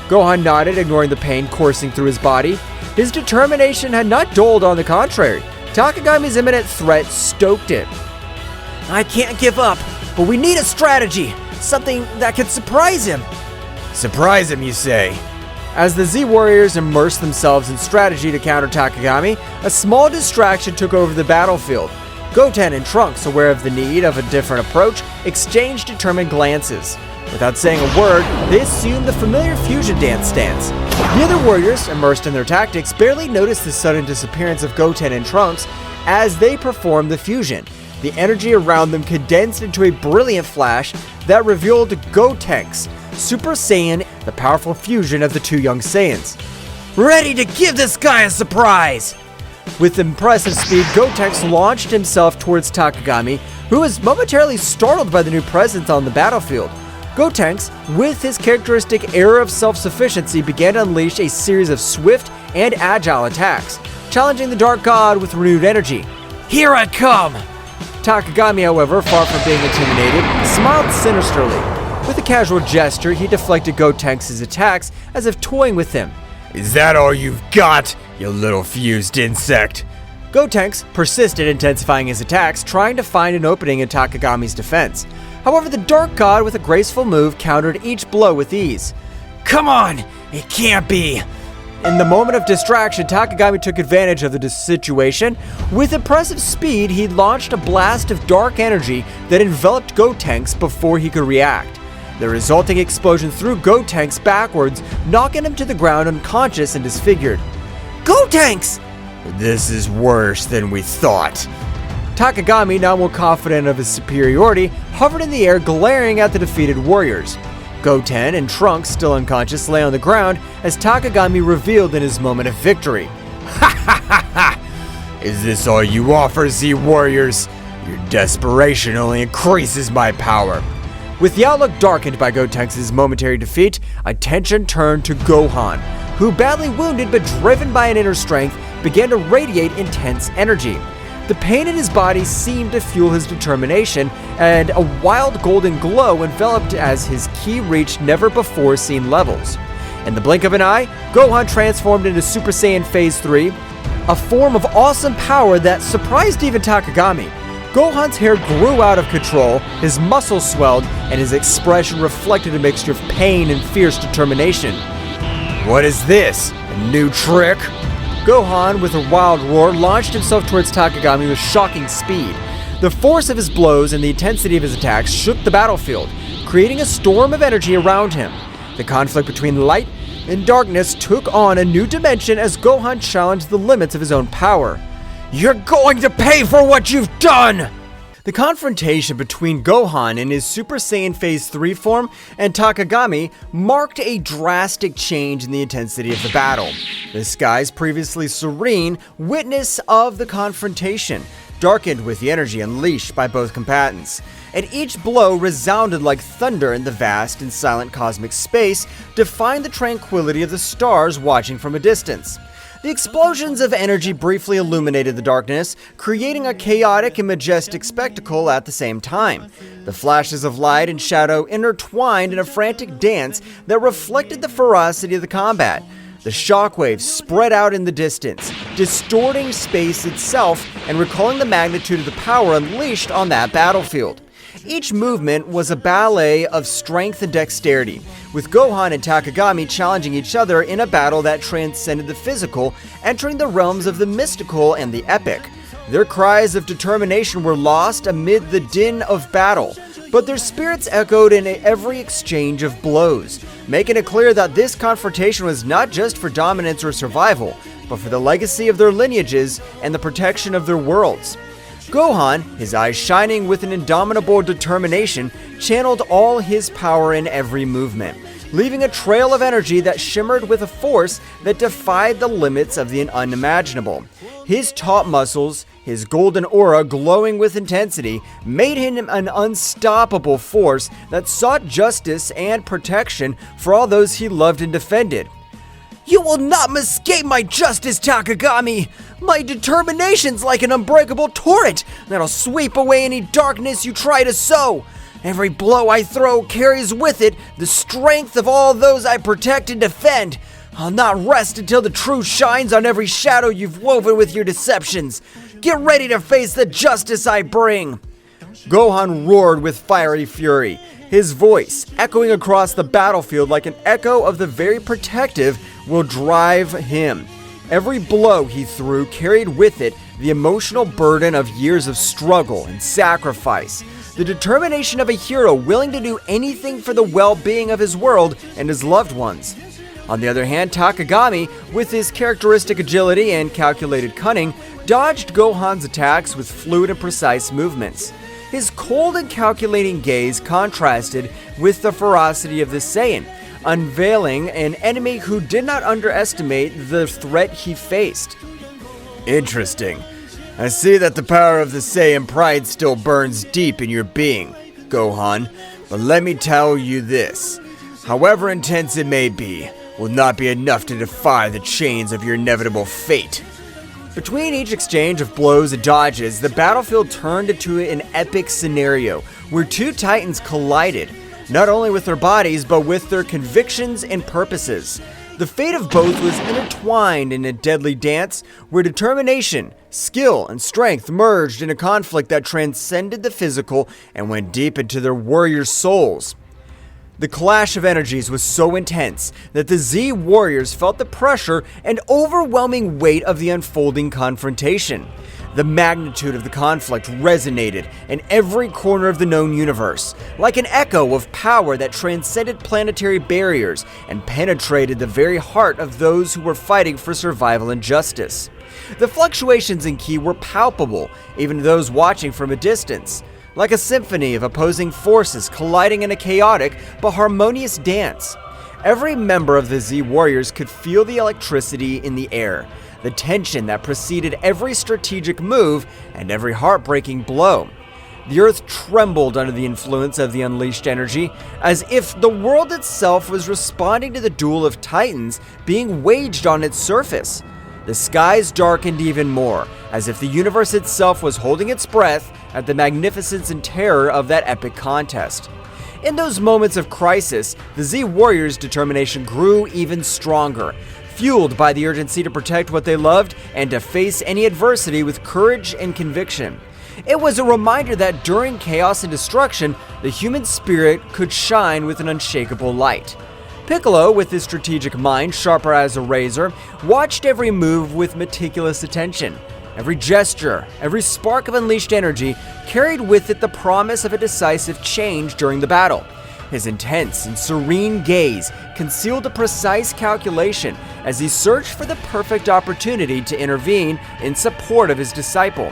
Gohan nodded, ignoring the pain coursing through his body. His determination had not dulled, on the contrary. Takagami's imminent threat stoked it. I can't give up, but we need a strategy. Something that could surprise him. Surprise him, you say? As the Z Warriors immersed themselves in strategy to counter Takagami, a small distraction took over the battlefield. Goten and Trunks, aware of the need of a different approach, exchanged determined glances. Without saying a word, they assumed the familiar fusion dance stance. The other warriors, immersed in their tactics, barely noticed the sudden disappearance of Goten and Trunks as they performed the fusion. The energy around them condensed into a brilliant flash that revealed Gotenks, Super Saiyan, the powerful fusion of the two young Saiyans. Ready to give this guy a surprise! With impressive speed, Gotenks launched himself towards Takagami, who was momentarily startled by the new presence on the battlefield. Gotenks, with his characteristic air of self-sufficiency, began to unleash a series of swift and agile attacks, challenging the Dark God with renewed energy. Here I come! Takagami, however, far from being intimidated, smiled sinisterly. With a casual gesture, he deflected Gotenks' attacks as if toying with him. Is that all you've got, you little fused insect? Gotenks persisted, intensifying his attacks, trying to find an opening in Takagami's defense. However, the Dark God, with a graceful move, countered each blow with ease. Come on! It can't be! In the moment of distraction, Takagami took advantage of the situation. With impressive speed, he launched a blast of dark energy that enveloped Gotenks before he could react. The resulting explosion threw Gotenks backwards, knocking him to the ground unconscious and disfigured. Gotenks! This is worse than we thought. Takagami, now more confident of his superiority, hovered in the air, glaring at the defeated warriors. Goten and Trunks, still unconscious, lay on the ground as Takagami revealed in his moment of victory. Ha ha ha ha! Is this all you offer, Z Warriors? Your desperation only increases my power. With the outlook darkened by Gotenks' momentary defeat, attention turned to Gohan, who, badly wounded but driven by an inner strength, began to radiate intense energy. The pain in his body seemed to fuel his determination, and a wild golden glow enveloped as his ki reached never-before-seen levels. In the blink of an eye, Gohan transformed into Super Saiyan Phase 3, a form of awesome power that surprised even Takagami. Gohan's hair grew out of control, his muscles swelled, and his expression reflected a mixture of pain and fierce determination. What is this? A new trick? Gohan, with a wild roar, launched himself towards Takagami with shocking speed. The force of his blows and the intensity of his attacks shook the battlefield, creating a storm of energy around him. The conflict between light and darkness took on a new dimension as Gohan challenged the limits of his own power. You're going to pay for what you've done! The confrontation between Gohan in his Super Saiyan Phase 3 form and Takagami marked a drastic change in the intensity of the battle. The skies, previously serene, witness of the confrontation, darkened with the energy unleashed by both combatants. And each blow resounded like thunder in the vast and silent cosmic space, defying the tranquility of the stars watching from a distance. The explosions of energy briefly illuminated the darkness, creating a chaotic and majestic spectacle at the same time. The flashes of light and shadow intertwined in a frantic dance that reflected the ferocity of the combat. The shockwaves spread out in the distance, distorting space itself and recalling the magnitude of the power unleashed on that battlefield. Each movement was a ballet of strength and dexterity, with Gohan and Takami challenging each other in a battle that transcended the physical, entering the realms of the mystical and the epic. Their cries of determination were lost amid the din of battle, but their spirits echoed in every exchange of blows, making it clear that this confrontation was not just for dominance or survival, but for the legacy of their lineages and the protection of their worlds. Gohan, his eyes shining with an indomitable determination, channeled all his power in every movement, leaving a trail of energy that shimmered with a force that defied the limits of the unimaginable. His taut muscles, his golden aura glowing with intensity, made him an unstoppable force that sought justice and protection for all those he loved and defended. "You will not escape my justice, Takami! My determination's like an unbreakable torrent that'll sweep away any darkness you try to sow. Every blow I throw carries with it the strength of all those I protect and defend. I'll not rest until the truth shines on every shadow you've woven with your deceptions. Get ready to face the justice I bring." Gohan roared with fiery fury, his voice echoing across the battlefield like an echo of the very protective will drive him. Every blow he threw carried with it the emotional burden of years of struggle and sacrifice, the determination of a hero willing to do anything for the well-being of his world and his loved ones. On the other hand, Takami, with his characteristic agility and calculated cunning, dodged Gohan's attacks with fluid and precise movements. His cold and calculating gaze contrasted with the ferocity of the Saiyan, unveiling an enemy who did not underestimate the threat he faced. Interesting. I see that the power of the Saiyan pride still burns deep in your being, Gohan, but let me tell you this. However intense it may be, will not be enough to defy the chains of your inevitable fate. Between each exchange of blows and dodges, the battlefield turned into an epic scenario where two titans collided, not only with their bodies, but with their convictions and purposes. The fate of both was intertwined in a deadly dance where determination, skill, and strength merged in a conflict that transcended the physical and went deep into their warriors' souls. The clash of energies was so intense that the Z warriors felt the pressure and overwhelming weight of the unfolding confrontation. The magnitude of the conflict resonated in every corner of the known universe, like an echo of power that transcended planetary barriers and penetrated the very heart of those who were fighting for survival and justice. The fluctuations in ki were palpable, even to those watching from a distance, like a symphony of opposing forces colliding in a chaotic but harmonious dance. Every member of the Z Warriors could feel the electricity in the air, the tension that preceded every strategic move and every heartbreaking blow. The earth trembled under the influence of the unleashed energy, as if the world itself was responding to the duel of titans being waged on its surface. The skies darkened even more, as if the universe itself was holding its breath at the magnificence and terror of that epic contest. In those moments of crisis, the Z Warriors' determination grew even stronger, fueled by the urgency to protect what they loved and to face any adversity with courage and conviction. It was a reminder that during chaos and destruction, the human spirit could shine with an unshakable light. Piccolo, with his strategic mind sharper as a razor, watched every move with meticulous attention. Every gesture, every spark of unleashed energy carried with it the promise of a decisive change during the battle. His intense and serene gaze concealed a precise calculation as he searched for the perfect opportunity to intervene in support of his disciple.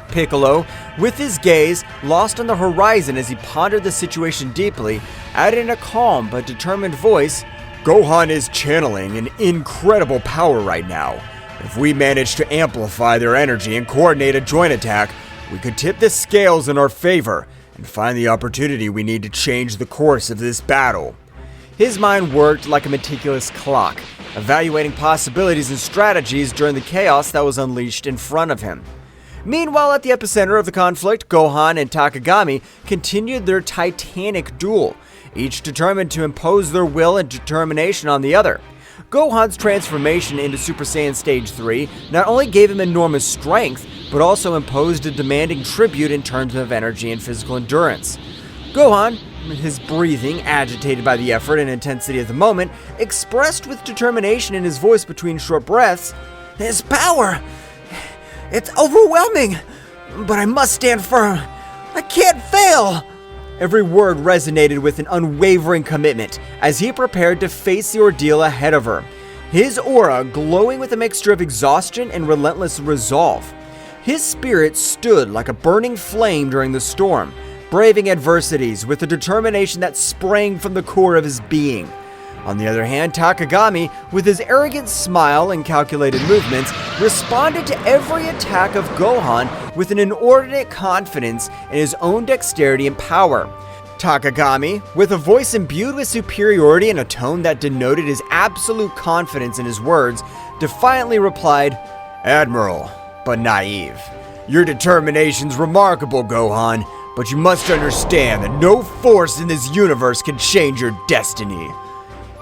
Piccolo, with his gaze lost on the horizon as he pondered the situation deeply, added in a calm but determined voice, Gohan is channeling an incredible power right now. If we manage to amplify their energy and coordinate a joint attack, we could tip the scales in our favor and find the opportunity we need to change the course of this battle. His mind worked like a meticulous clock, evaluating possibilities and strategies during the chaos that was unleashed in front of him. Meanwhile, at the epicenter of the conflict, Gohan and Takami continued their titanic duel, each determined to impose their will and determination on the other. Gohan's transformation into Super Saiyan Stage 3 not only gave him enormous strength, but also imposed a demanding tribute in terms of energy and physical endurance. Gohan, his breathing agitated by the effort and intensity of the moment, expressed with determination in his voice between short breaths, "His power! It's overwhelming! But I must stand firm! I can't fail!" Every word resonated with an unwavering commitment as he prepared to face the ordeal ahead of her, his aura glowing with a mixture of exhaustion and relentless resolve. His spirit stood like a burning flame during the storm, braving adversities with a determination that sprang from the core of his being. On the other hand, Takami, with his arrogant smile and calculated movements, responded to every attack of Gohan with an inordinate confidence in his own dexterity and power. Takami, with a voice imbued with superiority and a tone that denoted his absolute confidence in his words, defiantly replied, "Admiral, but naive. Your determination's remarkable, Gohan, but you must understand that no force in this universe can change your destiny."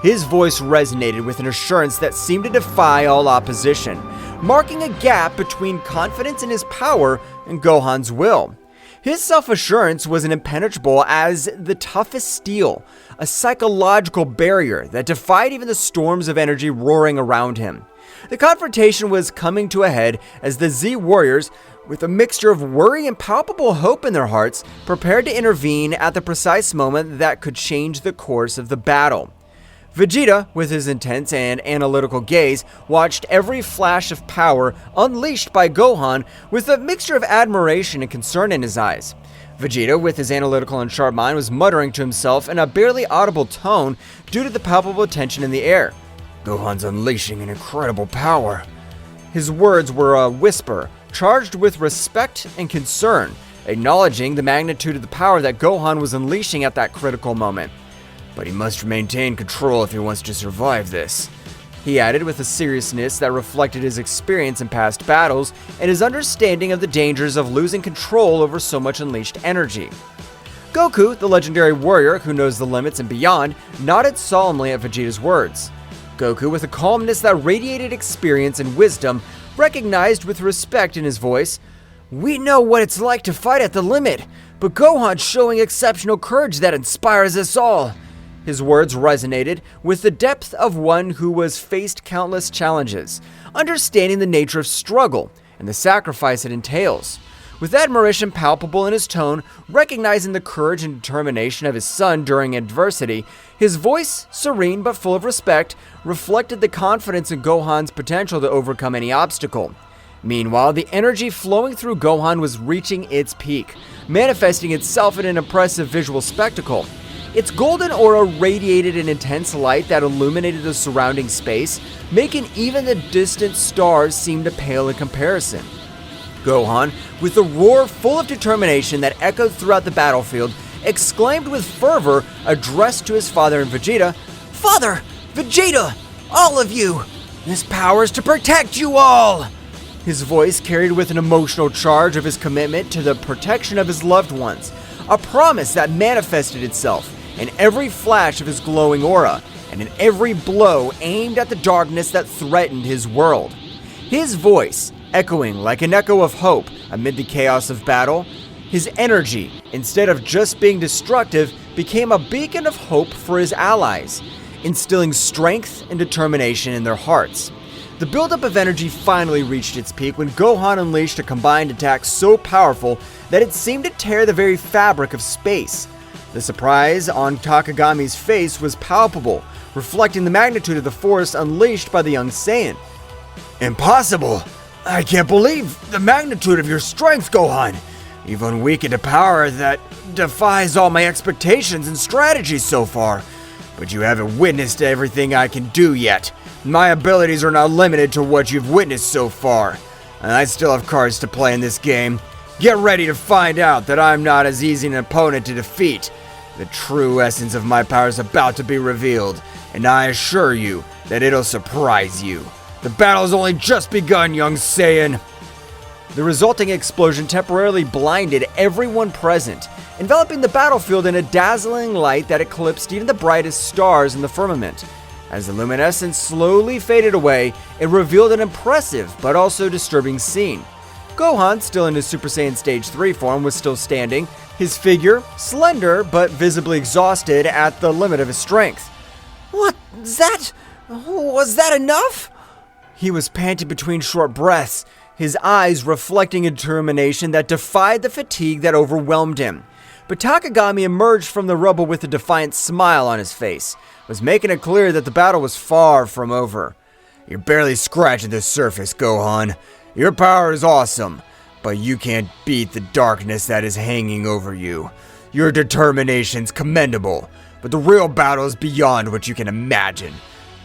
His voice resonated with an assurance that seemed to defy all opposition, marking a gap between confidence in his power and Gohan's will. His self-assurance was impenetrable as the toughest steel, a psychological barrier that defied even the storms of energy roaring around him. The confrontation was coming to a head as the Z Warriors, with a mixture of worry and palpable hope in their hearts, prepared to intervene at the precise moment that could change the course of the battle. Vegeta, with his intense and analytical gaze, watched every flash of power unleashed by Gohan with a mixture of admiration and concern in his eyes. Vegeta, with his analytical and sharp mind, was muttering to himself in a barely audible tone due to the palpable tension in the air. "Gohan's unleashing an incredible power." His words were a whisper, charged with respect and concern, acknowledging the magnitude of the power that Gohan was unleashing at that critical moment. "But he must maintain control if he wants to survive this," he added with a seriousness that reflected his experience in past battles and his understanding of the dangers of losing control over so much unleashed energy. Goku, the legendary warrior who knows the limits and beyond, nodded solemnly at Vegeta's words. Goku, with a calmness that radiated experience and wisdom, recognized with respect in his voice, "We know what it's like to fight at the limit, but Gohan's showing exceptional courage that inspires us all." His words resonated with the depth of one who has faced countless challenges, understanding the nature of struggle and the sacrifice it entails. With admiration palpable in his tone, recognizing the courage and determination of his son during adversity, his voice, serene but full of respect, reflected the confidence in Gohan's potential to overcome any obstacle. Meanwhile, the energy flowing through Gohan was reaching its peak, manifesting itself in an impressive visual spectacle. Its golden aura radiated an intense light that illuminated the surrounding space, making even the distant stars seem to pale in comparison. Gohan, with a roar full of determination that echoed throughout the battlefield, exclaimed with fervor, addressed to his father and Vegeta, "Father! Vegeta! All of you! This power is to protect you all!" His voice carried with an emotional charge of his commitment to the protection of his loved ones, a promise that manifested itself in every flash of his glowing aura, and in every blow aimed at the darkness that threatened his world. His voice, echoing like an echo of hope amid the chaos of battle, his energy, instead of just being destructive, became a beacon of hope for his allies, instilling strength and determination in their hearts. The buildup of energy finally reached its peak when Gohan unleashed a combined attack so powerful that it seemed to tear the very fabric of space. The surprise on Takami's face was palpable, reflecting the magnitude of the force unleashed by the young Saiyan. "Impossible! I can't believe the magnitude of your strength, Gohan! You've unweakened a power that defies all my expectations and strategies so far. But you haven't witnessed everything I can do yet. My abilities are not limited to what you've witnessed so far. And I still have cards to play in this game. Get ready to find out that I'm not as easy an opponent to defeat. The true essence of my power is about to be revealed, and I assure you that it'll surprise you. The battle's only just begun, young Saiyan." The resulting explosion temporarily blinded everyone present, enveloping the battlefield in a dazzling light that eclipsed even the brightest stars in the firmament. As the luminescence slowly faded away, it revealed an impressive but also disturbing scene. Gohan, still in his Super Saiyan Stage 3 form, was still standing, his figure slender but visibly exhausted at the limit of his strength. Was that enough? He was panting between short breaths, his eyes reflecting a determination that defied the fatigue that overwhelmed him. But Takami emerged from the rubble with a defiant smile on his face, was making it clear that the battle was far from over. You're barely scratching the surface, Gohan. Your power is awesome, but you can't beat the darkness that is hanging over you. Your determination's commendable, but the real battle is beyond what you can imagine.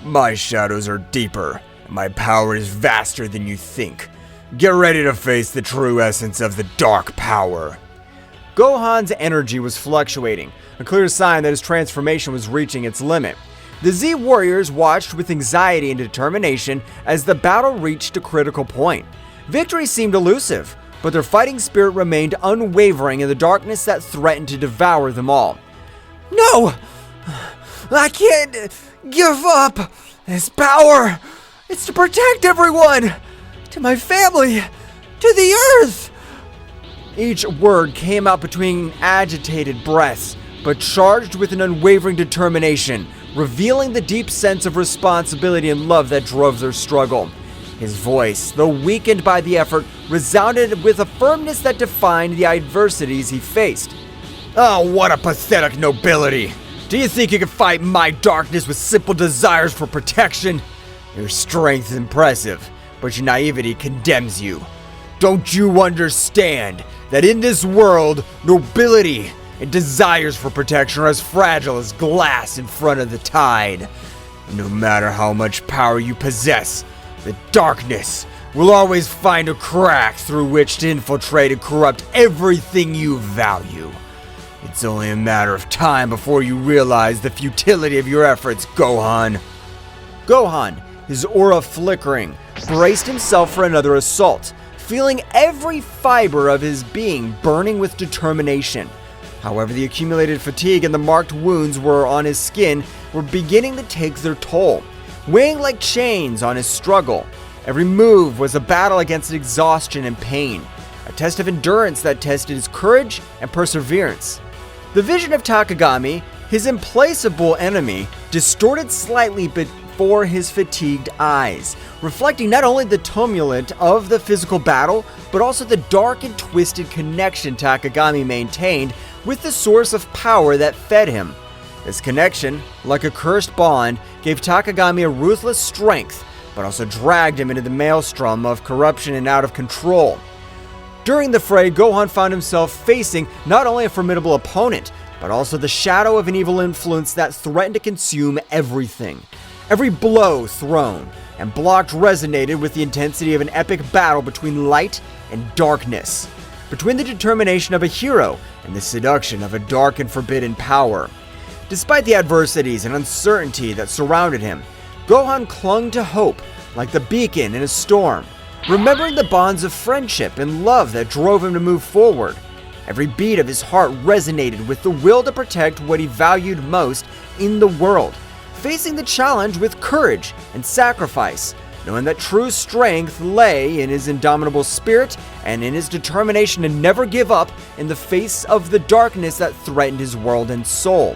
My shadows are deeper, and my power is vaster than you think. Get ready to face the true essence of the dark power. Gohan's energy was fluctuating, a clear sign that his transformation was reaching its limit. The Z Warriors watched with anxiety and determination as the battle reached a critical point. Victory seemed elusive, but their fighting spirit remained unwavering in the darkness that threatened to devour them all. No! I can't give up! This power! It's to protect everyone! To my family! To the Earth! Each word came out between agitated breaths, but charged with an unwavering determination, revealing the deep sense of responsibility and love that drove their struggle. His voice, though weakened by the effort, resounded with a firmness that defined the adversities he faced. Oh, what a pathetic nobility! Do you think you can fight my darkness with simple desires for protection? Your strength is impressive, but your naivety condemns you. Don't you understand that in this world, nobility and desires for protection are as fragile as glass in front of the tide? No matter how much power you possess, the darkness will always find a crack through which to infiltrate and corrupt everything you value. It's only a matter of time before you realize the futility of your efforts, Gohan. Gohan, his aura flickering, braced himself for another assault, feeling every fiber of his being burning with determination. However, the accumulated fatigue and the marked wounds on his skin were beginning to take their toll, weighing like chains on his struggle. Every move was a battle against exhaustion and pain, a test of endurance that tested his courage and perseverance. The vision of Takami, his implacable enemy, distorted slightly before his fatigued eyes, reflecting not only the tumult of the physical battle, but also the dark and twisted connection Takami maintained with the source of power that fed him. This connection, like a cursed bond, gave Takami a ruthless strength, but also dragged him into the maelstrom of corruption and out of control. During the fray, Gohan found himself facing not only a formidable opponent, but also the shadow of an evil influence that threatened to consume everything. Every blow thrown and blocked resonated with the intensity of an epic battle between light and darkness, between the determination of a hero and the seduction of a dark and forbidden power. Despite the adversities and uncertainty that surrounded him, Gohan clung to hope like the beacon in a storm, remembering the bonds of friendship and love that drove him to move forward. Every beat of his heart resonated with the will to protect what he valued most in the world, facing the challenge with courage and sacrifice, knowing that true strength lay in his indomitable spirit and in his determination to never give up in the face of the darkness that threatened his world and soul.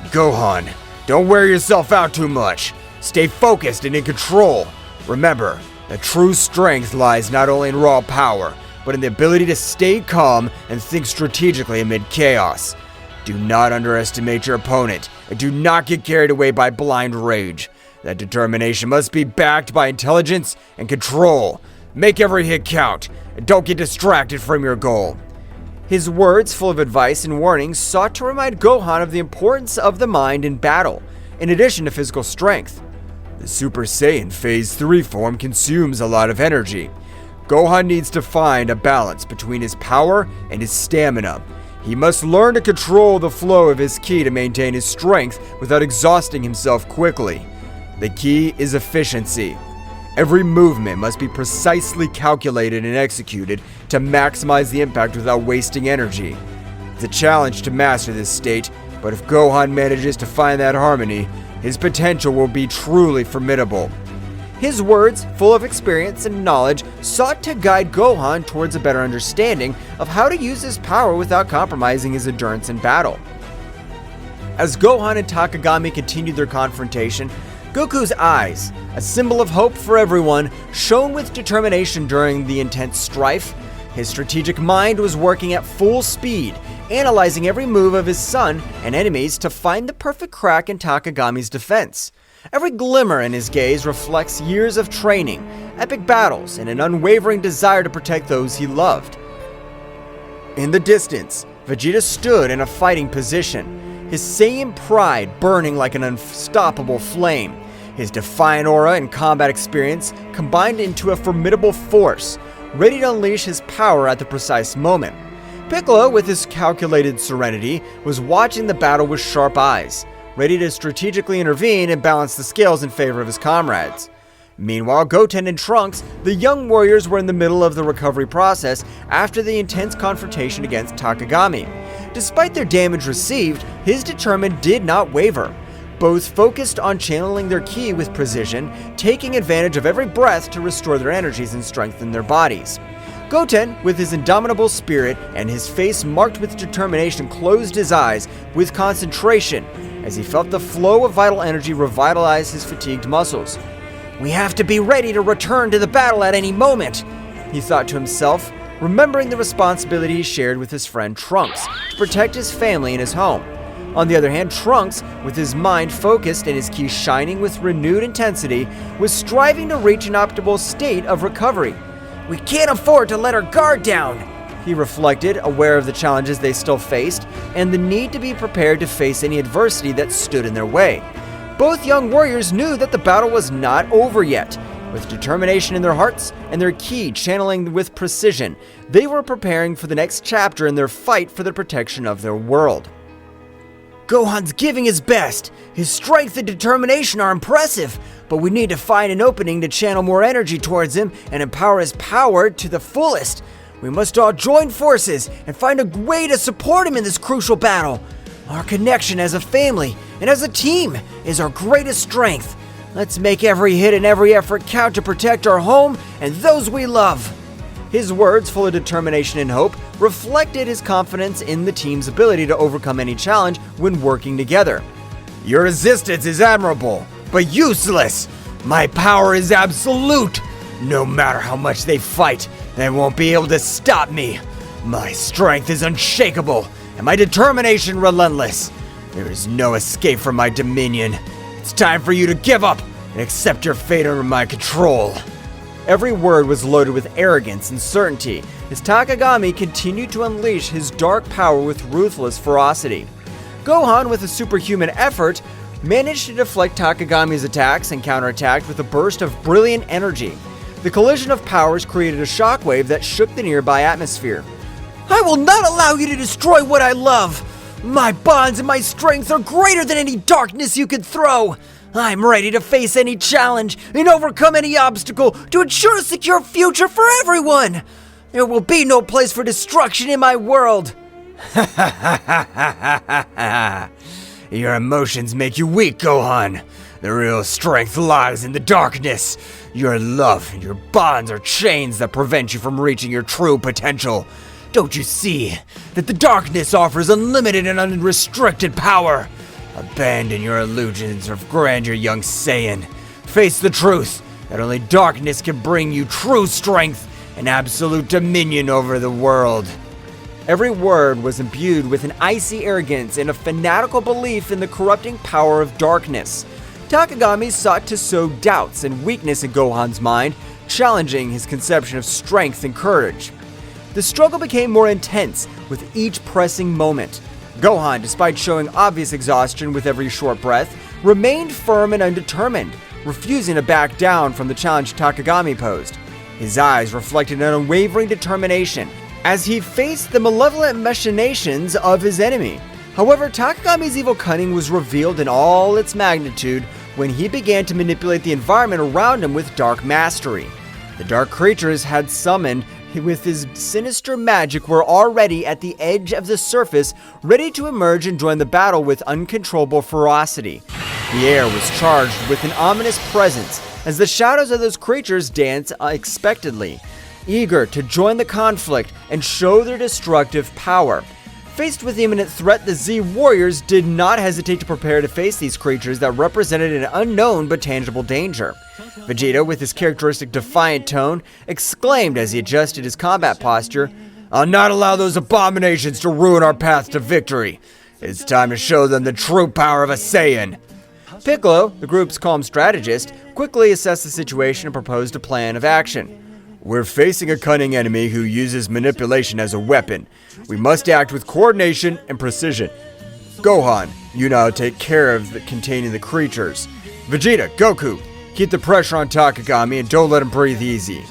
Gohan, don't wear yourself out too much. Stay focused and in control. Remember, that true strength lies not only in raw power, but in the ability to stay calm and think strategically amid chaos. Do not underestimate your opponent, and do not get carried away by blind rage. That determination must be backed by intelligence and control. Make every hit count, and don't get distracted from your goal. His words, full of advice and warnings, sought to remind Gohan of the importance of the mind in battle, in addition to physical strength. The Super Saiyan Phase 3 form consumes a lot of energy. Gohan needs to find a balance between his power and his stamina. He must learn to control the flow of his ki to maintain his strength without exhausting himself quickly. The key is efficiency. Every movement must be precisely calculated and executed to maximize the impact without wasting energy. It's a challenge to master this state, but if Gohan manages to find that harmony, his potential will be truly formidable. His words, full of experience and knowledge, sought to guide Gohan towards a better understanding of how to use his power without compromising his endurance in battle. As Gohan and Takami continued their confrontation, Goku's eyes, a symbol of hope for everyone, shone with determination during the intense strife. His strategic mind was working at full speed, analyzing every move of his son and enemies to find the perfect crack in Takagami's defense. Every glimmer in his gaze reflects years of training, epic battles, and an unwavering desire to protect those he loved. In the distance, Vegeta stood in a fighting position, his Saiyan pride burning like an unstoppable flame. His defiant aura and combat experience combined into a formidable force, ready to unleash his power at the precise moment. Piccolo, with his calculated serenity, was watching the battle with sharp eyes, ready to strategically intervene and balance the scales in favor of his comrades. Meanwhile, Goten and Trunks, the young warriors, were in the middle of the recovery process after the intense confrontation against Takagami. Despite their damage received, his determination did not waver. Both focused on channeling their ki with precision, taking advantage of every breath to restore their energies and strengthen their bodies. Goten, with his indomitable spirit and his face marked with determination, closed his eyes with concentration as he felt the flow of vital energy revitalize his fatigued muscles. "We have to be ready to return to the battle at any moment," he thought to himself, remembering the responsibility he shared with his friend Trunks to protect his family and his home. On the other hand, Trunks, with his mind focused and his ki shining with renewed intensity, was striving to reach an optimal state of recovery. "We can't afford to let our guard down," he reflected, aware of the challenges they still faced and the need to be prepared to face any adversity that stood in their way. Both young warriors knew that the battle was not over yet. With determination in their hearts and their ki channeling with precision, they were preparing for the next chapter in their fight for the protection of their world. "Gohan's giving his best. His strength and determination are impressive, but we need to find an opening to channel more energy towards him and empower his power to the fullest. We must all join forces and find a way to support him in this crucial battle. Our connection as a family and as a team is our greatest strength. Let's make every hit and every effort count to protect our home and those we love." His words, full of determination and hope, reflected his confidence in the team's ability to overcome any challenge when working together. Your resistance is admirable, but useless. My power is absolute. No matter how much they fight, they won't be able to stop me. My strength is unshakable, and my determination relentless. There is no escape from my dominion. It's time for you to give up and accept your fate under my control. Every word was loaded with arrogance and certainty as Takagami continued to unleash his dark power with ruthless ferocity. Gohan, with a superhuman effort, managed to deflect Takagami's attacks and counterattacked with a burst of brilliant energy. The collision of powers created a shockwave that shook the nearby atmosphere. "I will not allow you to destroy what I love! My bonds and my strength are greater than any darkness you could throw! I'm ready to face any challenge and overcome any obstacle to ensure a secure future for everyone! There will be no place for destruction in my world!" Your emotions make you weak, Gohan. The real strength lies in the darkness. Your love and your bonds are chains that prevent you from reaching your true potential. Don't you see that the darkness offers unlimited and unrestricted power? Abandon your illusions of grandeur, young Saiyan. Face the truth that only darkness can bring you true strength and absolute dominion over the world. Every word was imbued with an icy arrogance and a fanatical belief in the corrupting power of darkness. Takagami sought to sow doubts and weakness in Gohan's mind, challenging his conception of strength and courage. The struggle became more intense with each pressing moment. Gohan, despite showing obvious exhaustion with every short breath, remained firm and undetermined, refusing to back down from the challenge Takagami posed. His eyes reflected an unwavering determination as he faced the malevolent machinations of his enemy. However, Takagami's evil cunning was revealed in all its magnitude when he began to manipulate the environment around him with dark mastery. The dark creatures had summoned with his sinister magic were already at the edge of the surface, ready to emerge and join the battle with uncontrollable ferocity. The air was charged with an ominous presence as the shadows of those creatures danced unexpectedly, eager to join the conflict and show their destructive power. Faced with imminent threat, the Z Warriors did not hesitate to prepare to face these creatures that represented an unknown but tangible danger. Vegeta, with his characteristic defiant tone, exclaimed as he adjusted his combat posture, "I'll not allow those abominations to ruin our path to victory. It's time to show them the true power of a Saiyan." Piccolo, the group's calm strategist, quickly assessed the situation and proposed a plan of action. "We're facing a cunning enemy who uses manipulation as a weapon. We must act with coordination and precision. Gohan, you now take care of containing the creatures. Vegeta, Goku, keep the pressure on Takami and don't let him breathe easy."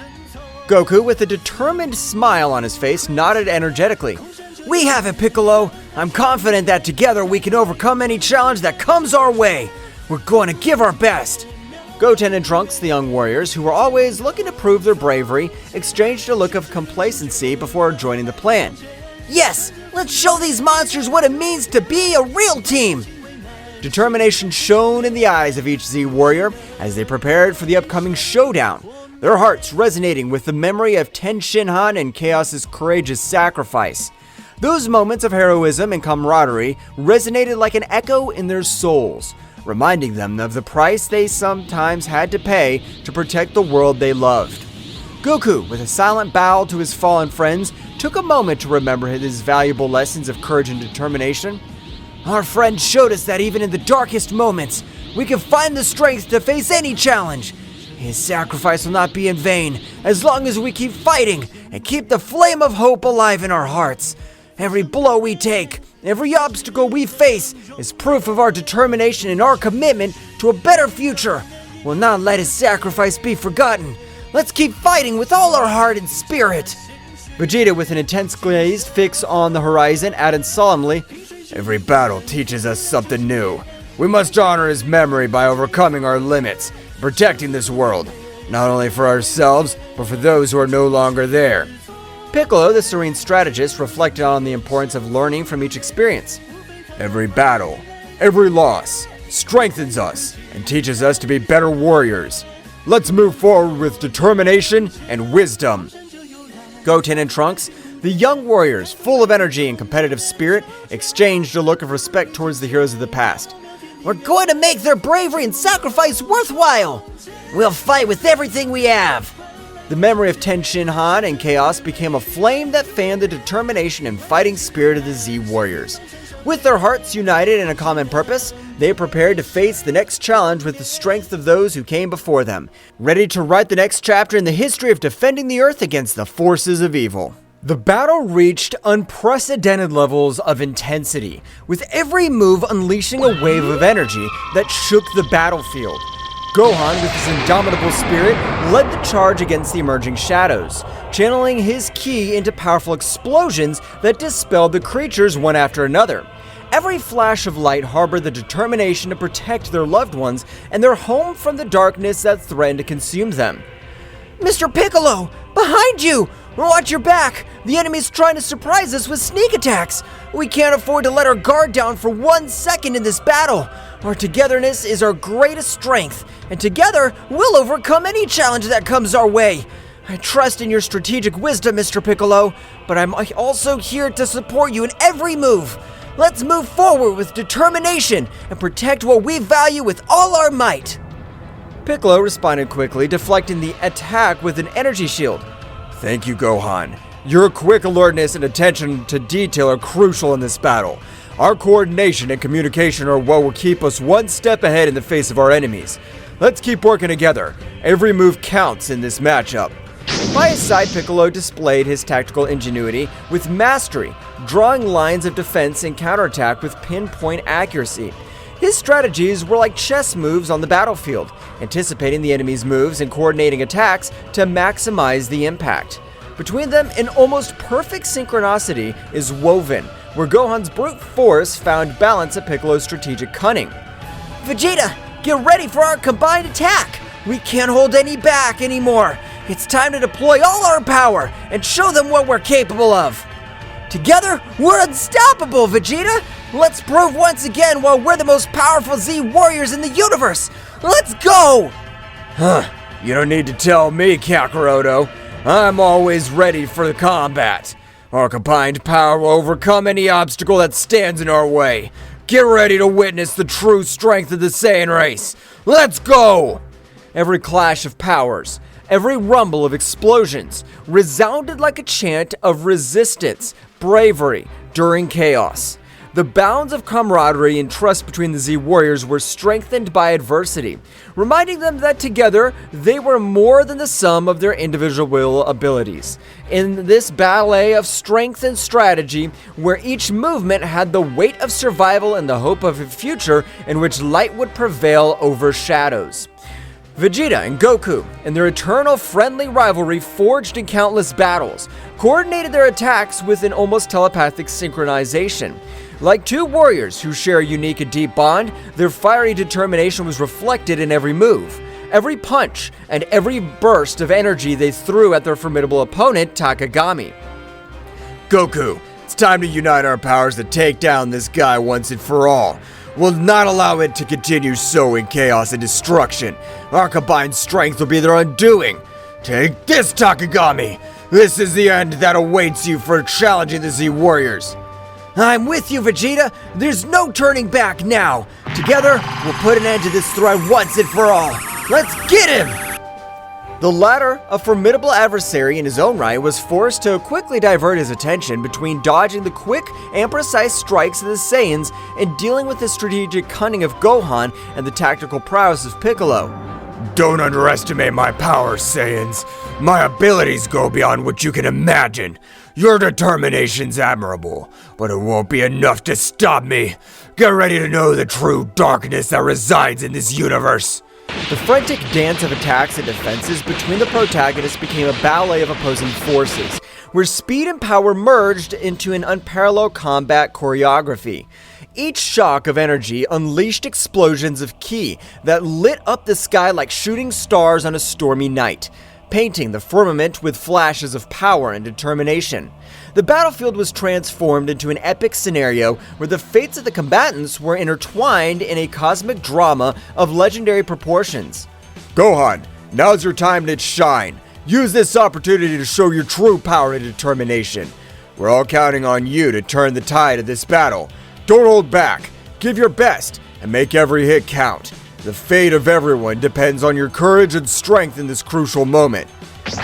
Goku, with a determined smile on his face, nodded energetically. "We have it, Piccolo. I'm confident that together we can overcome any challenge that comes our way. We're going to give our best." Goten and Trunks, the young warriors, who were always looking to prove their bravery, exchanged a look of complacency before joining the plan. Yes, let's show these monsters what it means to be a real team. Determination shone in the eyes of each Z warrior as they prepared for the upcoming showdown, their hearts resonating with the memory of Shin Han and Chaos's courageous sacrifice. Those moments of heroism and camaraderie resonated like an echo in their souls, reminding them of the price they sometimes had to pay to protect the world they loved. Goku, with a silent bow to his fallen friends, took a moment to remember his valuable lessons of courage and determination. Our friend showed us that even in the darkest moments, we can find the strength to face any challenge. His sacrifice will not be in vain as long as we keep fighting and keep the flame of hope alive in our hearts. Every blow we take, every obstacle we face is proof of our determination and our commitment to a better future. We'll not let his sacrifice be forgotten. Let's keep fighting with all our heart and spirit." Vegeta, with an intense gaze fixed on the horizon, added solemnly, "Every battle teaches us something new. We must honor his memory by overcoming our limits, protecting this world, not only for ourselves, but for those who are no longer there." Piccolo, the serene strategist, reflected on the importance of learning from each experience. "Every battle, every loss, strengthens us and teaches us to be better warriors. Let's move forward with determination and wisdom." Goten and Trunks, the young warriors, full of energy and competitive spirit, exchanged a look of respect towards the heroes of the past. We're going to make their bravery and sacrifice worthwhile. We'll fight with everything we have. The memory of Shin Han and Chaos became a flame that fanned the determination and fighting spirit of the Z Warriors. With their hearts united in a common purpose, they prepared to face the next challenge with the strength of those who came before them, ready to write the next chapter in the history of defending the Earth against the forces of evil. The battle reached unprecedented levels of intensity, with every move unleashing a wave of energy that shook the battlefield. Gohan, with his indomitable spirit, led the charge against the emerging shadows, channeling his ki into powerful explosions that dispelled the creatures one after another. Every flash of light harbored the determination to protect their loved ones and their home from the darkness that threatened to consume them. Mr. Piccolo, behind you! Watch your back! The enemy's trying to surprise us with sneak attacks! We can't afford to let our guard down for 1 second in this battle! Our togetherness is our greatest strength, and together we'll overcome any challenge that comes our way! I trust in your strategic wisdom, Mr. Piccolo, but I'm also here to support you in every move! Let's move forward with determination and protect what we value with all our might! Piccolo responded quickly, deflecting the attack with an energy shield. "Thank you, Gohan. Your quick alertness and attention to detail are crucial in this battle. Our coordination and communication are what will keep us one step ahead in the face of our enemies. Let's keep working together. Every move counts in this matchup." By his side, Piccolo displayed his tactical ingenuity with mastery, drawing lines of defense and counterattack with pinpoint accuracy. His strategies were like chess moves on the battlefield, anticipating the enemy's moves and coordinating attacks to maximize the impact. Between them, an almost perfect synchronicity is woven, where Gohan's brute force found balance at Piccolo's strategic cunning. Vegeta, get ready for our combined attack! We can't hold any back anymore! It's time to deploy all our power and show them what we're capable of! Together, we're unstoppable, Vegeta! Let's prove once again why we're the most powerful Z warriors in the universe! Let's go! You don't need to tell me, Kakaroto. I'm always ready for the combat. Our combined power will overcome any obstacle that stands in our way. Get ready to witness the true strength of the Saiyan race. Let's go! Every clash of powers, every rumble of explosions resounded like a chant of resistance, bravery during chaos. The bonds of camaraderie and trust between the Z Warriors were strengthened by adversity, reminding them that together they were more than the sum of their individual abilities. In this ballet of strength and strategy, where each movement had the weight of survival and the hope of a future in which light would prevail over shadows. Vegeta and Goku, in their eternal friendly rivalry forged in countless battles, coordinated their attacks with an almost telepathic synchronization. Like two warriors who share a unique and deep bond, their fiery determination was reflected in every move, every punch, and every burst of energy they threw at their formidable opponent, Takami. Goku, it's time to unite our powers to take down this guy once and for all. We'll not allow it to continue sowing chaos and destruction. Our combined strength will be their undoing. Take this, Takami! This is the end that awaits you for challenging the Z Warriors. I'm with you, Vegeta! There's no turning back now! Together, we'll put an end to this threat once and for all! Let's get him! The latter, a formidable adversary in his own right, was forced to quickly divert his attention between dodging the quick and precise strikes of the Saiyans and dealing with the strategic cunning of Gohan and the tactical prowess of Piccolo. Don't underestimate my powers, Saiyans. My abilities go beyond what you can imagine. Your determination's admirable, but it won't be enough to stop me. Get ready to know the true darkness that resides in this universe. The frantic dance of attacks and defenses between the protagonists became a ballet of opposing forces, where speed and power merged into an unparalleled combat choreography. Each shock of energy unleashed explosions of ki that lit up the sky like shooting stars on a stormy night, painting the firmament with flashes of power and determination. The battlefield was transformed into an epic scenario where the fates of the combatants were intertwined in a cosmic drama of legendary proportions. Gohan, now's your time to shine. Use this opportunity to show your true power and determination. We're all counting on you to turn the tide of this battle. Don't hold back. Give your best and make every hit count. The fate of everyone depends on your courage and strength in this crucial moment.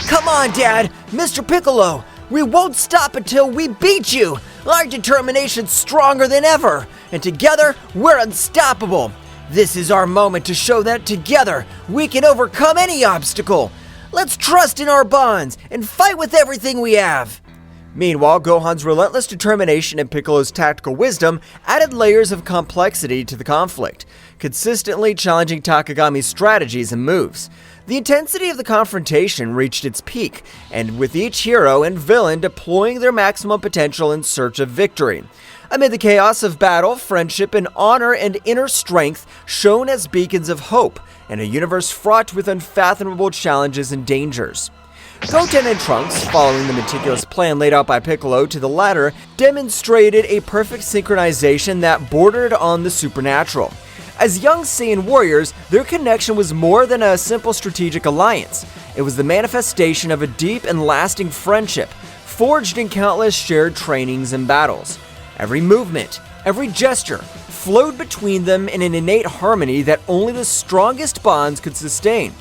Come on, Dad! Mr. Piccolo! We won't stop until we beat you! Our determination's stronger than ever, and together, we're unstoppable! This is our moment to show that together, we can overcome any obstacle! Let's trust in our bonds, and fight with everything we have! Meanwhile, Gohan's relentless determination and Piccolo's tactical wisdom added layers of complexity to the conflict, consistently challenging Takami's strategies and moves. The intensity of the confrontation reached its peak, and with each hero and villain deploying their maximum potential in search of victory. Amid the chaos of battle, friendship and honor and inner strength shone as beacons of hope in a universe fraught with unfathomable challenges and dangers. Goten and Trunks, following the meticulous plan laid out by Piccolo to the latter, demonstrated a perfect synchronization that bordered on the supernatural. As young Saiyan warriors, their connection was more than a simple strategic alliance. It was the manifestation of a deep and lasting friendship, forged in countless shared trainings and battles. Every movement, every gesture, flowed between them in an innate harmony that only the strongest bonds could sustain.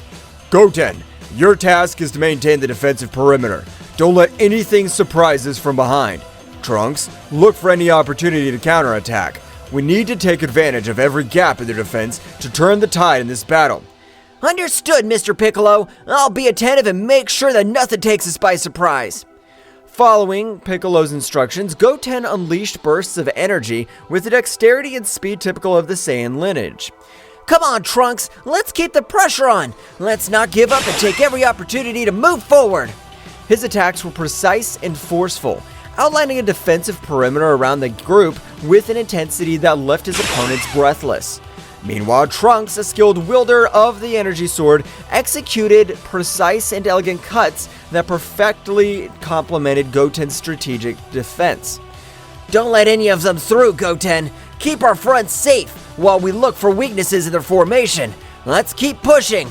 Goten, your task is to maintain the defensive perimeter. Don't let anything surprise us from behind. Trunks, look for any opportunity to counterattack. We need to take advantage of every gap in their defense to turn the tide in this battle. Understood, Mr. Piccolo. I'll be attentive and make sure that nothing takes us by surprise. Following Piccolo's instructions, Goten unleashed bursts of energy with the dexterity and speed typical of the Saiyan lineage. Come on, Trunks, let's keep the pressure on. Let's not give up and take every opportunity to move forward. His attacks were precise and forceful, outlining a defensive perimeter around the group with an intensity that left his opponents breathless. Meanwhile, Trunks, a skilled wielder of the energy sword, executed precise and elegant cuts that perfectly complemented Goten's strategic defense. Don't let any of them through, Goten. Keep our front safe while we look for weaknesses in their formation. Let's keep pushing.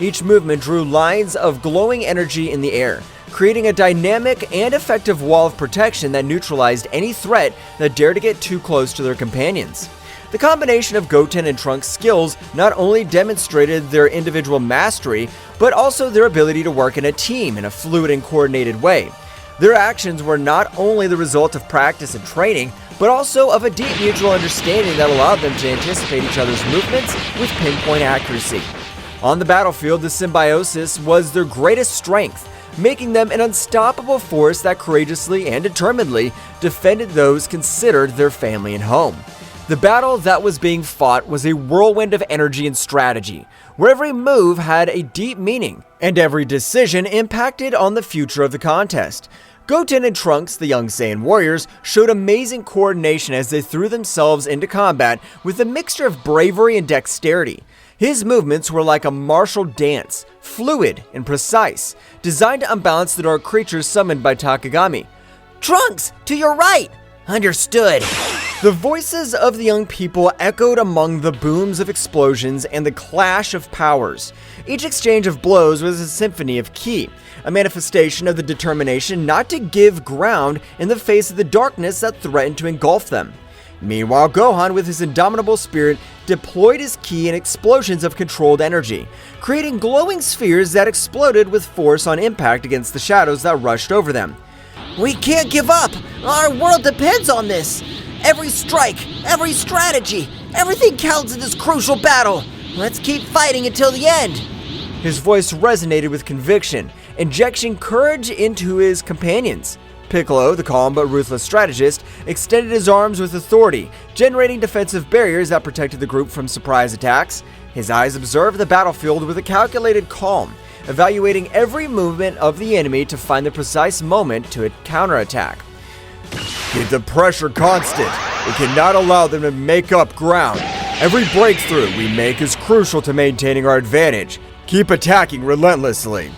Each movement drew lines of glowing energy in the air, creating a dynamic and effective wall of protection that neutralized any threat that dared to get too close to their companions. The combination of Goten and Trunks' skills not only demonstrated their individual mastery, but also their ability to work in a team in a fluid and coordinated way. Their actions were not only the result of practice and training, but also of a deep mutual understanding that allowed them to anticipate each other's movements with pinpoint accuracy. On the battlefield, the symbiosis was their greatest strength, making them an unstoppable force that courageously and determinedly defended those considered their family and home. The battle that was being fought was a whirlwind of energy and strategy, where every move had a deep meaning, and every decision impacted on the future of the contest. Goten and Trunks, the young Saiyan warriors, showed amazing coordination as they threw themselves into combat with a mixture of bravery and dexterity. His movements were like a martial dance, fluid and precise, designed to unbalance the dark creatures summoned by Takami. Trunks, to your right! Understood. The voices of the young people echoed among the booms of explosions and the clash of powers. Each exchange of blows was a symphony of ki, a manifestation of the determination not to give ground in the face of the darkness that threatened to engulf them. Meanwhile, Gohan, with his indomitable spirit, deployed his ki in explosions of controlled energy, creating glowing spheres that exploded with force on impact against the shadows that rushed over them. We can't give up! Our world depends on this! Every strike, every strategy, everything counts in this crucial battle! Let's keep fighting until the end! His voice resonated with conviction, injecting courage into his companions. Piccolo, the calm but ruthless strategist, extended his arms with authority, generating defensive barriers that protected the group from surprise attacks. His eyes observed the battlefield with a calculated calm, evaluating every movement of the enemy to find the precise moment to counterattack. Keep the pressure constant. We cannot allow them to make up ground. Every breakthrough we make is crucial to maintaining our advantage. Keep attacking relentlessly.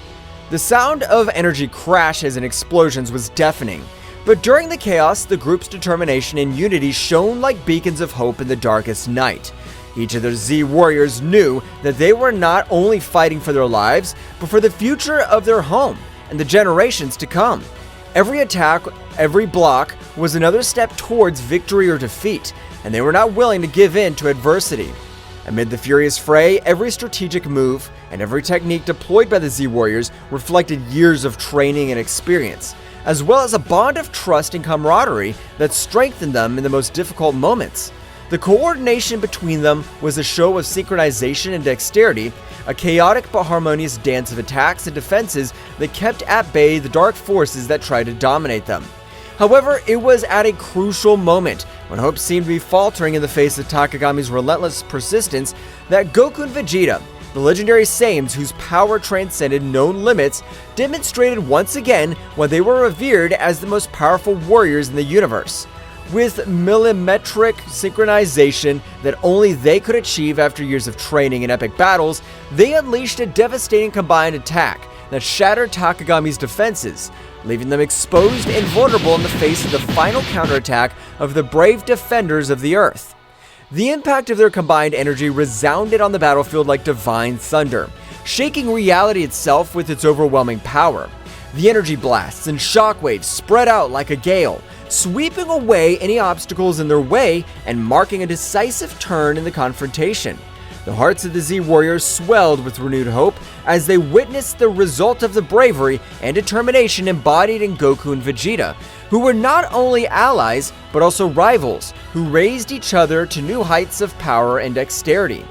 The sound of energy crashes and explosions was deafening, but during the chaos, the group's determination and unity shone like beacons of hope in the darkest night. Each of the Z warriors knew that they were not only fighting for their lives, but for the future of their home and the generations to come. Every attack, every block was another step towards victory or defeat, and they were not willing to give in to adversity. Amid the furious fray, every strategic move and every technique deployed by the Z Warriors reflected years of training and experience, as well as a bond of trust and camaraderie that strengthened them in the most difficult moments. The coordination between them was a show of synchronization and dexterity, a chaotic but harmonious dance of attacks and defenses that kept at bay the dark forces that tried to dominate them. However, it was at a crucial moment, when hope seemed to be faltering in the face of Takagami's relentless persistence, that Goku and Vegeta, the legendary Saiyans whose power transcended known limits, demonstrated once again why they were revered as the most powerful warriors in the universe. With millimetric synchronization that only they could achieve after years of training in epic battles, they unleashed a devastating combined attack that shattered Takagami's defenses, leaving them exposed and vulnerable in the face of the final counterattack of the brave defenders of the Earth. The impact of their combined energy resounded on the battlefield like divine thunder, shaking reality itself with its overwhelming power. The energy blasts and shockwaves spread out like a gale, sweeping away any obstacles in their way and marking a decisive turn in the confrontation. The hearts of the Z Warriors swelled with renewed hope as they witnessed the result of the bravery and determination embodied in Goku and Vegeta, who were not only allies, but also rivals, who raised each other to new heights of power and dexterity.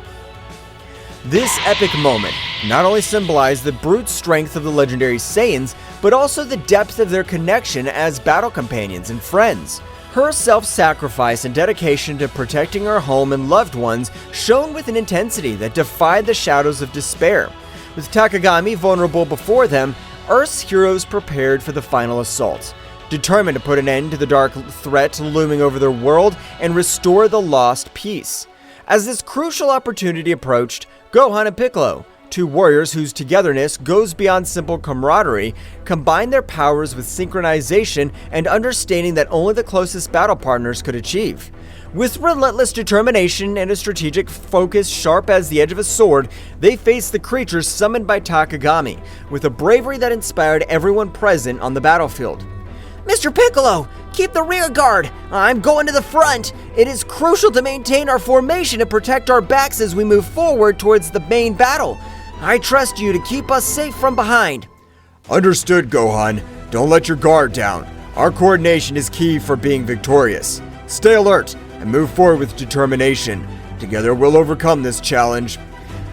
This epic moment not only symbolized the brute strength of the legendary Saiyans, but also the depth of their connection as battle companions and friends. Her self-sacrifice and dedication to protecting her home and loved ones shone with an intensity that defied the shadows of despair. With Takagami vulnerable before them, Earth's heroes prepared for the final assault, determined to put an end to the dark threat looming over their world and restore the lost peace. As this crucial opportunity approached, Gohan and Piccolo, two warriors whose togetherness goes beyond simple camaraderie, combine their powers with synchronization and understanding that only the closest battle partners could achieve. With relentless determination and a strategic focus sharp as the edge of a sword, they faced the creatures summoned by Takami, with a bravery that inspired everyone present on the battlefield. Mr. Piccolo, keep the rear guard. I'm going to the front. It is crucial to maintain our formation and protect our backs as we move forward towards the main battle. I trust you to keep us safe from behind. Understood, Gohan. Don't let your guard down. Our coordination is key for being victorious. Stay alert and move forward with determination. Together we'll overcome this challenge.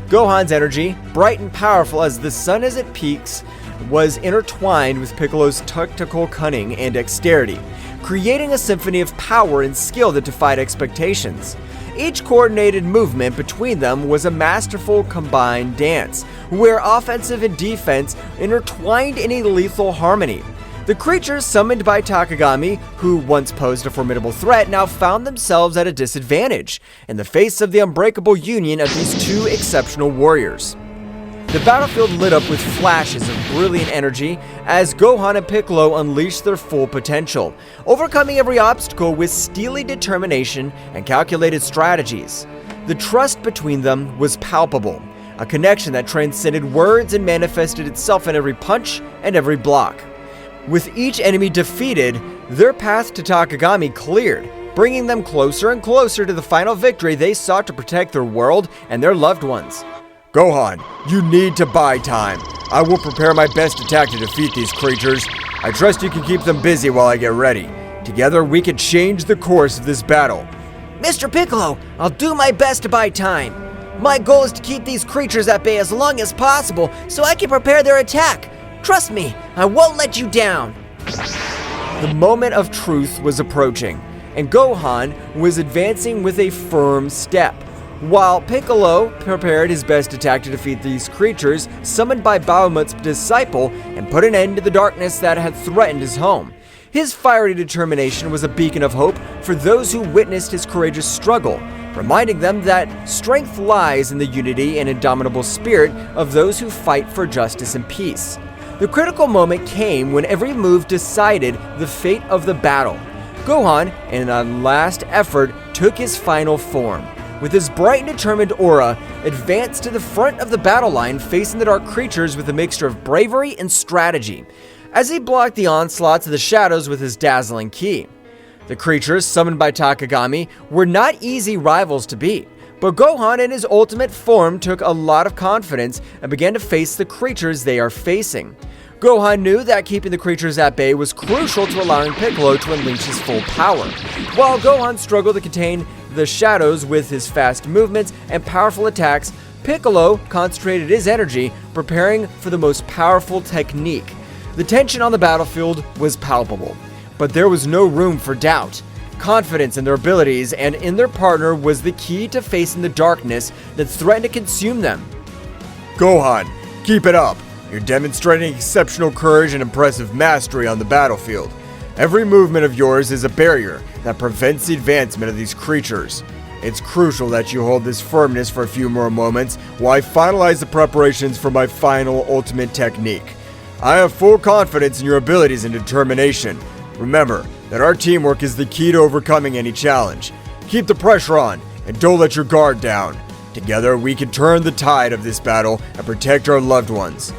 Gohan's energy, bright and powerful as the sun as it peaks, was intertwined with Piccolo's tactical cunning and dexterity, creating a symphony of power and skill that defied expectations. Each coordinated movement between them was a masterful combined dance, where offensive and defense intertwined in a lethal harmony. The creatures summoned by Takami, who once posed a formidable threat, now found themselves at a disadvantage in the face of the unbreakable union of these two exceptional warriors. The battlefield lit up with flashes of brilliant energy as Gohan and Piccolo unleashed their full potential, overcoming every obstacle with steely determination and calculated strategies. The trust between them was palpable, a connection that transcended words and manifested itself in every punch and every block. With each enemy defeated, their path to Takami cleared, bringing them closer and closer to the final victory they sought to protect their world and their loved ones. Gohan, you need to buy time. I will prepare my best attack to defeat these creatures. I trust you can keep them busy while I get ready. Together, we can change the course of this battle. Mr. Piccolo, I'll do my best to buy time. My goal is to keep these creatures at bay as long as possible so I can prepare their attack. Trust me, I won't let you down. The moment of truth was approaching, and Gohan was advancing with a firm step, while Piccolo prepared his best attack to defeat these creatures summoned by Bahamut's disciple and put an end to the darkness that had threatened his home. His fiery determination was a beacon of hope for those who witnessed his courageous struggle, reminding them that strength lies in the unity and indomitable spirit of those who fight for justice and peace. The critical moment came when every move decided the fate of the battle. Gohan, in a last effort, took his final form. With his bright and determined aura, advanced to the front of the battle line, facing the dark creatures with a mixture of bravery and strategy, as he blocked the onslaughts of the shadows with his dazzling ki. The creatures, summoned by Takami, were not easy rivals to beat, but Gohan in his ultimate form took a lot of confidence and began to face the creatures they are facing. Gohan knew that keeping the creatures at bay was crucial to allowing Piccolo to unleash his full power. While Gohan struggled to contain the shadows with his fast movements and powerful attacks, Piccolo concentrated his energy preparing for the most powerful technique. The tension on the battlefield was palpable, but there was no room for doubt. Confidence in their abilities and in their partner was the key to facing the darkness that threatened to consume them. Gohan, keep it up. You're demonstrating exceptional courage and impressive mastery on the battlefield. Every movement of yours is a barrier that prevents the advancement of these creatures. It's crucial that you hold this firmness for a few more moments while I finalize the preparations for my final ultimate technique. I have full confidence in your abilities and determination. Remember that our teamwork is the key to overcoming any challenge. Keep the pressure on and don't let your guard down. Together, we can turn the tide of this battle and protect our loved ones.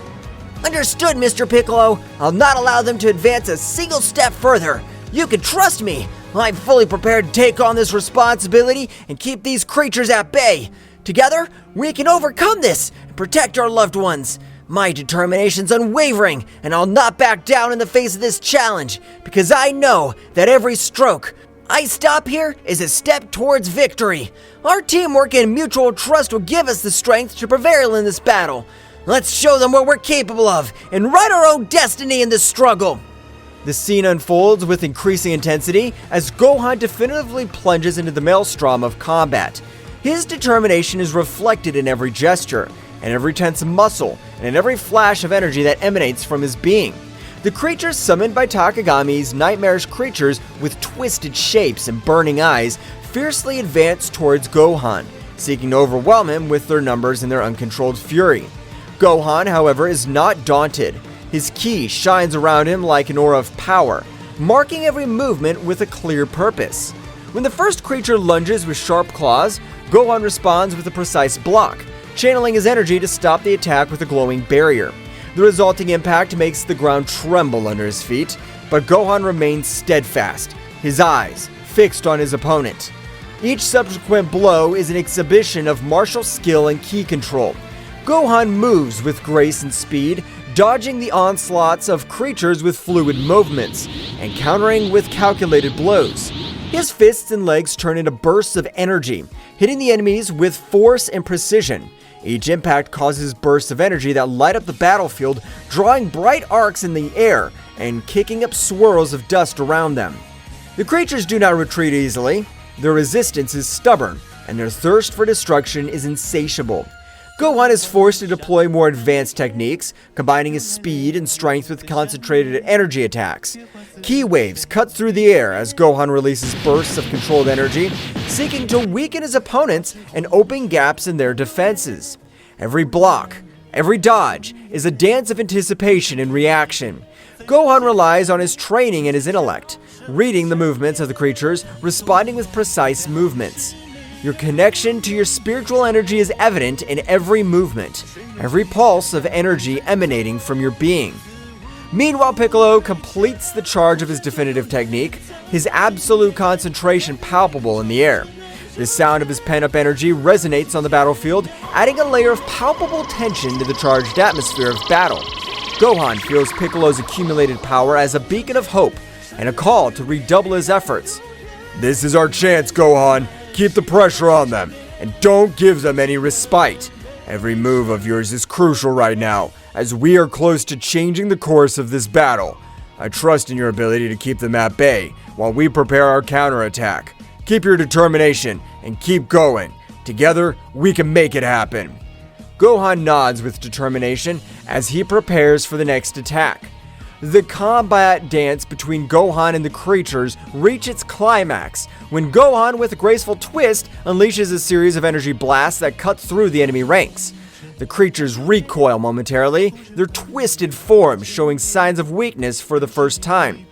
Understood, Mr. Piccolo. I'll not allow them to advance a single step further. You can trust me. I'm fully prepared to take on this responsibility and keep these creatures at bay. Together, we can overcome this and protect our loved ones. My determination's unwavering, and I'll not back down in the face of this challenge, because I know that every stroke I stop here is a step towards victory. Our teamwork and mutual trust will give us the strength to prevail in this battle. Let's show them what we're capable of and write our own destiny in this struggle. The scene unfolds with increasing intensity as Gohan definitively plunges into the maelstrom of combat. His determination is reflected in every gesture, and every tense muscle, and in every flash of energy that emanates from his being. The creatures summoned by Takami's nightmarish creatures with twisted shapes and burning eyes fiercely advance towards Gohan, seeking to overwhelm him with their numbers and their uncontrolled fury. Gohan, however, is not daunted. His ki shines around him like an aura of power, marking every movement with a clear purpose. When the first creature lunges with sharp claws, Gohan responds with a precise block, channeling his energy to stop the attack with a glowing barrier. The resulting impact makes the ground tremble under his feet, but Gohan remains steadfast, his eyes fixed on his opponent. Each subsequent blow is an exhibition of martial skill and ki control. Gohan moves with grace and speed, dodging the onslaughts of creatures with fluid movements, and countering with calculated blows. His fists and legs turn into bursts of energy, hitting the enemies with force and precision. Each impact causes bursts of energy that light up the battlefield, drawing bright arcs in the air and kicking up swirls of dust around them. The creatures do not retreat easily. Their resistance is stubborn, and their thirst for destruction is insatiable. Gohan is forced to deploy more advanced techniques, combining his speed and strength with concentrated energy attacks. Ki waves cut through the air as Gohan releases bursts of controlled energy, seeking to weaken his opponents and open gaps in their defenses. Every block, every dodge, is a dance of anticipation and reaction. Gohan relies on his training and his intellect, reading the movements of the creatures, responding with precise movements. Your connection to your spiritual energy is evident in every movement, every pulse of energy emanating from your being. Meanwhile, Piccolo completes the charge of his definitive technique, his absolute concentration palpable in the air. The sound of his pent-up energy resonates on the battlefield, adding a layer of palpable tension to the charged atmosphere of battle. Gohan feels Piccolo's accumulated power as a beacon of hope and a call to redouble his efforts. This is our chance, Gohan. Keep the pressure on them, and don't give them any respite. Every move of yours is crucial right now, as we are close to changing the course of this battle. I trust in your ability to keep them at bay while we prepare our counterattack. Keep your determination and keep going. Together, we can make it happen. Gohan nods with determination as he prepares for the next attack. The combat dance between Gohan and the creatures reach its climax when Gohan, with a graceful twist, unleashes a series of energy blasts that cut through the enemy ranks. The creatures recoil momentarily, their twisted forms showing signs of weakness for the first time.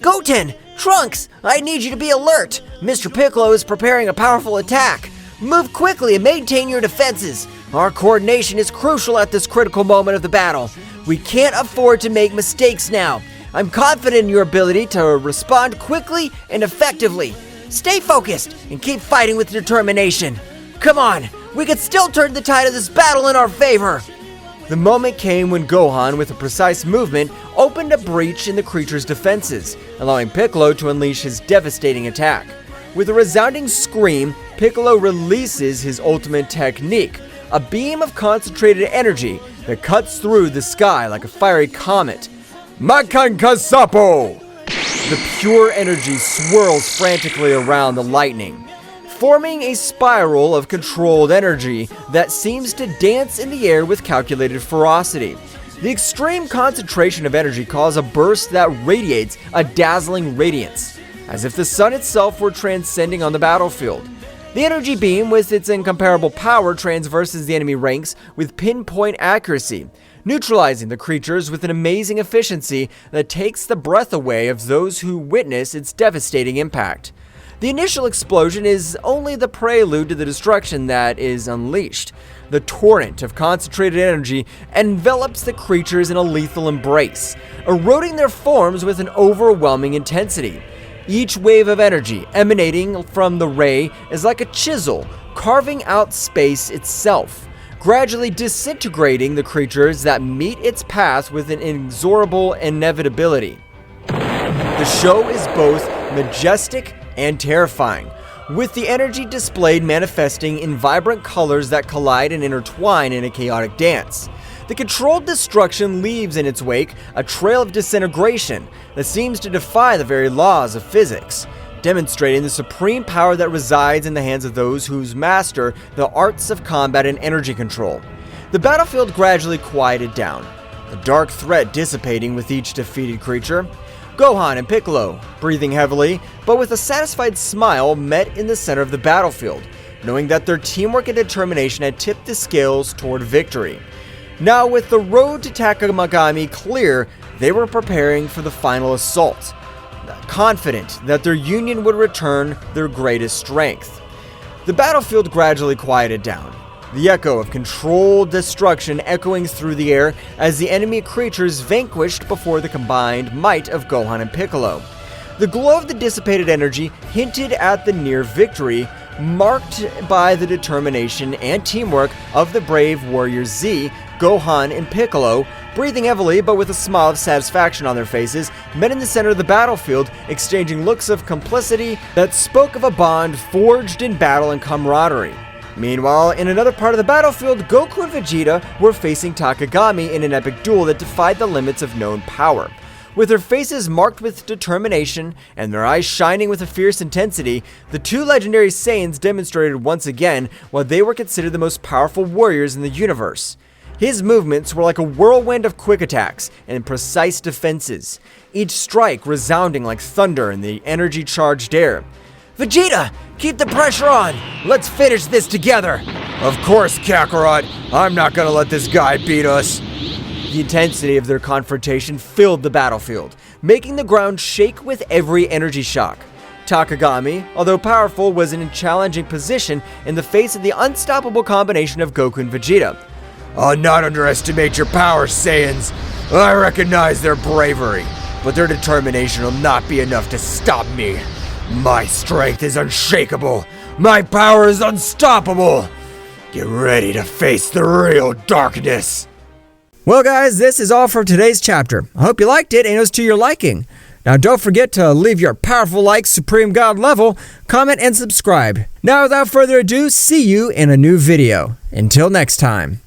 Goten! Trunks! I need you to be alert! Mr. Piccolo is preparing a powerful attack! Move quickly and maintain your defenses! Our coordination is crucial at this critical moment of the battle. We can't afford to make mistakes now. I'm confident in your ability to respond quickly and effectively. Stay focused and keep fighting with determination. Come on, we can still turn the tide of this battle in our favor. The moment came when Gohan, with a precise movement, opened a breach in the creature's defenses, allowing Piccolo to unleash his devastating attack. With a resounding scream, Piccolo releases his ultimate technique, a beam of concentrated energy that cuts through the sky like a fiery comet. Makankasapo! The pure energy swirls frantically around the lightning, forming a spiral of controlled energy that seems to dance in the air with calculated ferocity. The extreme concentration of energy causes a burst that radiates a dazzling radiance, as if the sun itself were transcending on the battlefield. The energy beam, with its incomparable power, transverses the enemy ranks with pinpoint accuracy, neutralizing the creatures with an amazing efficiency that takes the breath away of those who witness its devastating impact. The initial explosion is only the prelude to the destruction that is unleashed. The torrent of concentrated energy envelops the creatures in a lethal embrace, eroding their forms with an overwhelming intensity. Each wave of energy emanating from the ray is like a chisel, carving out space itself, gradually disintegrating the creatures that meet its path with an inexorable inevitability. The show is both majestic and terrifying, with the energy displayed manifesting in vibrant colors that collide and intertwine in a chaotic dance. The controlled destruction leaves in its wake a trail of disintegration that seems to defy the very laws of physics, demonstrating the supreme power that resides in the hands of those who master the arts of combat and energy control. The battlefield gradually quieted down, the dark threat dissipating with each defeated creature. Gohan and Piccolo, breathing heavily, but with a satisfied smile, met in the center of the battlefield, knowing that their teamwork and determination had tipped the scales toward victory. Now, with the road to Takami clear, they were preparing for the final assault, confident that their union would return their greatest strength. The battlefield gradually quieted down, the echo of controlled destruction echoing through the air as the enemy creatures vanquished before the combined might of Gohan and Piccolo. The glow of the dissipated energy hinted at the near victory, marked by the determination and teamwork of the brave warriors Z, Gohan, and Piccolo, breathing heavily but with a smile of satisfaction on their faces, met in the center of the battlefield, exchanging looks of complicity that spoke of a bond forged in battle and camaraderie. Meanwhile, in another part of the battlefield, Goku and Vegeta were facing Takami in an epic duel that defied the limits of known power. With their faces marked with determination and their eyes shining with a fierce intensity, the two legendary Saiyans demonstrated once again why they were considered the most powerful warriors in the universe. His movements were like a whirlwind of quick attacks and precise defenses, each strike resounding like thunder in the energy-charged air. Vegeta, keep the pressure on! Let's finish this together! Of course, Kakarot. I'm not gonna let this guy beat us. The intensity of their confrontation filled the battlefield, making the ground shake with every energy shock. Takami, although powerful, was in a challenging position in the face of the unstoppable combination of Goku and Vegeta. I'll not underestimate your power, Saiyans. I recognize their bravery, but their determination will not be enough to stop me. My strength is unshakable. My power is unstoppable. Get ready to face the real darkness. Well guys, this is all for today's chapter. I hope you liked it and it was to your liking. Now don't forget to leave your powerful like Supreme God level, comment and subscribe. Now without further ado, see you in a new video. Until next time.